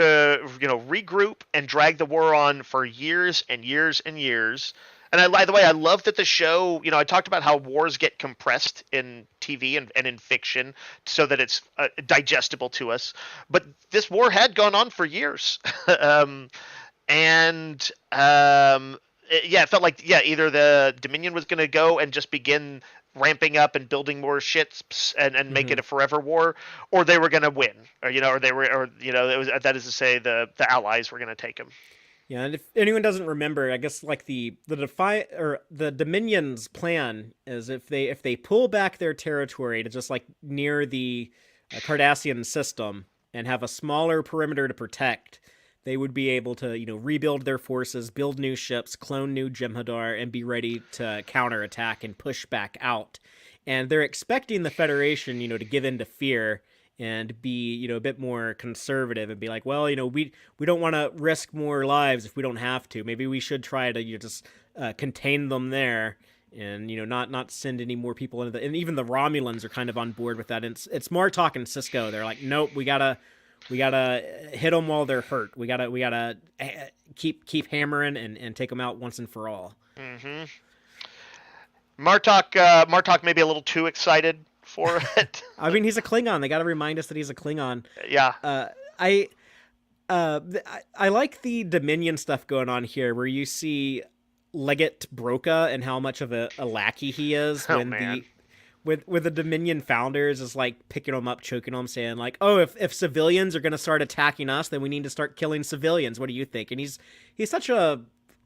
regroup and drag the war on for years and years and years. And by the way, I love that the show, I talked about how wars get compressed in TV and in fiction so that it's digestible to us. But this war had gone on for years. It felt like, either the Dominion was going to go and just begin ramping up and building more ships and make it a forever war, or they were going to win, it was, that is to say, the Allies were going to take them. Yeah, and if anyone doesn't remember, I guess like the Dominion's plan is if they pull back their territory to just like near the Cardassian system and have a smaller perimeter to protect, they would be able to rebuild their forces, build new ships, clone new Jem'Hadar, and be ready to counterattack and push back out. And they're expecting the Federation, to give in to fear and be, a bit more conservative and be like, well, we don't want to risk more lives if we don't have to. Maybe we should try to just contain them there, and not send any more people into the. And even the Romulans are kind of on board with that. And it's Martok and Cisco. They're like, nope, we gotta hit them while they're hurt. We gotta keep hammering and take them out once and for all. Mm-hmm. Martok may be a little too excited for it. I mean, he's a Klingon. They got to remind us that he's a Klingon. Yeah. I like the Dominion stuff going on here, where you see Legate Broca and how much of a lackey he is with the Dominion founders is like picking them up, choking them, saying like, oh, if civilians are going to start attacking us, then we need to start killing civilians. What do you think? And he's such a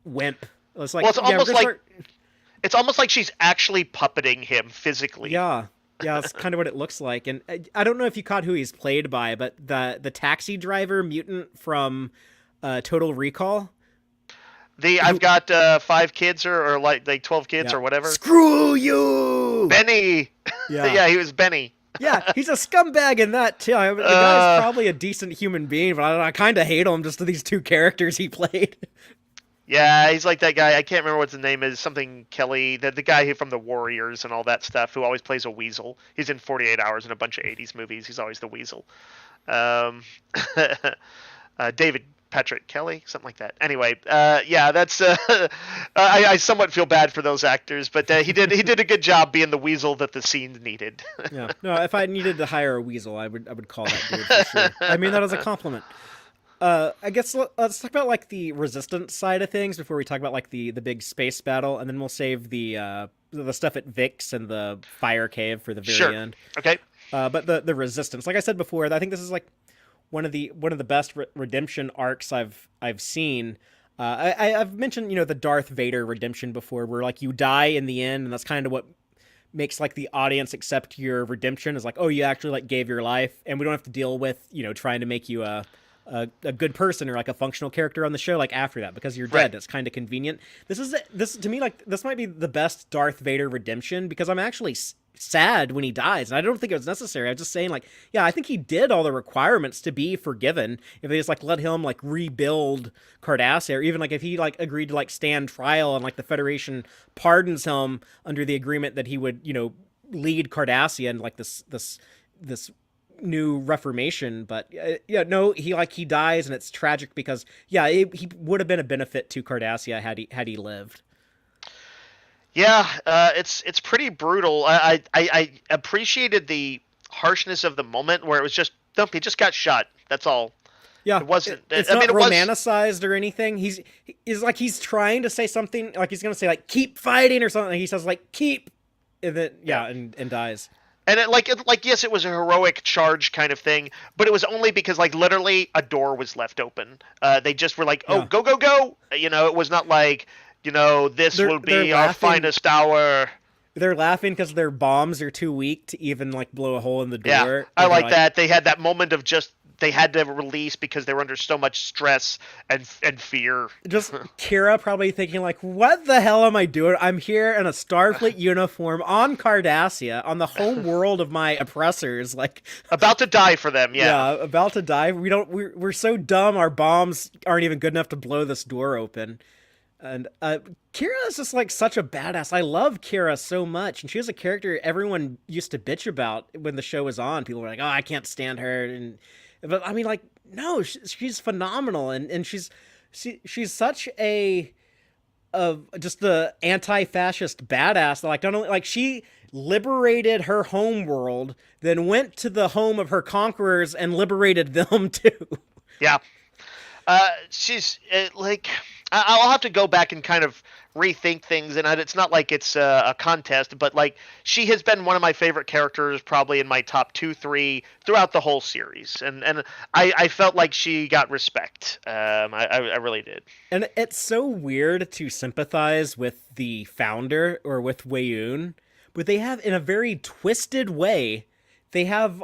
wimp. It's like, it's almost like she's actually puppeting him physically. Yeah. Yeah, that's kind of what it looks like. And I don't know if you caught who he's played by, but the taxi driver mutant from Total Recall. I've got 5 kids or like 12 kids or whatever. Screw you! Benny! Yeah, he was Benny. Yeah, he's a scumbag in that too. The guy's probably a decent human being, but I kind of hate him just to these 2 characters he played. Yeah, he's like that guy. I can't remember what his name is. Something Kelly, the guy from the Warriors and all that stuff, who always plays a weasel. He's in 48 Hours and a bunch of 80s movies. He's always the weasel. David Patrick Kelly, something like that. Anyway, that's. I somewhat feel bad for those actors, but he did a good job being the weasel that the scene needed. Yeah, no, if I needed to hire a weasel, I would call that dude for sure. I mean that as a compliment. I guess let's talk about like the resistance side of things before we talk about like the big space battle, and then we'll save the stuff at Vix and the fire cave for the very end. Okay. But the resistance, like I said before, I think this is like one of the best redemption arcs I've seen. I've mentioned the Darth Vader redemption before, where like you die in the end, and that's kind of what makes like the audience accept your redemption, is like, oh, you actually like gave your life, and we don't have to deal with trying to make you a good person or like a functional character on the show like after that, because you're dead. Right. It's kind of convenient. This to me, like, this might be the best Darth Vader redemption, because I'm actually sad when he dies, and I don't think it was necessary. I was just saying, like, yeah, I think he did all the requirements to be forgiven if they just like let him like rebuild Cardassia, or even like if he like agreed to like stand trial and like the Federation pardons him under the agreement that he would lead Cardassia and like this new reformation. But he dies, and it's tragic because he would have been a benefit to Cardassia had he lived. Yeah, it's pretty brutal. I appreciated the harshness of the moment where it was just, nope, he just got shot. That's all. Yeah, It wasn't. it's I not mean, it was. romanticized or anything. He's like he's trying to say something, like he's gonna say like keep fighting or something. He says like keep, and then Yeah. and dies. And yes, it was a heroic charge kind of thing, but it was only because like literally a door was left open. They just were like, "Oh, Yeah, go, go, go!" It was not like, this they're will they're be our laughing. finest hour. They're laughing because their bombs are too weak to even like blow a hole in the Yeah, door. I And they're like like, that. They had that moment of just they had to release because they were under so much stress and fear. just Kira probably thinking like, what the hell am I doing? I'm here in a Starfleet uniform on Cardassia, on the home world of my oppressors. Like, About to die for them. Yeah. yeah, about to die. We're so dumb. Our bombs aren't even good enough to blow this door open. And Kira is just like such a badass. I love Kira so much, and she was a character everyone used to bitch about when the show was on. People were like, "Oh, I can't stand her," but I mean, like, no, she's phenomenal, and she's such a just the anti-fascist badass. Like, not only like she liberated her home world, then went to the home of her conquerors and liberated them too. Yeah. She's like, I'll have to go back and kind of rethink things, and it's not like it's a contest, but like she has been one of my favorite characters, probably in my top two, three throughout the whole series, and I felt like she got respect. I really did. And it's so weird to sympathize with the founder or with Wayoon, but they have, in a very twisted way, they have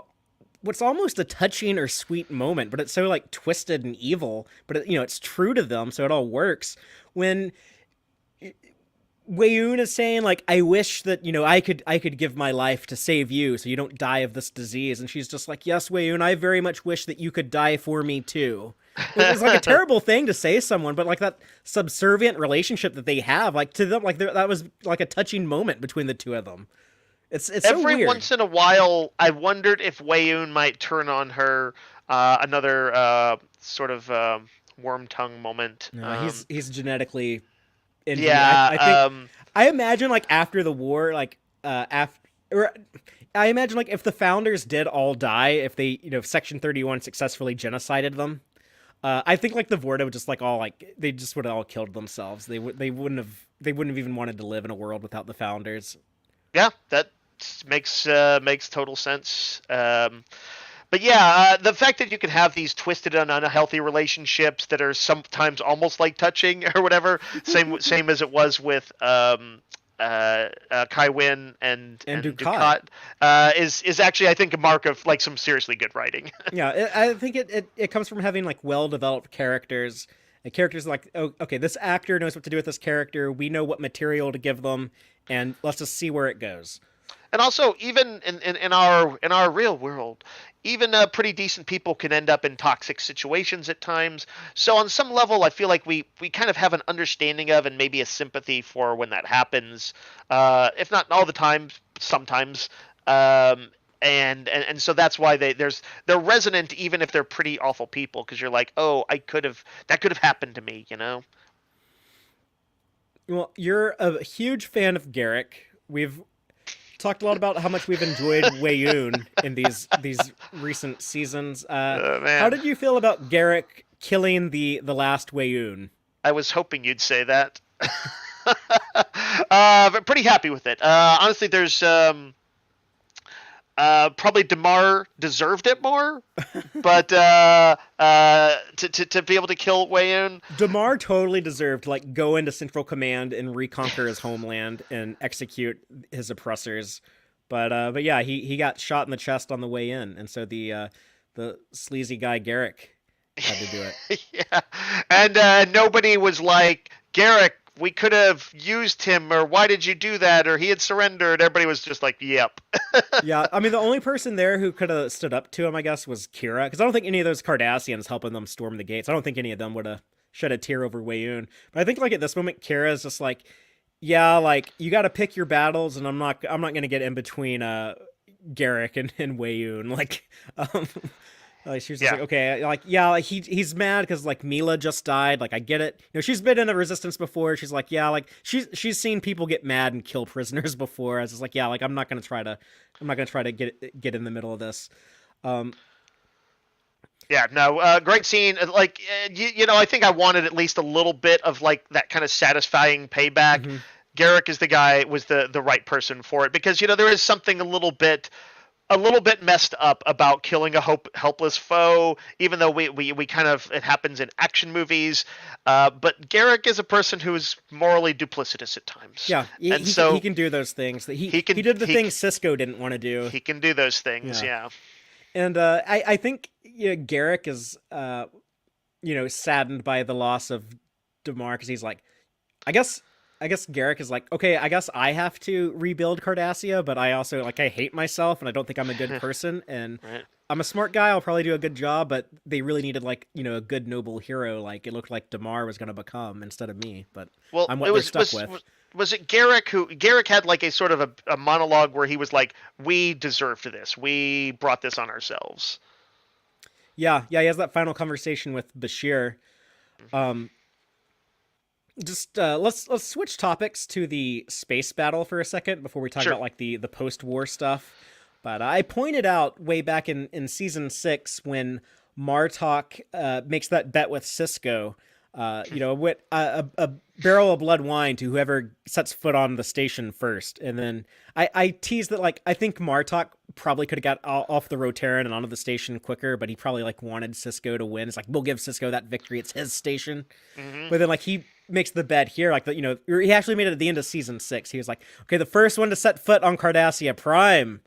what's almost a touching or sweet moment, but it's so like twisted and evil, but it's true to them, so it all works. When Wayoon is saying like, "I wish that I could give my life to save you, so you don't die of this disease," and she's just like, "Yes, Wayoon, I very much wish that you could die for me too." It's like a terrible thing to say to someone, but like that subservient relationship that they have, like to them, like that was like a touching moment between the two of them. It's so Every weird. once in a while, I wondered if Wayoon might turn on her another sort of worm tongue moment. He's genetically engineered. Yeah. I think I imagine like after the war, like after. Or, I imagine like if the founders did all die, if they if Section 31 successfully genocided them, I think like the Vorta would just like all like they just would have all killed themselves. They wouldn't have even wanted to live in a world without the founders. Yeah, that makes total sense. But yeah, the fact that you can have these twisted and unhealthy relationships that are sometimes almost like touching or whatever, same as it was with Kai Winn and Dukat. Dukat, is actually, I think, a mark of like some seriously good writing. Yeah, I think it comes from having like well developed characters. And characters like, oh, okay, this actor knows what to do with this character. We know what material to give them, and let's just see where it goes. And also, even in our real world, even pretty decent people can end up in toxic situations at times. So on some level, I feel like we kind of have an understanding of and maybe a sympathy for when that happens. If not all the time, sometimes. And so that's why they're resonant even if they're pretty awful people, because you're like, oh, that could have happened to me. Well, you're a huge fan of Garrick. We've talked a lot about how much we've enjoyed Wayoon in these recent seasons. How Man, did you feel about Garrick killing the last Wayoon? I was hoping you'd say that. But pretty happy with it. Honestly, there's probably Damar deserved it more, but to be able to kill Wayoon. Damar totally deserved to like go into Central Command and reconquer his homeland and execute his oppressors. But yeah, he got shot in the chest on the way in, and so the sleazy guy Garrick had to do it. Yeah, and nobody was like, Garrick, we could have used him, or why did you do that, or he had surrendered. Everybody was just like, yep. Yeah, I mean the only person there who could have stood up to him, I guess, was Kira, because I don't think any of those Cardassians helping them storm the gates. I don't think any of them would have shed a tear over Wayoon. But I think like at this moment, Kira is just like, yeah, like you got to pick your battles, and I'm not gonna get in between Garrick and Wayoon. Like, um, Like she was just Yeah. like, okay, like yeah, like he's mad because like Mila just died. Like I get it. You know, she's been in a resistance before. She's like, yeah, like she's seen people get mad and kill prisoners before. I was just like, yeah, like I'm not gonna try to get in the middle of this. Um, Yeah, no, great scene. Like, I think I wanted at least a little bit of like that kind of satisfying payback. mhm. Garrick is the guy, was the right person for it because there is something a little bit messed up about killing a helpless foe, even though we kind of it happens in action movies. But Garrick is a person who is morally duplicitous at times, Yeah, and he so can do those things. That he he can did the he things Cisco didn't want to do. he can do those things. Yeah, Yeah. and I think Garrick is saddened by the loss of Damar because he's like, I guess I guess Garrick is like, okay, I guess I have to rebuild Cardassia, but I also like I hate myself and I don't think I'm a good person and Right. I'm a smart guy, I'll probably do a good job, but they really needed like, a good noble hero like it looked like Damar was gonna become instead of me, but Well, I'm it what they're stuck with. was it Garrick who Garrick had like a sort of a monologue where he was like, "We deserved this. We brought this on ourselves." Yeah, he has that final conversation with Bashir. Um just let's switch topics to the space battle for a second before we talk Sure. about like the post-war stuff. But I pointed out way back in season 6 when Martok makes that bet with Cisco, with a barrel of blood wine to whoever sets foot on the station first. And then I teased that like I think Martok probably could have got off the Rotaran and onto the station quicker, but he probably like wanted Cisco to win. It's like we'll give Cisco that victory. It's his station. Hmm. But then like he makes the bet here, like he actually made it at the end of season 6. He was like, okay, the first one to set foot on Cardassia Prime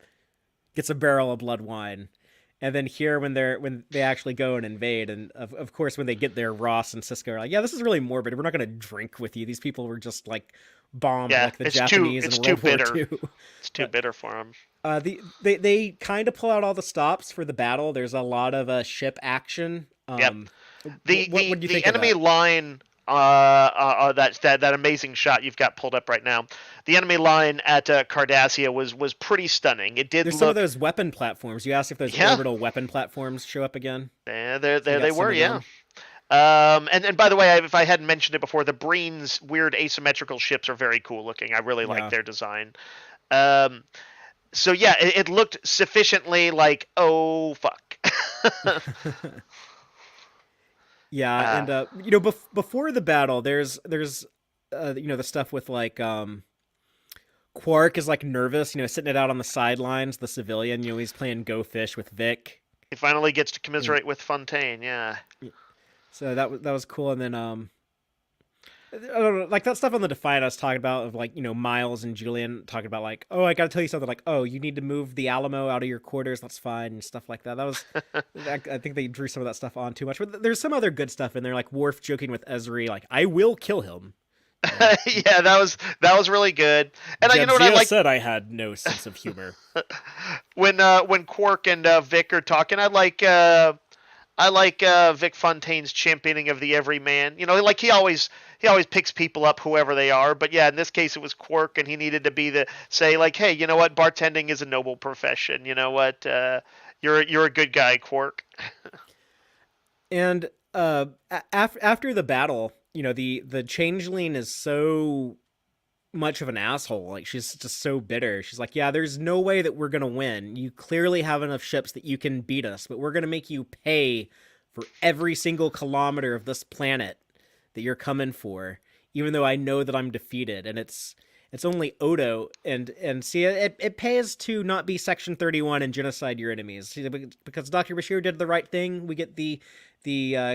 gets a barrel of blood wine. And then here when they actually go and invade, and of course when they get there, Ross and Cisco are like, yeah, this is really morbid. We're not gonna drink with you. These people were just like bombed Yeah, like the Japanese in it's too World War bitter. II. It's too But bitter for him. they kind of pull out all the stops for the battle. There's a lot of ship action. Yep. What do you The think of enemy that? line that amazing shot you've got pulled up right now. The enemy line at Cardassia was pretty stunning. It did There's some of look. those weapon platforms. You asked if those Yeah. orbital weapon platforms show up again. Yeah, So you there they got some were. of Yeah. them. And by the way, if I hadn't mentioned it before, the Breen's weird asymmetrical ships are very cool looking. I really like Yeah. their design. Um, so yeah, it looked sufficiently like, oh fuck. Yeah, uh, and before the battle, there's the stuff with like Quark is like nervous, sitting it out on the sidelines. The civilian, he's playing Go Fish with Vic, he finally gets to and commiserate with Fontaine. Yeah. so that was cool. And then I don't know, like that stuff on the Defiant I was talking about of like Miles and Julian talking about like, oh, I got to tell you something, like, oh, you need to move the Alamo out of your quarters, that's fine, and stuff like that. That was I think they drew some of that stuff on too much, but there's some other good stuff in there, like Worf joking with Ezri like, I will kill him. Yeah, that was really good. And you know what I Jadzia like said I had no sense of humor. when Quark and Vic are talking. I like Vic Fontaine's championing of the everyman. Like he always picks people up whoever they are. But yeah, in this case it was Quark, and he needed to be the say like, hey, you know what? Bartending is a noble profession. You know what? You're a good guy, Quark. And after the battle, the changeling is so much of an asshole. Like she's just so bitter. She's like, yeah, there's no way that we're gonna win. You clearly have enough ships that you can beat us, but we're gonna make you pay for every single kilometer of this planet that you're coming for, even though I know that I'm defeated. And it's only Odo, and see, it pays to not be Section 31 and genocide your enemies. See, because Dr. Bashir did the right thing. We get the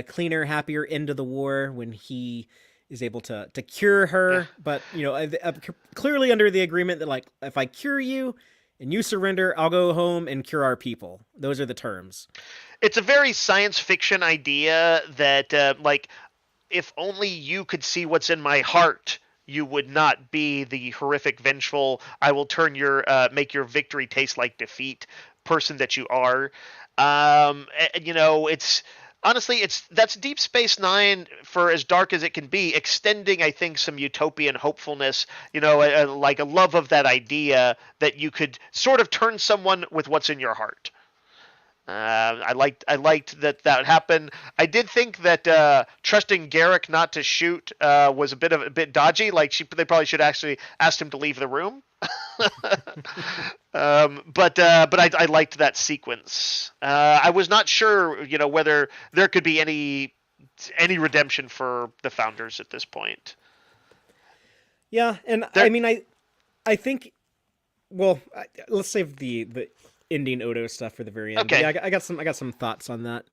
cleaner, happier end of the war when he is able to cure Yeah. her, but clearly under the agreement that like if I cure you and you surrender, I'll go home and cure our people. Those are the terms. It's a very science fiction idea that like if only you could see what's in my heart, you would not be the horrific, vengeful, I will make your victory taste like defeat person that you are. It's honestly, that's Deep Space Nine for as dark as it can be, extending, I think, some utopian hopefulness. Like a love of that idea that you could sort of turn someone with what's in your heart. I liked that happened. I did think that trusting Garrick not to shoot was a bit dodgy. Like they probably should actually asked him to leave the room. But I liked that sequence. I was not sure, whether there could be any redemption for the founders at this point. Yeah, and There, I mean, I think, well, let's save the ending Odo stuff for the very end. But okay, yeah, I got some thoughts on that.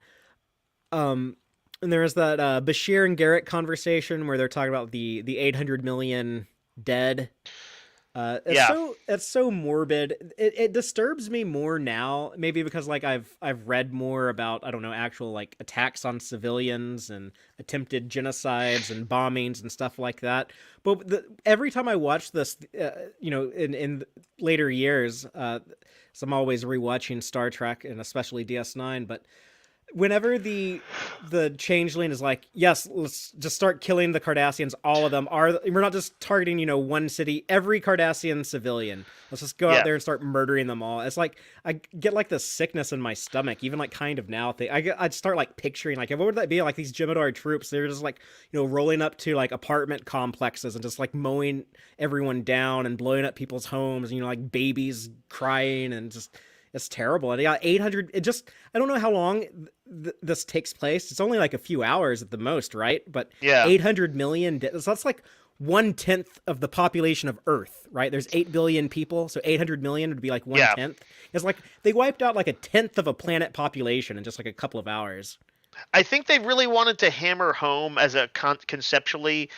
And there was that Bashir and Garrett conversation where they're talking about the 800 million dead. yeah, It's so morbid. It disturbs me more now, maybe because like I've read more about, I don't know, actual like attacks on civilians and attempted genocides and bombings and stuff like that. But every time I watch this, in later years, so I'm always rewatching Star Trek and especially DS9, but whenever the changeling is like, yes, let's just start killing the Cardassians, all of them are, we're not just targeting, one city, every Cardassian civilian, let's just go out yeah. there and start murdering them all. It's like I get like this sickness in my stomach, even like kind of now. I'd start like picturing like, what would that be like? These Jem'Hadar troops, they're just like, rolling up to like apartment complexes and just like mowing everyone down and blowing up people's homes, and like babies crying, and just, it's terrible. And yeah, 800. I don't know how long this takes place. It's only like a few hours at the most, right? But Yeah. 800 million. So that's like 1/10 of the population of Earth, right? There's 8 billion people, so 800 million would be like 1/10. It's like they wiped out like 1/10 of a planet population in just like a couple of hours. I think they really wanted to hammer home as a conceptually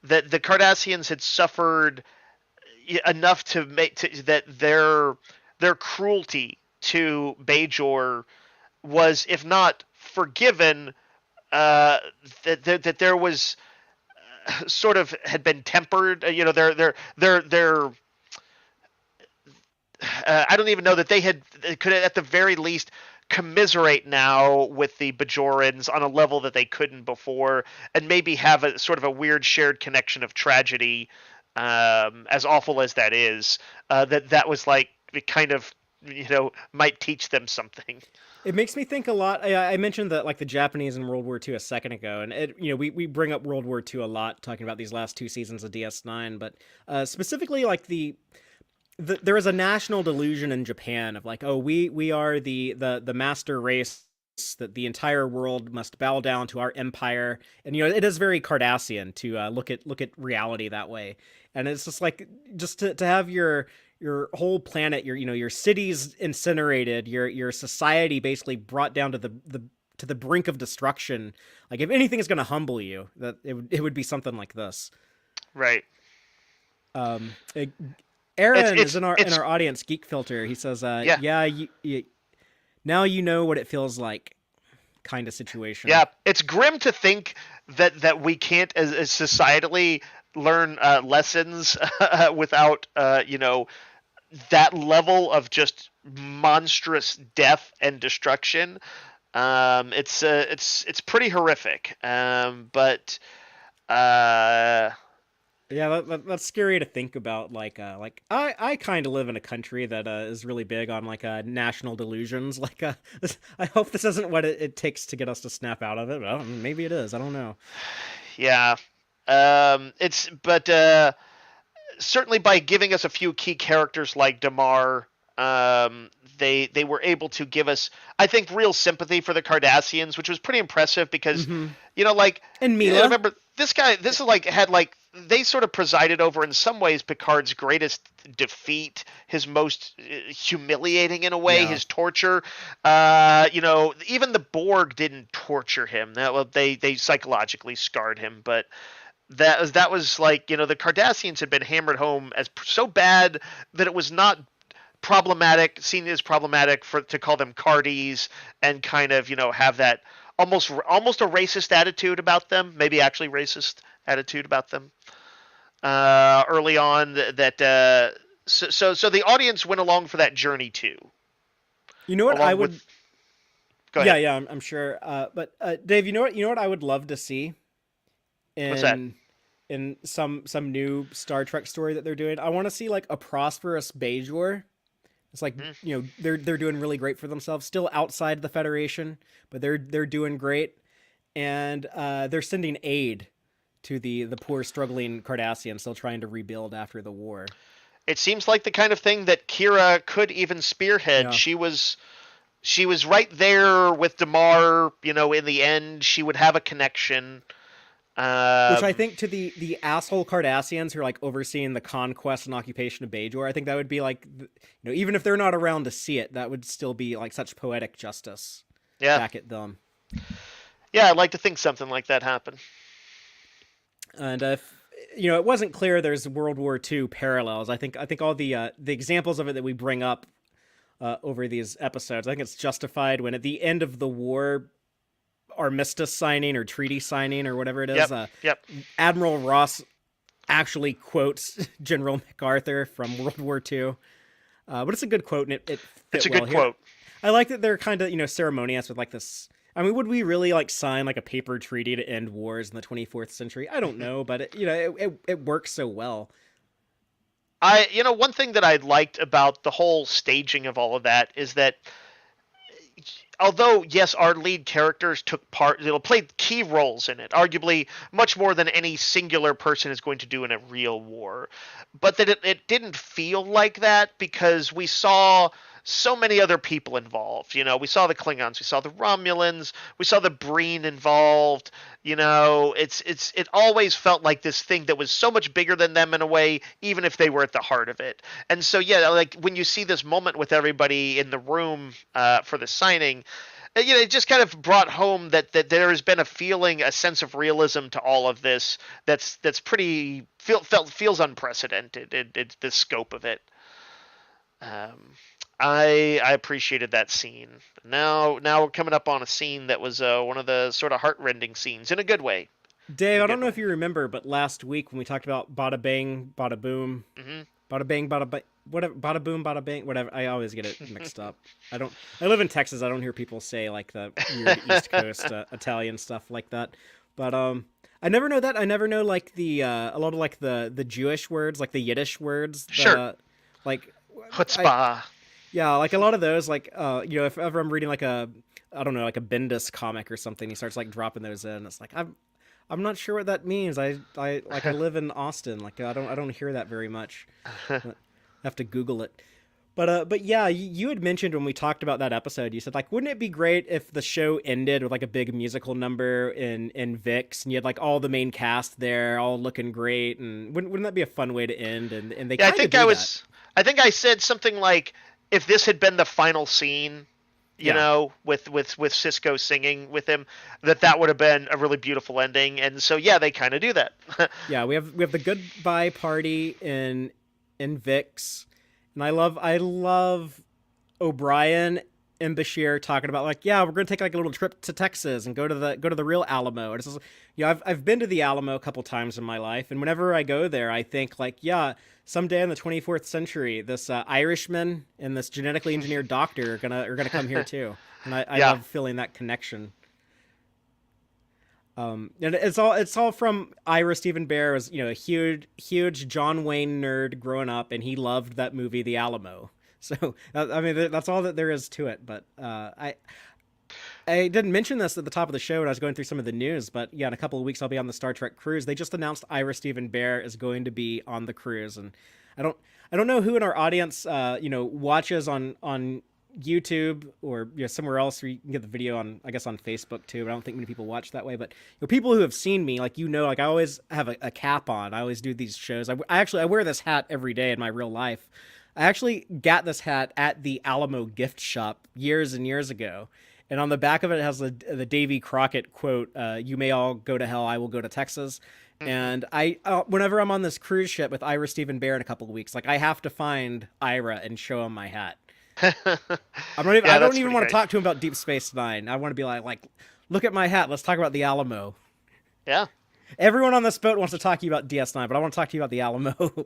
that the Cardassians had suffered enough to make that their cruelty to Bajor was, if not forgiven, that there was sort of had been tempered. Their I don't even know that they could at the very least commiserate now with the Bajorans on a level that they couldn't before, and maybe have a sort of a weird shared connection of tragedy, as awful as that is. That was like it kind of might teach them something. It makes me think a lot. I mentioned that like the Japanese in World War II a second ago, and we bring up World War II a lot talking about these last two seasons of DS9, but specifically like there is a national delusion in Japan of like, oh, we are the master race, that the entire world must bow down to our empire, and it is very Cardassian to look at reality that way, and it's just like to have your whole planet, your cities incinerated, your society basically brought down to the brink of destruction. Like if anything is going to humble you, that it would be something like this. Right. Um, It's Aaron it's is in our it's audience geek filter. He says, yeah. yeah, now you know what it feels like, kind of situation. Yeah, it's grim to think that we can't, as societally, learn lessons without that level of just monstrous death and destruction. It's pretty horrific. But Yeah, that's scary to think about. Like I kind of live in a country that is really big on like national delusions. Like I hope this isn't what it takes to get us to snap out of it. Well, maybe it is. I don't know. yeah, it's but certainly by giving us a few key characters like Damar, they were able to give us, I think, real sympathy for the Cardassians, which was pretty impressive because, Hmm. like, And I Mila. remember this guy. This is like had like they sort of presided over in some ways Picard's greatest defeat, his most humiliating in a way, Yeah. his torture. Even the Borg didn't torture him. They psychologically scarred him, but that was like the Cardassians had been hammered home as so bad that it was not seen as problematic to call them Cardies and kind of have that almost a racist attitude about them, maybe actually racist attitude about them early on. So the audience went along for that journey too, You know what I along would? with. Go Yeah, ahead. yeah, I'm sure. But Dave, you know what I would love to see What's that? in some new Star Trek story that they're doing. I want to see like a prosperous Bajor It's like, Mm. they're doing really great for themselves, still outside the Federation, but they're doing great, and they're sending aid to the poor struggling Cardassians still trying to rebuild after the war. It seems like the kind of thing that Kira could even spearhead. Yeah. She was right there with Damar. In the end, she would have a connection. Which I Um, think to the asshole Cardassians who are like overseeing the conquest and occupation of Bajor, I think that would be like, even if they're not around to see it, that would still be like such poetic justice yeah, back at them. yeah, I'd like to think something like that happened. And if it wasn't clear, there's World War II parallels. I think all the examples of it that we bring up over these episodes, I think it's justified when at the end of the war, armistice signing or treaty signing or whatever it is, Yep, yep. Admiral Ross actually quotes General MacArthur from World War II. But it's a good quote, and it fit It's a well good here. quote. I like that they're kind of ceremonious with like this. I mean, would we really like sign like a paper treaty to end wars in the 24th century? I don't know, but it works so well. One thing that I liked about the whole staging of all of that is that although yes, our lead characters played key roles in it, arguably much more than any singular person is going to do in a real war, but that it didn't feel like that because we saw so many other people involved. We saw the Klingons, we saw the Romulans, we saw the Breen involved. It always felt like this thing that was so much bigger than them in a way, even if they were at the heart of it. And so yeah, like when you see this moment with everybody in the room for the signing, it just kind of brought home that there has been a sense of realism to all of this that's pretty feels unprecedented in the scope of it. I appreciated that scene. Now we're coming up on a scene that was one of the sort of heartrending scenes in a good way. Dave, I don't know if you remember, but last week when we talked about Bada Bang, Bada Boom, Hmm. Bada Bang, Bada Bang, whatever, Bada Boom, Bada Bang, whatever. I always get it mixed up. I live in Texas. I don't hear people say like the weird East Coast Italian stuff like that. But I never know that. I never know like a lot of like the Jewish words, like the Yiddish words. Sure. Like Chutzpah. yeah, like a lot of those, like if ever I'm reading like I don't know, like a Bendis comic or something, he starts like dropping those in. It's like I'm not sure what that means. I live in Austin. Like I don't hear that very much. I have to Google it. But yeah, you had mentioned when we talked about that episode, you said like, wouldn't it be great if the show ended with like a big musical number in Vix, and you had like all the main cast there, all looking great, and wouldn't that be a fun way to end? And they Yeah, kind of do that. I think I said something like, if this had been the final scene, Yeah. with Cisco singing with him, that would have been a really beautiful ending. And so yeah, they kind of do that. Yeah, we have the goodbye party in Vix, and I love O'Brien and Bashir talking about like, yeah, we're gonna take like a little trip to Texas and go to the real Alamo. And it's just, I've been to the Alamo a couple times in my life, and whenever I go there, I think like, yeah, someday in the 24th century, this Irishman and this genetically engineered doctor are gonna come here too, and I Yeah. love feeling that connection. And it's all from Ira Stephen Bear was a huge John Wayne nerd growing up, and he loved that movie The Alamo. So I mean that's all that there is to it. But I didn't mention this at the top of the show when I was going through some of the news, but yeah, in a couple of weeks I'll be on the Star Trek cruise. They just announced Ira Stephen Bear is going to be on the cruise, and I don't I don't know who in our audience watches on YouTube or somewhere else where you can get the video on, I guess, on Facebook too. But I don't think many people watch that way. But people who have seen me, like like I always have a cap on. I always do these shows. I wear this hat every day in my real life. I actually got this hat at the Alamo gift shop years and years ago. And on the back of it, it has the Davy Crockett quote, "You may all go to hell, I will go to Texas." And whenever I'm on this cruise ship with Ira Stephen Bear in a couple of weeks, like I have to find Ira and show him my hat. I'm not even, Yeah, I don't that's even pretty want great. to talk to him about Deep Space Nine. I want to be like, look at my hat. Let's talk about the Alamo. Yeah. Everyone on this boat wants to talk to you about DS9, but I want to talk to you about the Alamo.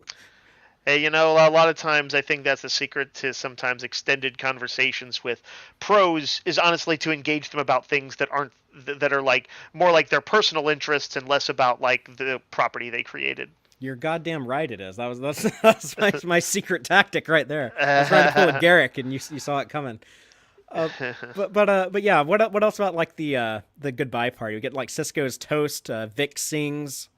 Hey, a lot of times I think that's the secret to sometimes extended conversations with pros is honestly to engage them about things that are like more like their personal interests and less about like the property they created. You're goddamn right. It is. That's my secret tactic right there. I was trying to pull a Garrick, and you saw it coming. But yeah. What else about like the goodbye party? We get like Cisco's toast. Vic sings.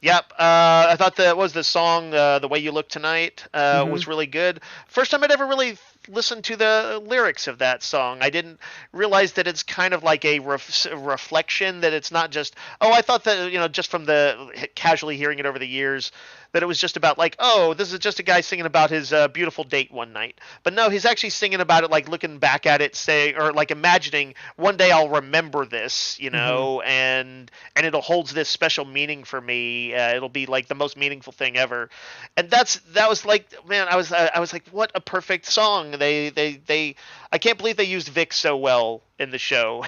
Yep. I thought that was the song, "The Way You Look Tonight," was really good. First time I'd ever really listened to the lyrics of that song. I didn't realize that it's kind of like a reflection, that it's not just, oh, I thought that, just from the casually hearing it over the years, that it was just about like, oh, this is just a guy singing about his beautiful date one night. But no, he's actually singing about it, like looking back at it, saying, or like imagining one day I'll remember this, and it'll hold this special meaning for me. It'll be like the most meaningful thing ever. And that was like, man, I was like, what a perfect song. I can't believe they used Vic so well in the show.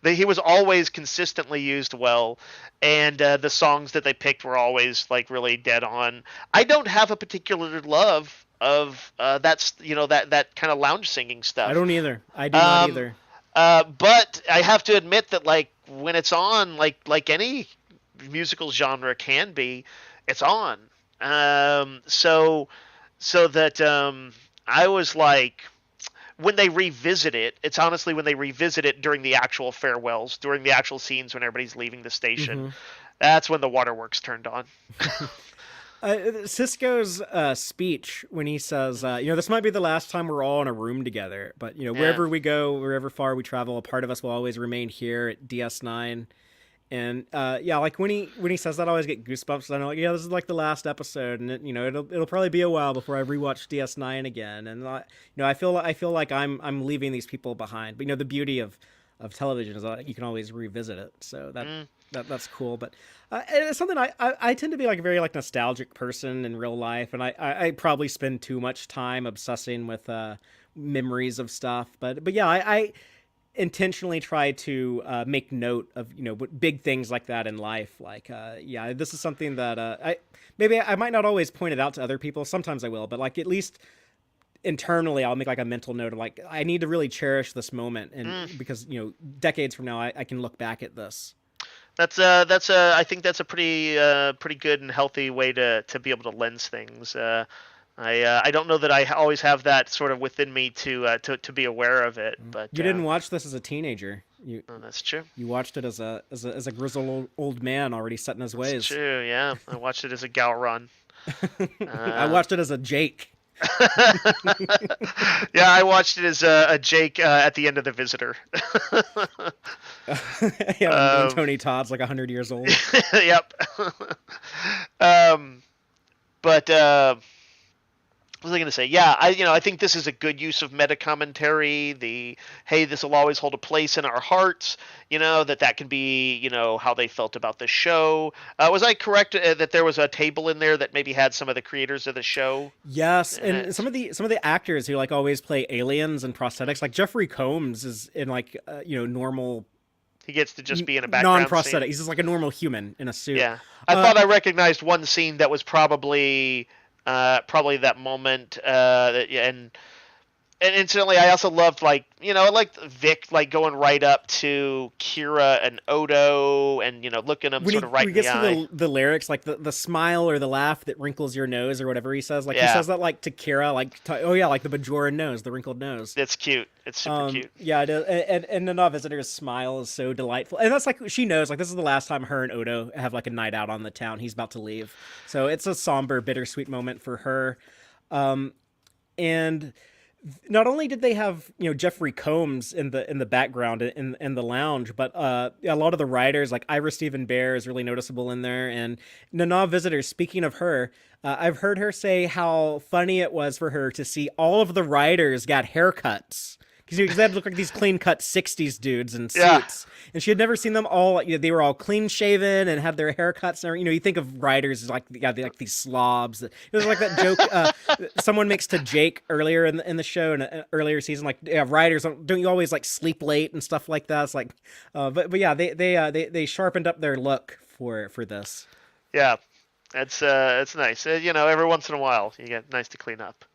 He was always consistently used well, and the songs that they picked were always like really dead on. I don't have a particular love of that kind of lounge singing stuff. I don't either. I do not either. But I have to admit that like when it's on, like any musical genre can be, it's on. So that I was like, when they revisit it, it's honestly when they revisit it during the actual farewells, during the actual scenes when everybody's leaving the station, that's when the waterworks turned on. Cisco's speech when he says, this might be the last time we're all in a room together, but wherever we go, wherever far we travel, a part of us will always remain here at DS9. And like when he says that, I always get goosebumps. And I'm like, this is like the last episode, and it'll probably be a while before I rewatch DS9 again. And I feel like I'm leaving these people behind. But the beauty of television is that you can always revisit it. So that's cool. But it's something I tend to be like a very like nostalgic person in real life, and I probably spend too much time obsessing with memories of stuff. But yeah, I intentionally try to make note of big things like that in life. Like this is something that I might not always point it out to other people. Sometimes I will, but like at least internally I'll make like a mental note of like, I need to really cherish this moment, and because decades from now I can look back at this. I think that's a pretty good and healthy way to be able to lens things. I don't know that I always have that sort of within me to be aware of it. But you didn't watch this as a teenager. That's true. You watched it as a grizzled old man already set in his ways. That's true. Yeah, I watched it as a Galron. I watched it as a Jake. Yeah, I watched it as a Jake at the end of The Visitor. When Tony Todd's like 100 years old. Yep. What was I going to say? Yeah, I think this is a good use of meta commentary. Hey, this will always hold a place in our hearts. That can be, how they felt about the show. Was I correct that there was a table in there that maybe had some of the creators of the show? Yes, and some of the actors who like always play aliens and prosthetics, like Jeffrey Combs is in like normal. He gets to just be in a background non-prosthetic. scene. He's just like a normal human in a suit. Yeah, I thought I recognized one scene that was probably that moment, and incidentally, I also loved I liked Vic like going right up to Kira and Odo and looking them sort of right in the eye. When he gets to the lyrics, like the smile or the laugh that wrinkles your nose or whatever he says, he says that like to Kira, like like the Bajoran nose, the wrinkled nose. It's cute. It's super cute. Yeah, it is. And the Visitor's smile is so delightful, and that's like she knows like this is the last time her and Odo have like a night out on the town. He's about to leave, so it's a somber, bittersweet moment for her, and. Not only did they have Jeffrey Combs in the background in the lounge, but a lot of the writers like Ira Stephen Bear is really noticeable in there. And Nana Visitor, speaking of her, I've heard her say how funny it was for her to see all of the writers got haircuts. Because they look like these clean-cut 60s dudes in suits. Yeah. And she had never seen them all. They were all clean-shaven and had their haircuts. And you think of writers as like these slobs. It was like that joke someone makes to Jake earlier in the show in an earlier season. Like, writers, don't you always like sleep late and stuff like that? It's like, but yeah, they sharpened up their look for this. Yeah, it's nice. Every once in a while you get nice to clean up.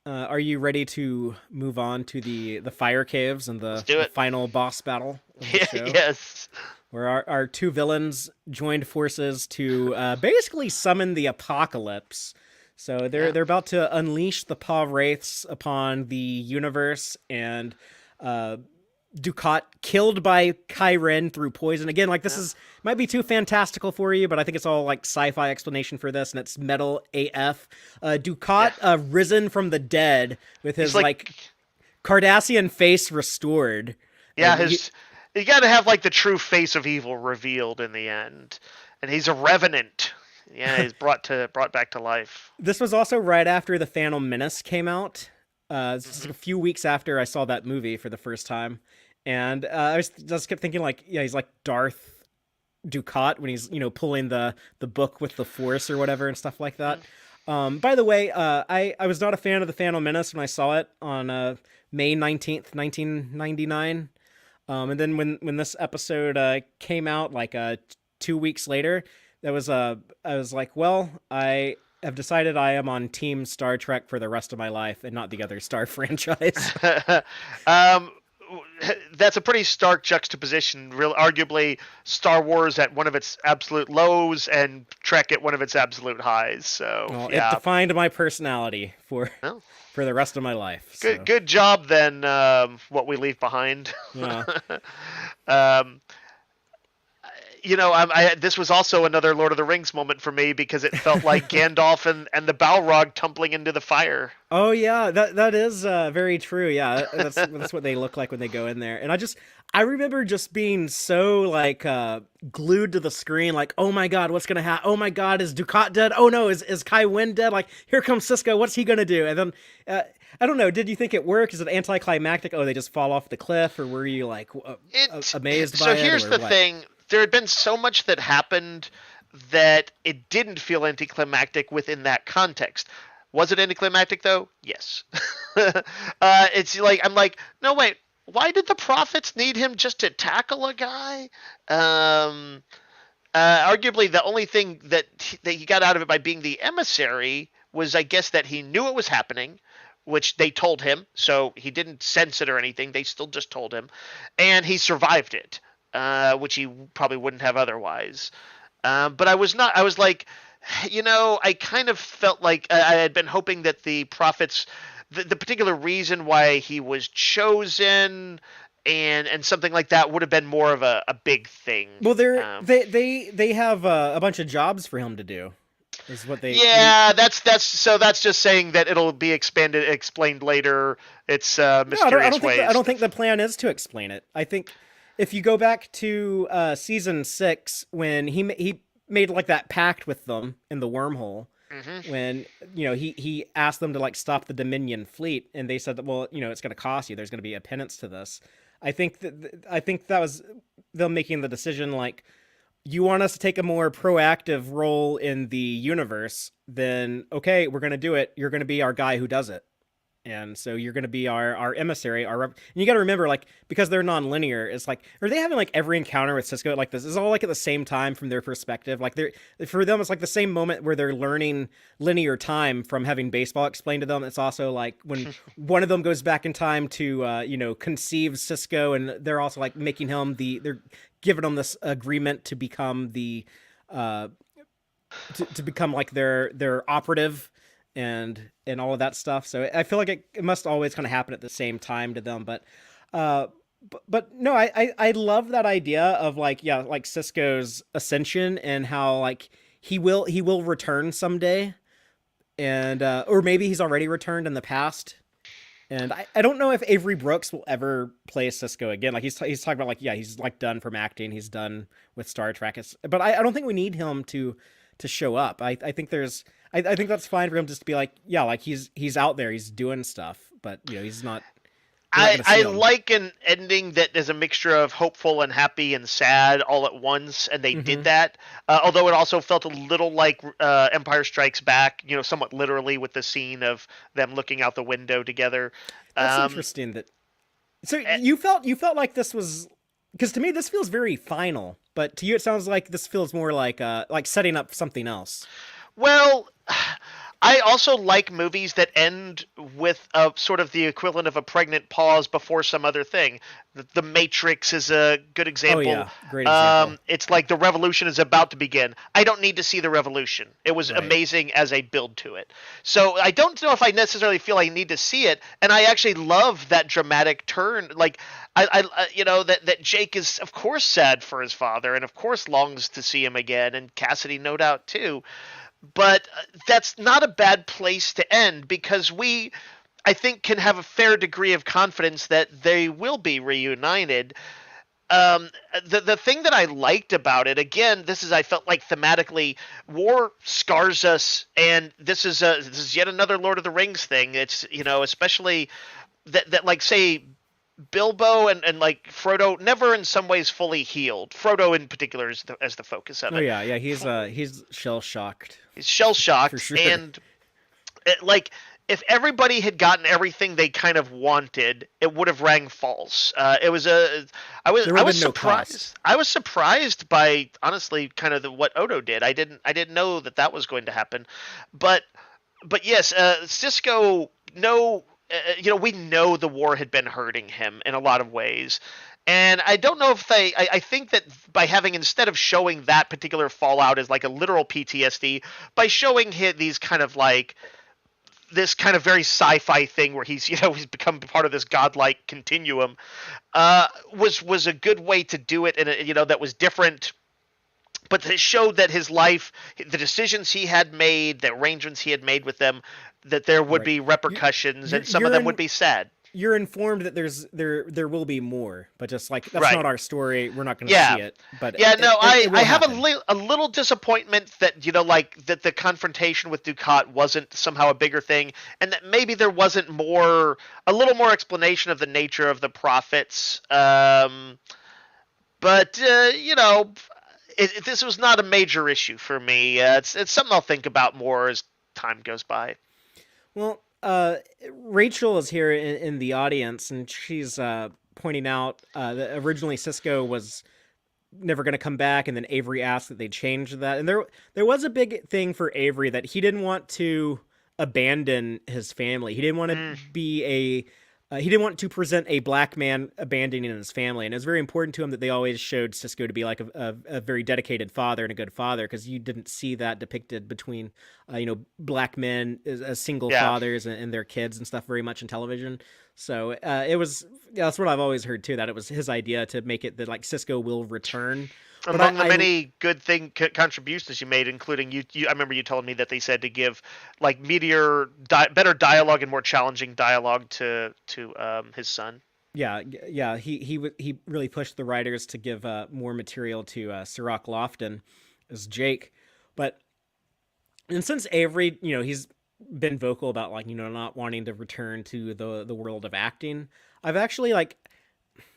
Are you ready to move on to the fire caves and the final boss battle of the show? Yes. where our two villains joined forces to basically summon the apocalypse. So they're about to unleash the paw wraiths upon the universe, and Dukat killed by Kyren through poison. Again, like this is might be too fantastical for you, but I think it's all like sci-fi explanation for this, and it's metal AF. Dukat risen from the dead with his like Cardassian face restored. Yeah, you got to have like the true face of evil revealed in the end, and he's a revenant. Yeah, he's brought back to life. This was also right after the Phantom Menace came out. Just a few weeks after I saw that movie for the first time, and I just kept thinking like, yeah, he's like Darth Dukat when he's pulling the book with the Force or whatever and stuff like that. By the way, I was not a fan of the Phantom Menace when I saw it on May 19th, 1999. And then when this episode came out, like 2 weeks later, I was like, well, I have decided I am on Team Star Trek for the rest of my life and not the other Star franchise. That's a pretty stark juxtaposition. Real, arguably, Star Wars at one of its absolute lows and Trek at one of its absolute highs. So it defined my personality for the rest of my life. So. Good job then. What we leave behind. Yeah. This was also another Lord of the Rings moment for me because it felt like Gandalf and the Balrog tumbling into the fire. Oh yeah, that is very true. Yeah, that's what they look like when they go in there. And I remember just being so like glued to the screen, like, oh my god, what's gonna happen? Oh my god, is Dukat dead? Oh no, is Kai Winn dead? Like, here comes Cisco. What's he gonna do? And then I don't know. Did you think it worked? Is it anticlimactic? Oh, they just fall off the cliff, or were you like amazed by it? So here's the thing. There had been so much that happened that it didn't feel anticlimactic within that context. Was it anticlimactic though? Yes. It's like I'm like, no wait, why did the prophets need him just to tackle a guy? Arguably, the only thing that he got out of it by being the emissary was, I guess, that he knew it was happening, which they told him, so he didn't sense it or anything. They still just told him, and he survived it. Which he probably wouldn't have otherwise. But I was like, I kind of felt like I had been hoping that the prophets, the particular reason why he was chosen and something like that would have been more of a big thing. Well, they have a bunch of jobs for him to do. Is what they. Yeah, that's just saying that it'll be explained later. It's mysterious ways. I don't think the plan is to explain it. I think. If you go back to season 6, when he made like that pact with them in the wormhole, when he asked them to like stop the Dominion fleet, and they said that it's going to cost you. There's going to be a penance to this. I think that was them making the decision like, you want us to take a more proactive role in the universe, then okay, we're going to do it. You're going to be our guy who does it. And so you're going to be our emissary, and you got to remember, like, because they're non-linear, it's like, are they having like every encounter with Cisco like this is all like at the same time from their perspective? Like for them, it's like the same moment where they're learning linear time from having baseball explained to them. It's also like when one of them goes back in time to, conceive Cisco, and they're also like making him they're giving him this agreement to become to become like their operative. And all of that stuff. So I feel like it must always kind of happen at the same time to them. But no, I love that idea of like Cisco's ascension and how like he will return someday, and or maybe he's already returned in the past. And I don't know if Avery Brooks will ever play Cisco again. Like he's talking about like, yeah, he's like done from acting. He's done with Star Trek. But I don't think we need him to show up. I think I think that's fine for him just to be like, yeah, like he's out there, he's doing stuff, but he's not. I like an ending that is a mixture of hopeful and happy and sad all at once, and they did that. Although it also felt a little like Empire Strikes Back, somewhat literally with the scene of them looking out the window together. That's interesting. So you felt like this was, because to me this feels very final, but to you it sounds like this feels more like setting up something else. Well, I also like movies that end with a sort of the equivalent of a pregnant pause before some other thing. The Matrix is a good Oh example. yeah, great example. It's like the revolution is about to begin. I don't need to see the revolution. It was Right. amazing as a build to it. So I don't know if I necessarily feel I need to see it, and I actually love that dramatic turn. Like that Jake is of course sad for his father, and of course longs to see him again, and Cassidy no doubt too. But that's not a bad place to end because I think, can have a fair degree of confidence that they will be reunited. Um, the thing that I liked about it, again, I felt like thematically, war scars us, and this is yet another Lord of the Rings thing. It's especially that like say Bilbo and like Frodo never in some ways fully healed. Frodo in particular is as the focus of Oh it. yeah, he's shell shocked He's shell for shocked, sure. and like if everybody had gotten everything they kind of wanted, it would have rang false. It was a There would I have was been no cost. surprised. I was surprised by honestly kind of what Odo did. I didn't know that was going to happen, but yes, Cisco. No, we know the war had been hurting him in a lot of ways. And I don't know if I think that by having, instead of showing that particular fallout as like a literal PTSD, by showing these kind of like this kind of very sci-fi thing where he's become part of this godlike continuum, was a good way to do it, and that was different, but it showed that his life, the decisions he had made, the arrangements he had made with them, that there would Right. be repercussions, and some of You're them would be sad. you're informed that there will be more, but just like that's Right. not our story. We're not going to Yeah. see it, but Yeah, no, it I will have happen. a little disappointment that like that the confrontation with Dukat wasn't somehow a bigger thing, and that maybe there wasn't a little more explanation of the nature of the prophets. But this was not a major issue for me. It's something I'll think about more as time goes by. Well, Rachel is here in the audience, and she's pointing out that originally Cisco was never going to come back, and then Avery asked that they change that. And there was a big thing for Avery that he didn't want to abandon his family. He didn't want to be he didn't want to present a black man abandoning his family, and it was very important to him that they always showed Cisco to be like a very dedicated father and a good father, because you didn't see that depicted between black men as single Yeah. fathers and their kids and stuff very much in television. So it was that's what I've always heard too, that it was his idea to make it that like Cisco will return. But Among the many good contributions you made, including I remember you telling me that they said to give like better dialogue and more challenging dialogue to his son. Yeah, he really pushed the writers to give more material to Sirach Lofton as Jake. But and since Avery, he's been vocal about like not wanting to return to the world of acting, I've actually like,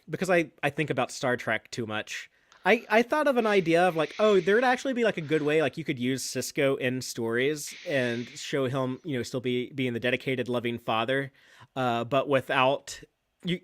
because I think about Star Trek too much. I thought of an idea of like, oh, there would actually be like a good way, like you could use Cisco in stories and show him, still being the dedicated, loving father, but without you.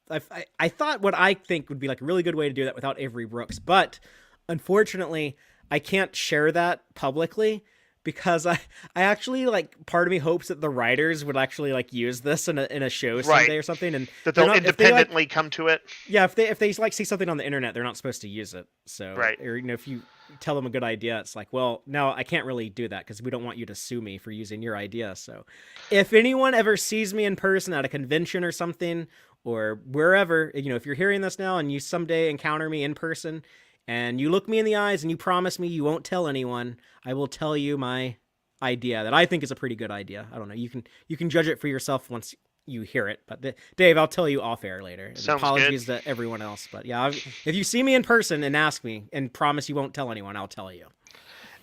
I thought what I think would be like a really good way to do that without Avery Brooks, but unfortunately, I can't share that publicly because I actually like, part of me hopes that the writers would actually like use this in a show someday or something, and that they'll independently like, come to it. Yeah, if they like see something on the internet, they're not supposed to use it. So right, or if you tell them a good idea, it's like, well, no, I can't really do that because we don't want you to sue me for using your idea. So if anyone ever sees me in person at a convention or something, or wherever, if you're hearing this now and you someday encounter me in person and you look me in the eyes and you promise me you won't tell anyone, I will tell you my idea that I think is a pretty good idea. I don't know. You can judge it for yourself once you hear it. But Dave, I'll tell you off air later. Apologies to everyone else. But yeah, if you see me in person and ask me and promise you won't tell anyone, I'll tell you.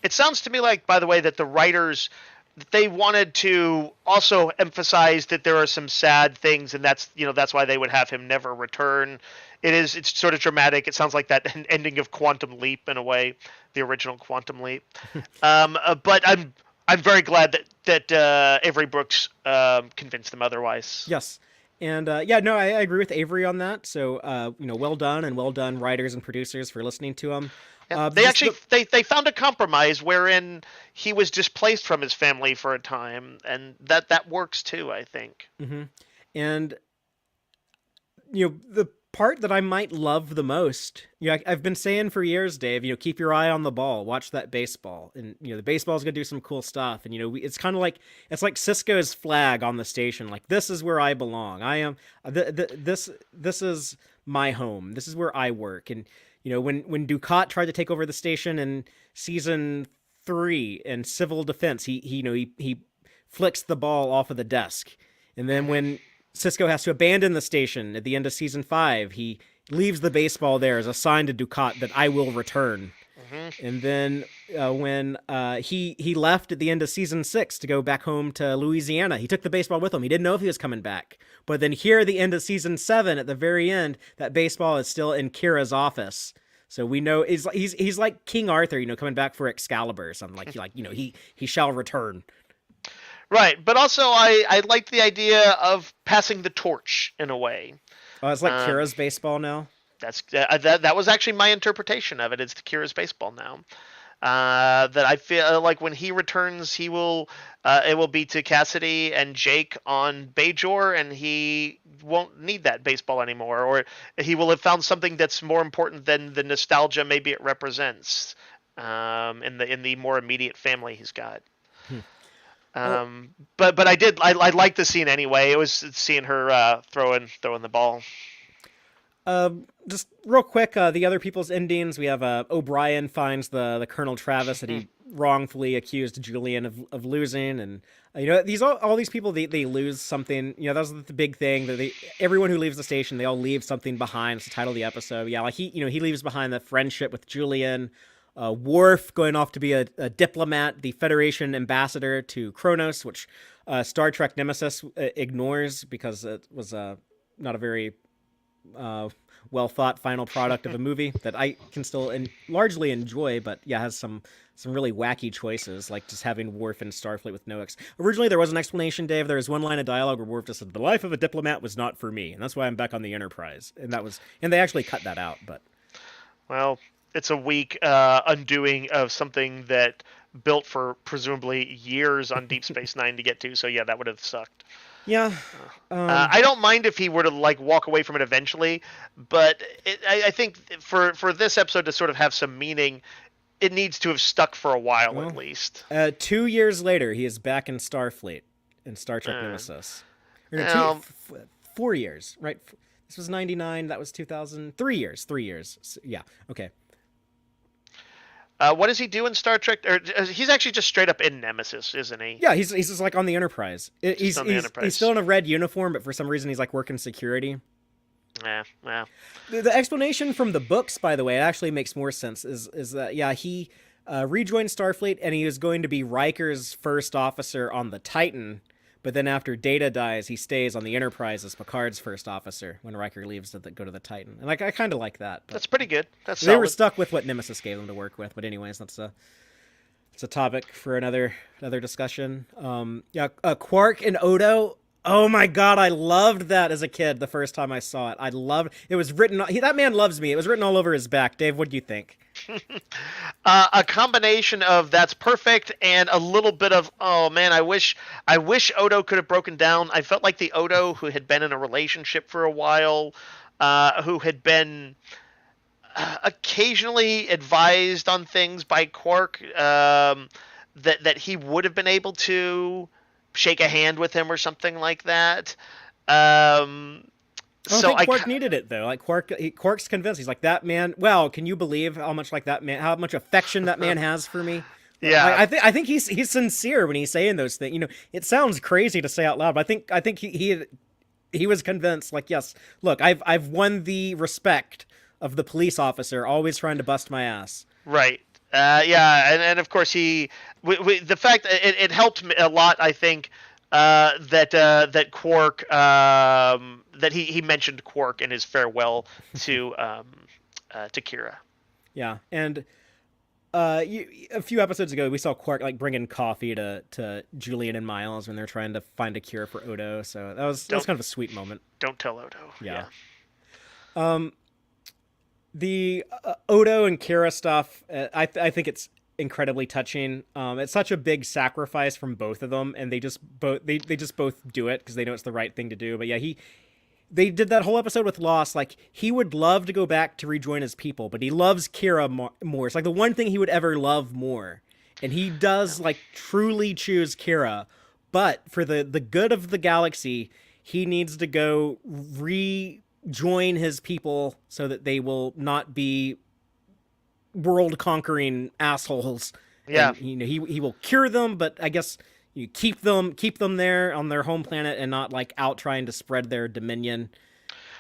It sounds to me like, by the way, that the writers, they wanted to also emphasize that there are some sad things, and that's why they would have him never return. It's sort of dramatic. It sounds like that ending of Quantum Leap in a way, the original Quantum Leap. But I'm very glad that Avery Brooks convinced them otherwise. Yes, And yeah, no, I agree with Avery on that. So well done, and well done, writers and producers, for listening to him. Yeah. They Just actually they found a compromise wherein he was displaced from his family for a time, and that works too, I think. mhm. And the part that I might love the most, I've been saying for years, Dave, keep your eye on the ball, watch that baseball, and the baseball's gonna do some cool stuff, and it's kind of like it's like Cisco's flag on the station, like this is where I belong. I am this is my home. This is where I work, and when Dukat tried to take over the station in season 3 in civil defense, he flicks the ball off of the desk, and then when Cisco has to abandon the station at the end of season 5, he leaves the baseball there as a sign to Dukat that I will return. And then when he left at the end of season 6 to go back home to Louisiana, he took the baseball with him. He didn't know if he was coming back. But then here at the end of season 7, at the very end, that baseball is still in Kira's office. So we know he's like King Arthur, coming back for Excalibur or something. He shall return. Right, but also I liked the idea of passing the torch in a way. Oh, it's like Kira's baseball now. That was actually my interpretation of it. It's Kira's baseball now. That I feel like when he returns, it will be to Cassidy and Jake on Bajor, and he won't need that baseball anymore, or he will have found something that's more important than the nostalgia maybe it represents in the more immediate family he's got. But I liked the scene anyway. It was seeing her throwing the ball. Just real quick, the other people's endings. We have O'Brien finds the Colonel Travis that he wrongfully accused Julian of losing, and all these people they lose something. That was the big thing that everyone who leaves the station, they all leave something behind. It's the title of the episode. Yeah, like he leaves behind the friendship with Julian. Worf going off to be a diplomat, the Federation ambassador to Kronos, which Star Trek Nemesis ignores because it was not a very well thought final product of a movie that I can still largely enjoy, but yeah, has some really wacky choices, like just having Worf in Starfleet with no originally there was an explanation, Dave. There was one line of dialogue where Worf just said, "The life of a diplomat was not for me, and that's why I'm back on the Enterprise," and they actually cut that out, but well, it's a weak undoing of something that built for presumably years on Deep Space Nine to get to. So yeah, that would have sucked. Yeah, I don't mind if he were to walk away from it eventually, but I think for this episode to sort of have some meaning, it needs to have stuck for a while at least. 2 years later, he is back in Starfleet in Star Trek Nemesis. 4 years, right? This was 99. That was 2000. 3 years. 3 years. So, yeah. Okay. What does he do in Star Trek? Or he's actually just straight up in Nemesis, isn't he? Yeah, he's just like on the Enterprise. He's still in a red uniform, but for some reason he's like working security. Yeah. The explanation from the books, by the way, it actually makes more sense. Is that he rejoined Starfleet and he was going to be Riker's first officer on the Titan. But then after Data dies, he stays on the Enterprise as Picard's first officer when Riker leaves to go to the Titan. And I kind of like that. That's pretty good. That's they solid. were stuck with what Nemesis gave them to work with. But anyways, it's a topic for another discussion. Quark and Odo. Oh my God, I loved that as a kid the first time I saw it. I loved it. Was written. That man loves me. It was written all over his back. Dave, what do you think? A combination of that's perfect and a little bit of, oh man, I wish Odo could have broken down. I felt like the Odo who had been in a relationship for a while, who had been occasionally advised on things by Quark, that he would have been able to shake a hand with him or something like that. I don't think Quark needed it though. Like Quark's convinced. He's like, that man. Well, can you believe how much affection that man has for me? Yeah, I think he's sincere when he's saying those things. It sounds crazy to say out loud, but I think he was convinced. Like, yes, look, I've won the respect of the police officer, always trying to bust my ass. Right. Yeah, and of course the fact it helped me a lot. I think that Quark that he mentioned Quark in his farewell to Kira. Yeah, and A few episodes ago, we saw Quark like bringing coffee to Julian and Miles when they're trying to find a cure for Odo. So that was kind of a sweet moment. Don't tell Odo. Yeah. The Odo and Kira stuff, I think it's incredibly touching. It's such a big sacrifice from both of them, and they just both do it because they know it's the right thing to do. But yeah, they did that whole episode with Lost. Like, he would love to go back to rejoin his people, but he loves Kira more. It's like the one thing he would ever love more, and he does like truly choose Kira. But for the good of the galaxy, he needs to go rejoin his people so that they will not be world conquering assholes. Yeah. And, he will cure them, but I guess you keep them there on their home planet and not like out trying to spread their dominion.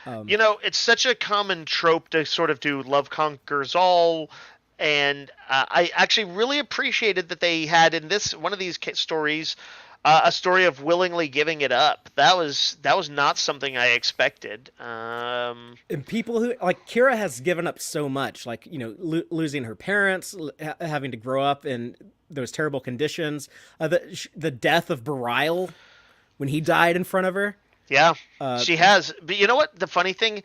It's such a common trope to sort of do love conquers all, and I actually really appreciated that they had in this one of these stories a story of willingly giving it up. That was not something I expected. And people who like Kira has given up so much, like losing her parents, having to grow up in those terrible conditions, the death of Barile when he died in front of her. Yeah, she has. But you know what? The funny thing,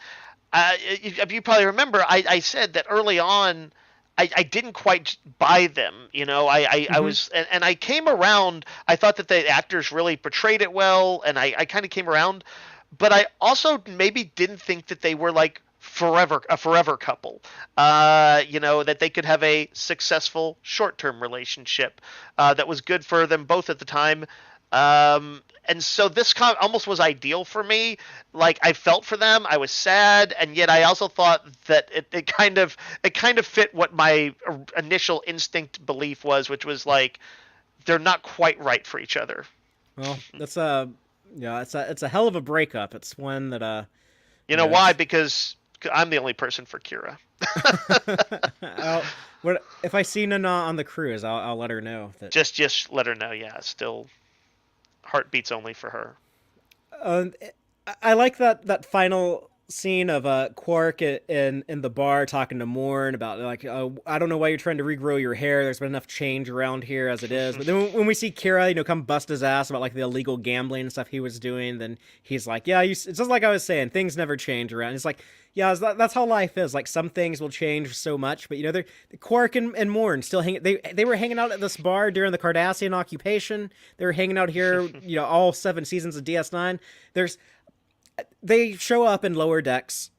you probably remember, I said that early on, I didn't quite buy them. I was, and I came around. I thought that the actors really portrayed it well, and I kind of came around. But I also maybe didn't think that they were like a forever couple. That they could have a successful short-term relationship that was good for them both at the time. And so this almost was ideal for me. Like, I felt for them, I was sad, and yet I also thought that it kind of fit what my initial instinct belief was, which was like they're not quite right for each other. Well, that's it's a hell of a breakup. It's one that you know why? Because I'm the only person for Kira. If I see Nana on the cruise, I'll let her know that. Just let her know. Yeah, still. Heartbeats only for her. I like that final scene of Quark in the bar talking to Morn about like, I don't know why you're trying to regrow your hair. There's been enough change around here as it is. But then when we see Kira, come bust his ass about like the illegal gambling and stuff he was doing, then he's like, yeah, it's just like I was saying, things never change around. It's like, yeah, that's how life is. Like, some things will change so much, but they're Quark and Morn still hanging. They were hanging out at this bar during the Cardassian occupation. They were hanging out here, all 7 seasons of DS9. They show up in Lower Decks.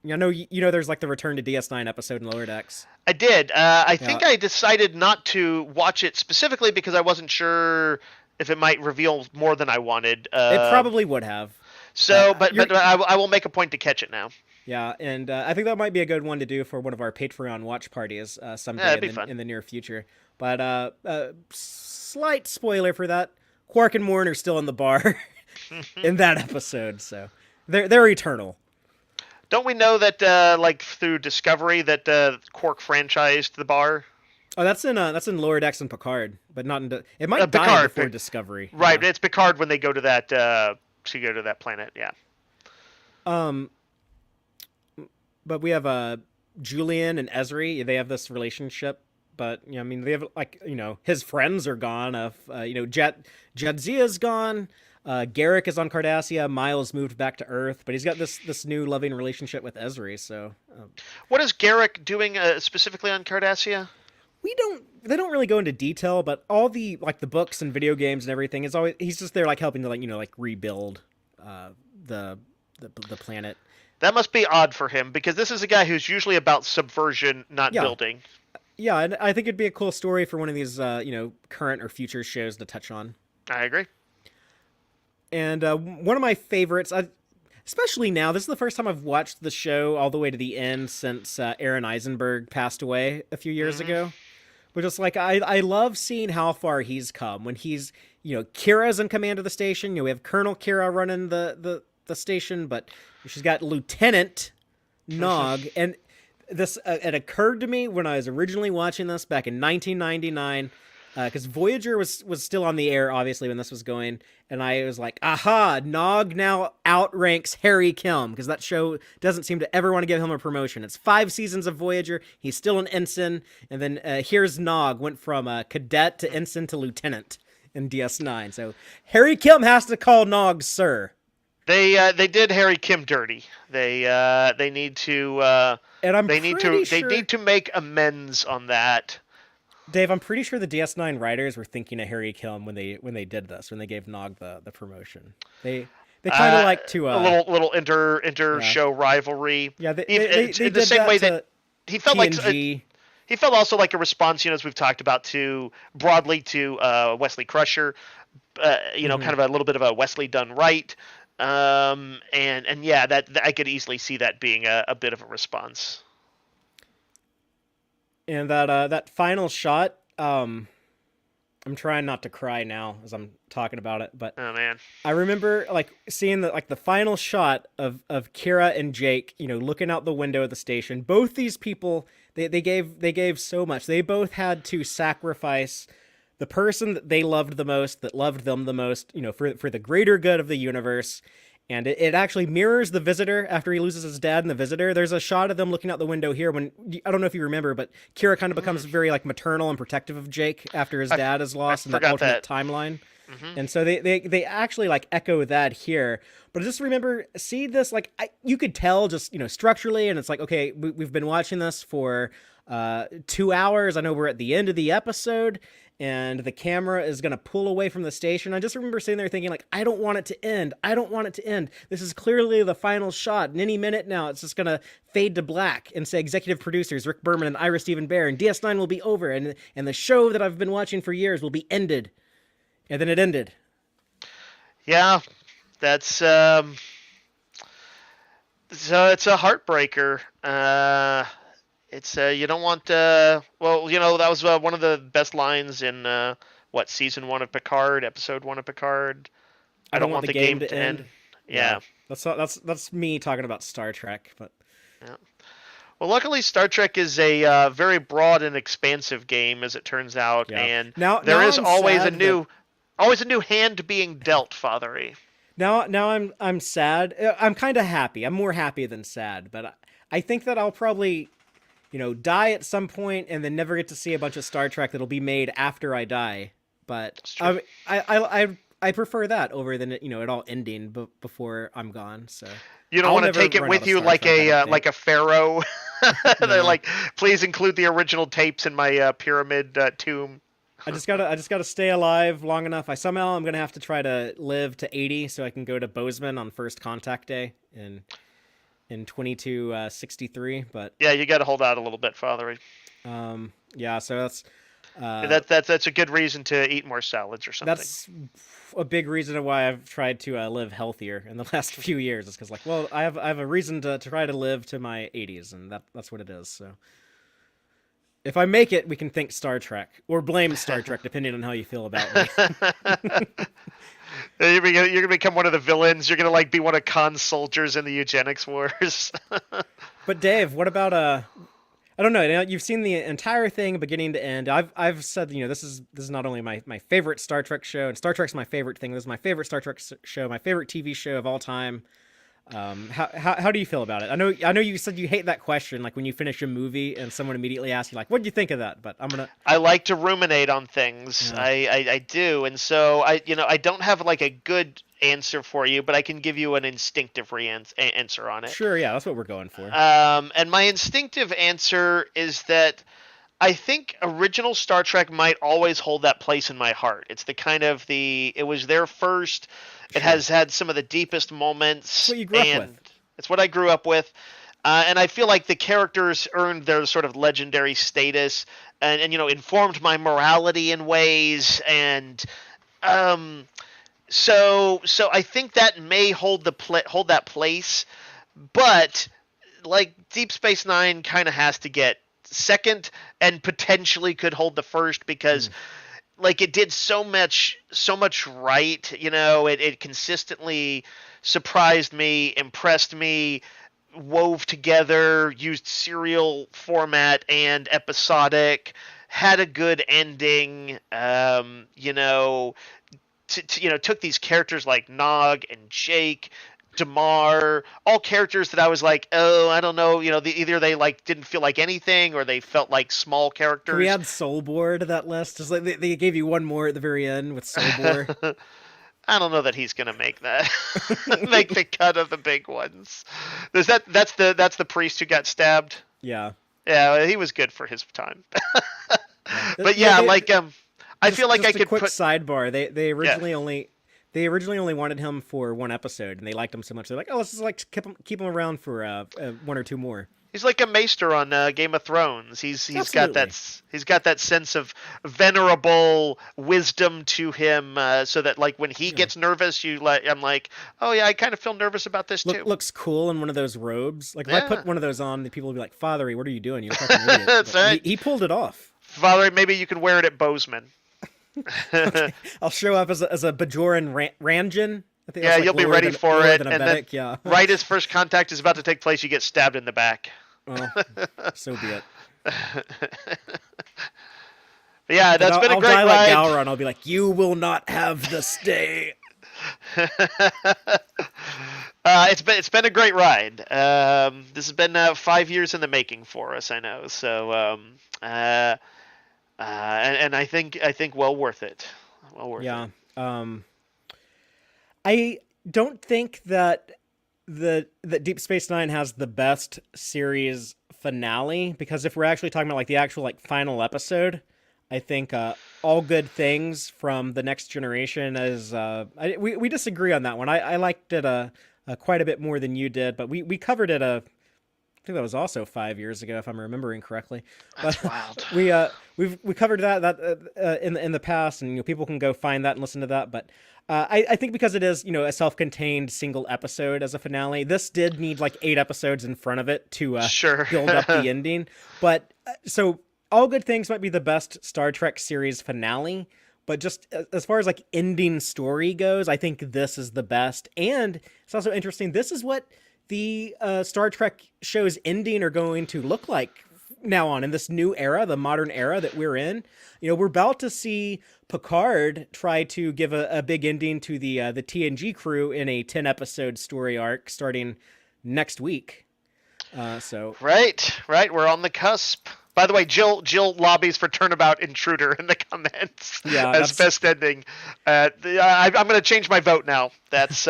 There's like the Return to DS9 episode in Lower Decks. I did. I think I decided not to watch it specifically because I wasn't sure if it might reveal more than I wanted. It probably would have. So, but I will make a point to catch it now. Yeah, and I think that might be a good one to do for one of our Patreon watch parties someday in the near future. But slight spoiler for that: Quark and Morn are still in the bar in that episode, so they're eternal. Don't we know that like through Discovery that Quark franchised the bar? Oh, that's in Lower Decks and Picard, but not in it might die Picard, before Discovery. Right, yeah. It's Picard when they go to that planet. Yeah. But we have Julian and Ezri. They have this relationship, but they have like his friends are gone. Jadzia's gone. Garrick is on Cardassia. Miles moved back to Earth, but he's got this new loving relationship with Ezri. So, what is Garrick doing specifically on Cardassia? They don't really go into detail, but all the books and video games and everything is always he's just there like helping to rebuild the planet. That must be odd for him because this is a guy who's usually about subversion, not building. Yeah, and I think it'd be a cool story for one of these current or future shows to touch on. I agree. And one of my favorites, especially now, this is the first time I've watched the show all the way to the end since Aaron Eisenberg passed away a few years ago. But just like I love seeing how far he's come when he's Kira's in command of the station. We have Colonel Kira running the station, but she's got Lieutenant Nog, and this it occurred to me when I was originally watching this back in 1999. because Voyager was still on the air, obviously, when this was going, and I was like, aha, Nog now outranks Harry Kim, because that show doesn't seem to ever want to give him a promotion. It's 5 seasons of Voyager, he's still an ensign, and then here's Nog, went from cadet to ensign to lieutenant in DS9. So Harry Kim has to call Nog sir. They did Harry Kim dirty. They need to And they need to make amends on that. Dave, I'm pretty sure the DS9 writers were thinking of Harry Kim when they did this, when they gave Nog the promotion. They kind of like to a little inter show rivalry. Yeah, they in the same way that he felt TNG. like he felt also like a response, as we've talked about, broadly to Wesley Crusher. Kind of a little bit of a Wesley done right. And yeah, that I could easily see that being a bit of a response. And that final shot, I'm trying not to cry now as I'm talking about it, but oh man, I remember like seeing the final shot of Kira and Jake, looking out the window of the station. Both these people, they gave so much. They both had to sacrifice the person that they loved the most, that loved them the most, for the greater good of the universe. And it actually mirrors The Visitor after he loses his dad in The Visitor. There's a shot of them looking out the window here when, I don't know if you remember, but Kira kind of becomes very like maternal and protective of Jake after his dad is lost in that alternate timeline. Mm-hmm. And so they actually like echo that here. But I just remember seeing this, like you could tell just, structurally, and it's like, okay, we've been watching this for 2 hours. I know we're at the end of the episode, and the camera is going to pull away from the station. I just remember sitting there thinking, like, I don't want it to end. I don't want it to end. This is clearly the final shot. And any minute now, it's just going to fade to black and say executive producers Rick Berman and Ira Steven Behr, and DS9 will be over, and the show that I've been watching for years will be ended. And then it ended. Yeah, that's so it's a heartbreaker. It's you don't want that was one of the best lines in season 1 of Picard, episode 1 of Picard. I don't want the game to end. Yeah. That's me talking about Star Trek, but yeah. Well, luckily Star Trek is a very broad and expansive game, as it turns out, and there is always a new hand being dealt, Fatheree. Now I'm sad. I'm kind of happy. I'm more happy than sad, but I think that I'll probably die at some point and then never get to see a bunch of Star Trek that'll be made after I die. But I prefer that over than it all ending before I'm gone. So you don't want to take it with you like a pharaoh. They're like, please include the original tapes in my pyramid tomb. I just gotta stay alive long enough. I'm gonna have to try to live to 80 so I can go to Bozeman on First Contact Day in 2263. But yeah, you got to hold out a little bit, Fatheree. Yeah, so that's a good reason to eat more salads or something. That's a big reason why I've tried to live healthier in the last few years. Is because I have a reason to try to live to my 80s, and that's what it is. So if I make it, we can thank Star Trek or blame Star Trek, depending on how you feel about me. You're gonna become one of the villains. You're gonna be one of Khan's soldiers in the eugenics wars. But Dave, what about I don't know. You've seen the entire thing, beginning to end. I've said this is not only my favorite Star Trek show, and Star Trek's my favorite thing. This is my favorite Star Trek show, my favorite TV show of all time. How do you feel about it? I know you said you hate that question, like when you finish a movie and someone immediately asks you, like, what did you think of that? But I like to ruminate on things. Yeah. I do, and so I don't have a good answer for you, but I can give you an instinctive answer on it. Sure, yeah, that's what we're going for. And my instinctive answer is that I think original Star Trek might always hold that place in my heart. It's it was there first. It has had some of the deepest moments. That's what you grew up with. It's what I grew up with. And I feel like the characters earned their sort of legendary status and informed my morality in ways. And so I think that may hold that place. But Deep Space Nine kind of has to get second and potentially could hold the first because it did so much right. It consistently surprised me, impressed me, wove together, used serial format and episodic, had a good ending. Took these characters like Nog and Jake, Damar, all characters that I was like, oh, I don't know, either they like didn't feel like anything or they felt like small Can we characters. add Soulbore to that list? Just like they gave you one more at the very end with Soulbore. I don't know that he's gonna make that make the cut of the big ones. That's the priest who got stabbed. Yeah. Yeah, he was good for his time. Yeah. But yeah, I feel like just I a could quick put sidebar. yeah. They originally only wanted him for one episode, and they liked him so much they're like, oh, let's just like keep him around for one or two more. He's like a maester on Game of Thrones. He's got Absolutely. that sense of venerable wisdom to him, so that like when he Yeah. gets nervous, I'm like, oh yeah, I kind of feel nervous about this too. Looks cool in one of those robes. Like if I Yeah, put one of those on, the people will be like, Fatheree, what are you doing? You're a fucking idiot. that's But right. he pulled it off. Father, maybe you can wear it at Bozeman. Okay. I'll show up as a Bajoran Ranjin. I think Yeah, that's like you'll be ready for lower it, than a and then Vedic, yeah. right as first contact is about to take place, you get stabbed in the back. Well, so be it. Yeah, Like, that's been a I'll great die like ride. Gowron. I'll be like, you will not have the stay. It's been a great ride. This has been 5 years in the making for us, I know. So and I think well worth it. Well worth Yeah. it. I don't think that that Deep Space Nine has the best series finale, because if we're actually talking about like the actual like final episode, I think All Good Things from The Next Generation is we disagree on that one. I liked it quite a bit more than you did, but we covered it I think that was also 5 years ago, if I'm remembering correctly. That's But wild. we covered that in the past, and people can go find that and listen to that. But I think because it is a self-contained single episode as a finale, this did need like 8 episodes in front of it to Sure. build up the ending. But so All Good Things might be the best Star Trek series finale. But just as far as like ending story goes, I think this is the best. And it's also interesting. This is what the Star Trek shows ending are going to look like now on in this new era, the modern era that we're in. We're about to see Picard try to give a big ending to the TNG crew in a 10-episode story arc starting next week. So Right. We're on the cusp. By the way, Jill lobbies for Turnabout Intruder in the comments Yeah, as best ending. I'm going to change my vote now. That's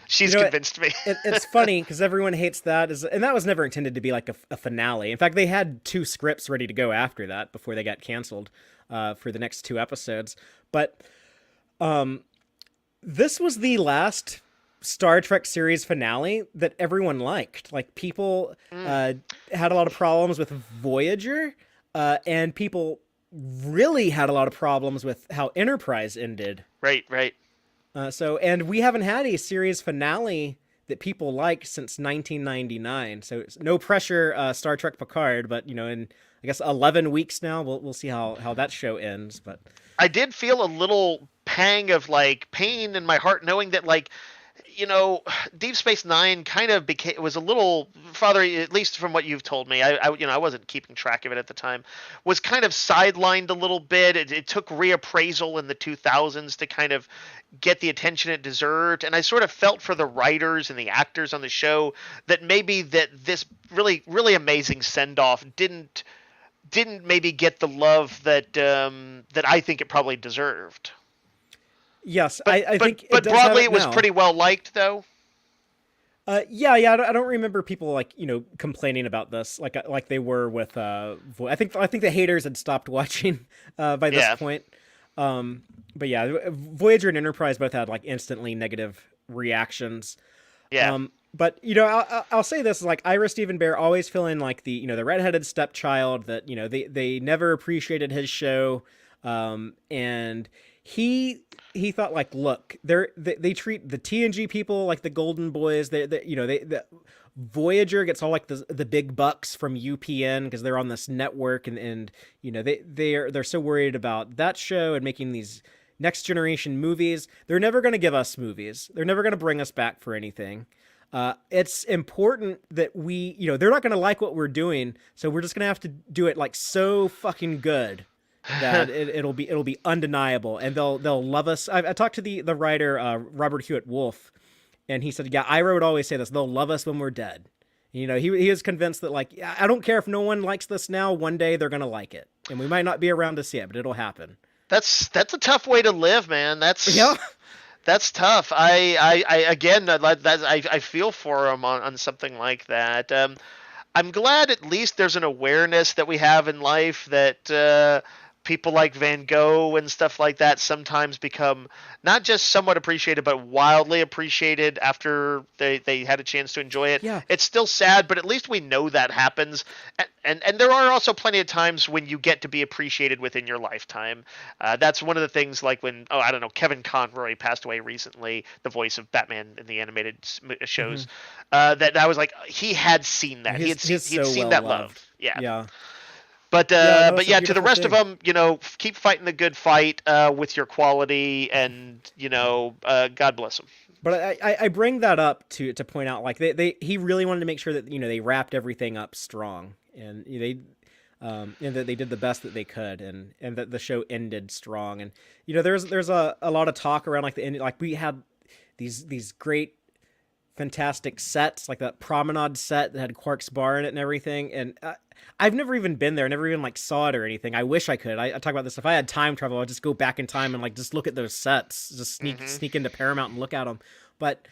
she's convinced me. It's funny because everyone hates that, and that was never intended to be like a finale. In fact, they had 2 scripts ready to go after that before they got canceled for the next 2 episodes. But this was the last Star Trek series finale that everyone liked. Like people had a lot of problems with Voyager, and people really had a lot of problems with how Enterprise ended. Right. And we haven't had a series finale that people liked since 1999. So no pressure, Star Trek Picard, but in I guess 11 weeks now, we'll see how that show ends. But I did feel a little pang of like pain in my heart knowing that like Deep Space Nine kind of was a little, Father, at least from what you've told me, I wasn't keeping track of it at the time, was kind of sidelined a little bit. It took reappraisal in the 2000s to kind of get the attention it deserved, and I sort of felt for the writers and the actors on the show that maybe that this really really amazing send off didn't maybe get the love that that I think it probably deserved. yes, I think But it does have broadly, it it was now. pretty well liked, though. Yeah. I don't remember people like complaining about this like they were with I think the haters had stopped watching by this Yeah. point. But yeah, Voyager and Enterprise both had like instantly negative reactions. Yeah. But I'll say this, like Ira Stephen Bear always feeling like the redheaded stepchild that they never appreciated his show, and he thought like, look, they treat the TNG people like the golden boys. The Voyager gets all like the big bucks from UPN because they're on this network, and they're so worried about that show and making these next generation movies. They're never going to give us movies. They're never going to bring us back for anything. it's important that we, they're not going to like what we're doing, so we're just going to have to do it like so fucking good that it'll be undeniable, and they'll love us. I talked to the writer Robert Hewitt Wolf, and he said, "Yeah, Ira would always say this: they'll love us when we're dead." He is convinced that like, I don't care if no one likes this now. One day they're gonna like it, and we might not be around to see it, but it'll happen. That's a tough way to live, man. Yeah. That's tough. I again, I feel for him on something like that. I'm glad at least there's an awareness that we have in life that people like Van Gogh and stuff like that sometimes become not just somewhat appreciated, but wildly appreciated after they had a chance to enjoy it. Yeah. It's still sad, but at least we know that happens. And there are also plenty of times when you get to be appreciated within your lifetime. That's one of the things, like when, I don't know, Kevin Conroy passed away recently, the voice of Batman in the animated shows. That I was like, he had seen that. He had seen that love. Yeah. Yeah. But no, but yeah, to the rest of them, keep fighting the good fight with your quality, and God bless them. But I bring that up to point out, like, he really wanted to make sure that they wrapped everything up strong, and and that they did the best that they could, and that the show ended strong. And there's a lot of talk around like the end, like we had these great fantastic sets, like that promenade set that had Quark's bar in it and everything. And I've never even been there, never even like saw it or anything. I wish I could. I talk about this. If I had time travel, I'd just go back in time and like just look at those sets, just sneak into Paramount and look at them. But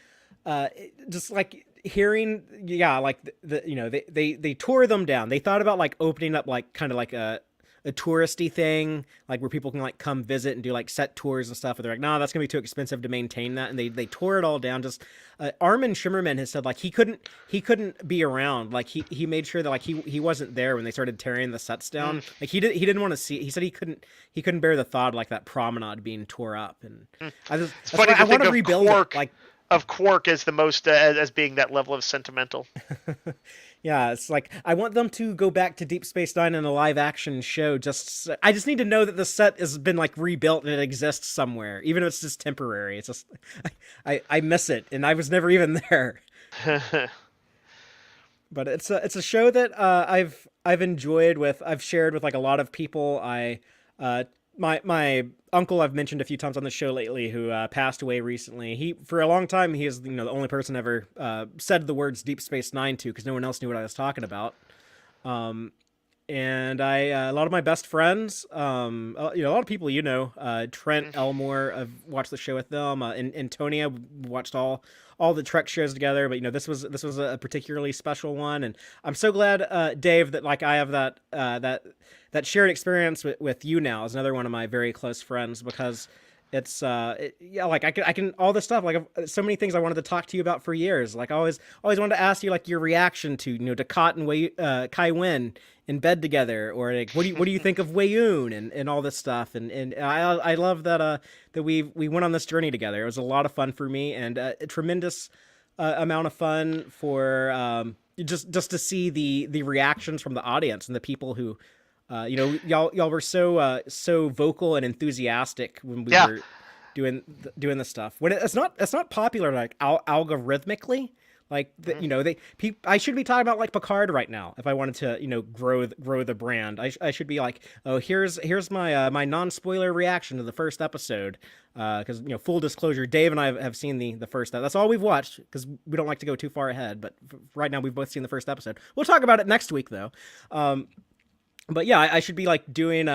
just like hearing, like they tore them down. They thought about like opening up like kind of like a touristy thing, like where people can like come visit and do like set tours and stuff. And they're like, no, that's gonna be too expensive to maintain that. And they tore it all down. Just Armin Shimmerman has said like he couldn't be around. Like he made sure that like he wasn't there when they started tearing the sets down. Like he didn't want to see. He said he couldn't bear the thought of like that promenade being tore up. And it's funny to think of rebuild Quark, it. Like of Quark as the most as being that level of sentimental. Yeah, it's like I want them to go back to Deep Space Nine in a live action show. I just need to know that the set has been like rebuilt and it exists somewhere, even if it's just temporary. It's just I miss it, and I was never even there. But it's a show that I've enjoyed I've shared with like a lot of people. My uncle I've mentioned a few times on the show lately, who passed away recently. He, for a long time, he is the only person ever said the words Deep Space Nine to, because no one else knew what I was talking about. And a lot of my best friends, a lot of people, Trent Elmore, I've watched the show with them. And Antonia watched all the Trek shows together, but this was a particularly special one, and I'm so glad, Dave, that like I have that shared experience with you now as another one of my very close friends, because it's like I can all this stuff, like so many things I wanted to talk to you about for years. Like I always wanted to ask you like your reaction to Dukat and Kai Winn in bed together, or like what do you think of Weyoun and all this stuff, and I love that we went on this journey together. It was a lot of fun for me, and a tremendous amount of fun for just to see the reactions from the audience and the people who y'all were so vocal and enthusiastic when we were doing this stuff. When it's not popular like algorithmically. Like I should be talking about like Picard right now if I wanted to grow the brand. I should be like, oh, here's my my non-spoiler reaction to the first episode, because full disclosure, Dave and I have seen the first. That's all we've watched, because we don't like to go too far ahead. But right now we've both seen the first episode. We'll talk about it next week though. But yeah, I should be like doing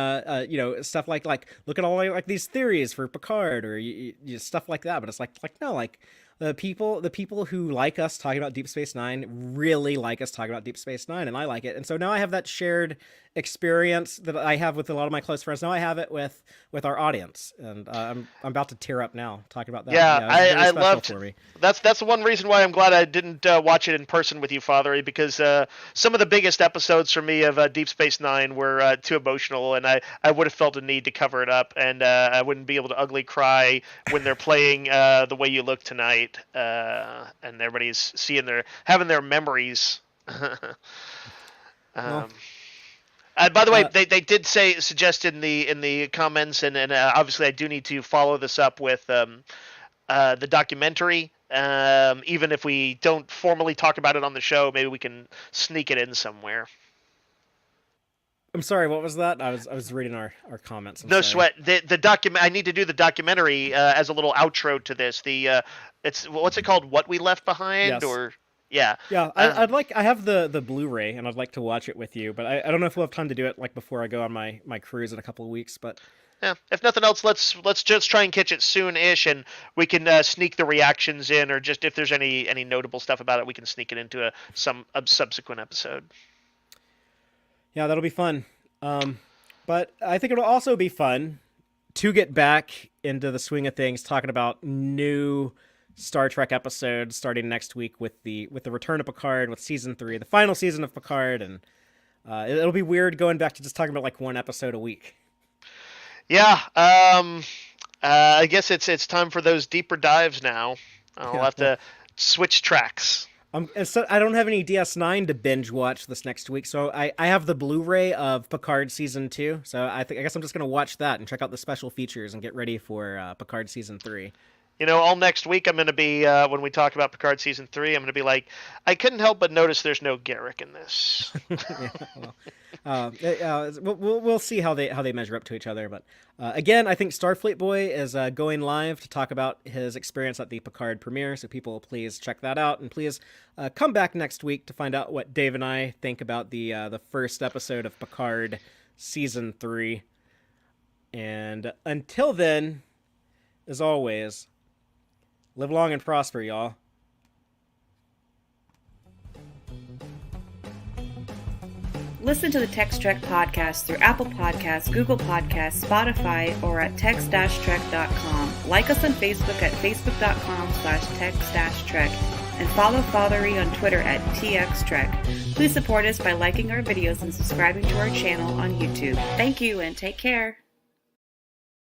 stuff like look at all like these theories for Picard, or stuff like that. But it's like no, like the people who like us talking about Deep Space Nine really like us talking about Deep Space Nine, and I like it. And so now I have that shared experience that I have with a lot of my close friends. Now I have it with our audience, and I'm about to tear up now talking about that. Yeah, I loved for me. That's the one reason why I'm glad I didn't watch it in person with you, Fatheree, because some of the biggest episodes for me of Deep Space Nine were too emotional, and I would have felt a need to cover it up, and I wouldn't be able to ugly cry when they're playing The Way You Look Tonight, and everybody's having their memories. By the way, they did suggest in the comments, and obviously I do need to follow this up with the documentary Even if we don't formally talk about it on the show, maybe we can sneak it in somewhere. I'm sorry, what was that? I was reading our comments. No sweat. The document. I need to do the documentary as a little outro to this. It's what's it called? What We Left Behind, yes. or yeah. I have the Blu-ray, and I'd like to watch it with you, but I don't know if we'll have time to do it like before I go on my cruise in a couple of weeks. But yeah, if nothing else, let's just try and catch it soon-ish, and we can sneak the reactions in, or just if there's any notable stuff about it, we can sneak it into a subsequent episode. Yeah, that'll be fun. But I think it'll also be fun to get back into the swing of things, talking about new Star Trek episodes starting next week with the return of Picard, with season 3, the final season of Picard, and it'll be weird going back to just talking about like one episode a week. Yeah, I guess it's time for those deeper dives now. I'll have to switch tracks. So I don't have any DS9 to binge watch this next week, so I have the Blu-ray of Picard Season 2, so I guess I'm just going to watch that and check out the special features and get ready for Picard Season 3. All next week I'm going to be, when we talk about Picard Season 3, I'm going to be like, I couldn't help but notice there's no Garrick in this. We'll see how they measure up to each other, but again, I think Starfleet Boy is going live to talk about his experience at the Picard premiere, so people please check that out, and please come back next week to find out what Dave and I think about the first episode of Picard Season 3. And until then, as always, live long and prosper, y'all. Listen to the Tex-Trek podcast through Apple Podcasts, Google Podcasts, Spotify, or at tex-trek.com. Like us on Facebook at facebook.com/tex-trek, and follow Fatheree on Twitter at TXTrek. Please support us by liking our videos and subscribing to our channel on YouTube. Thank you and take care.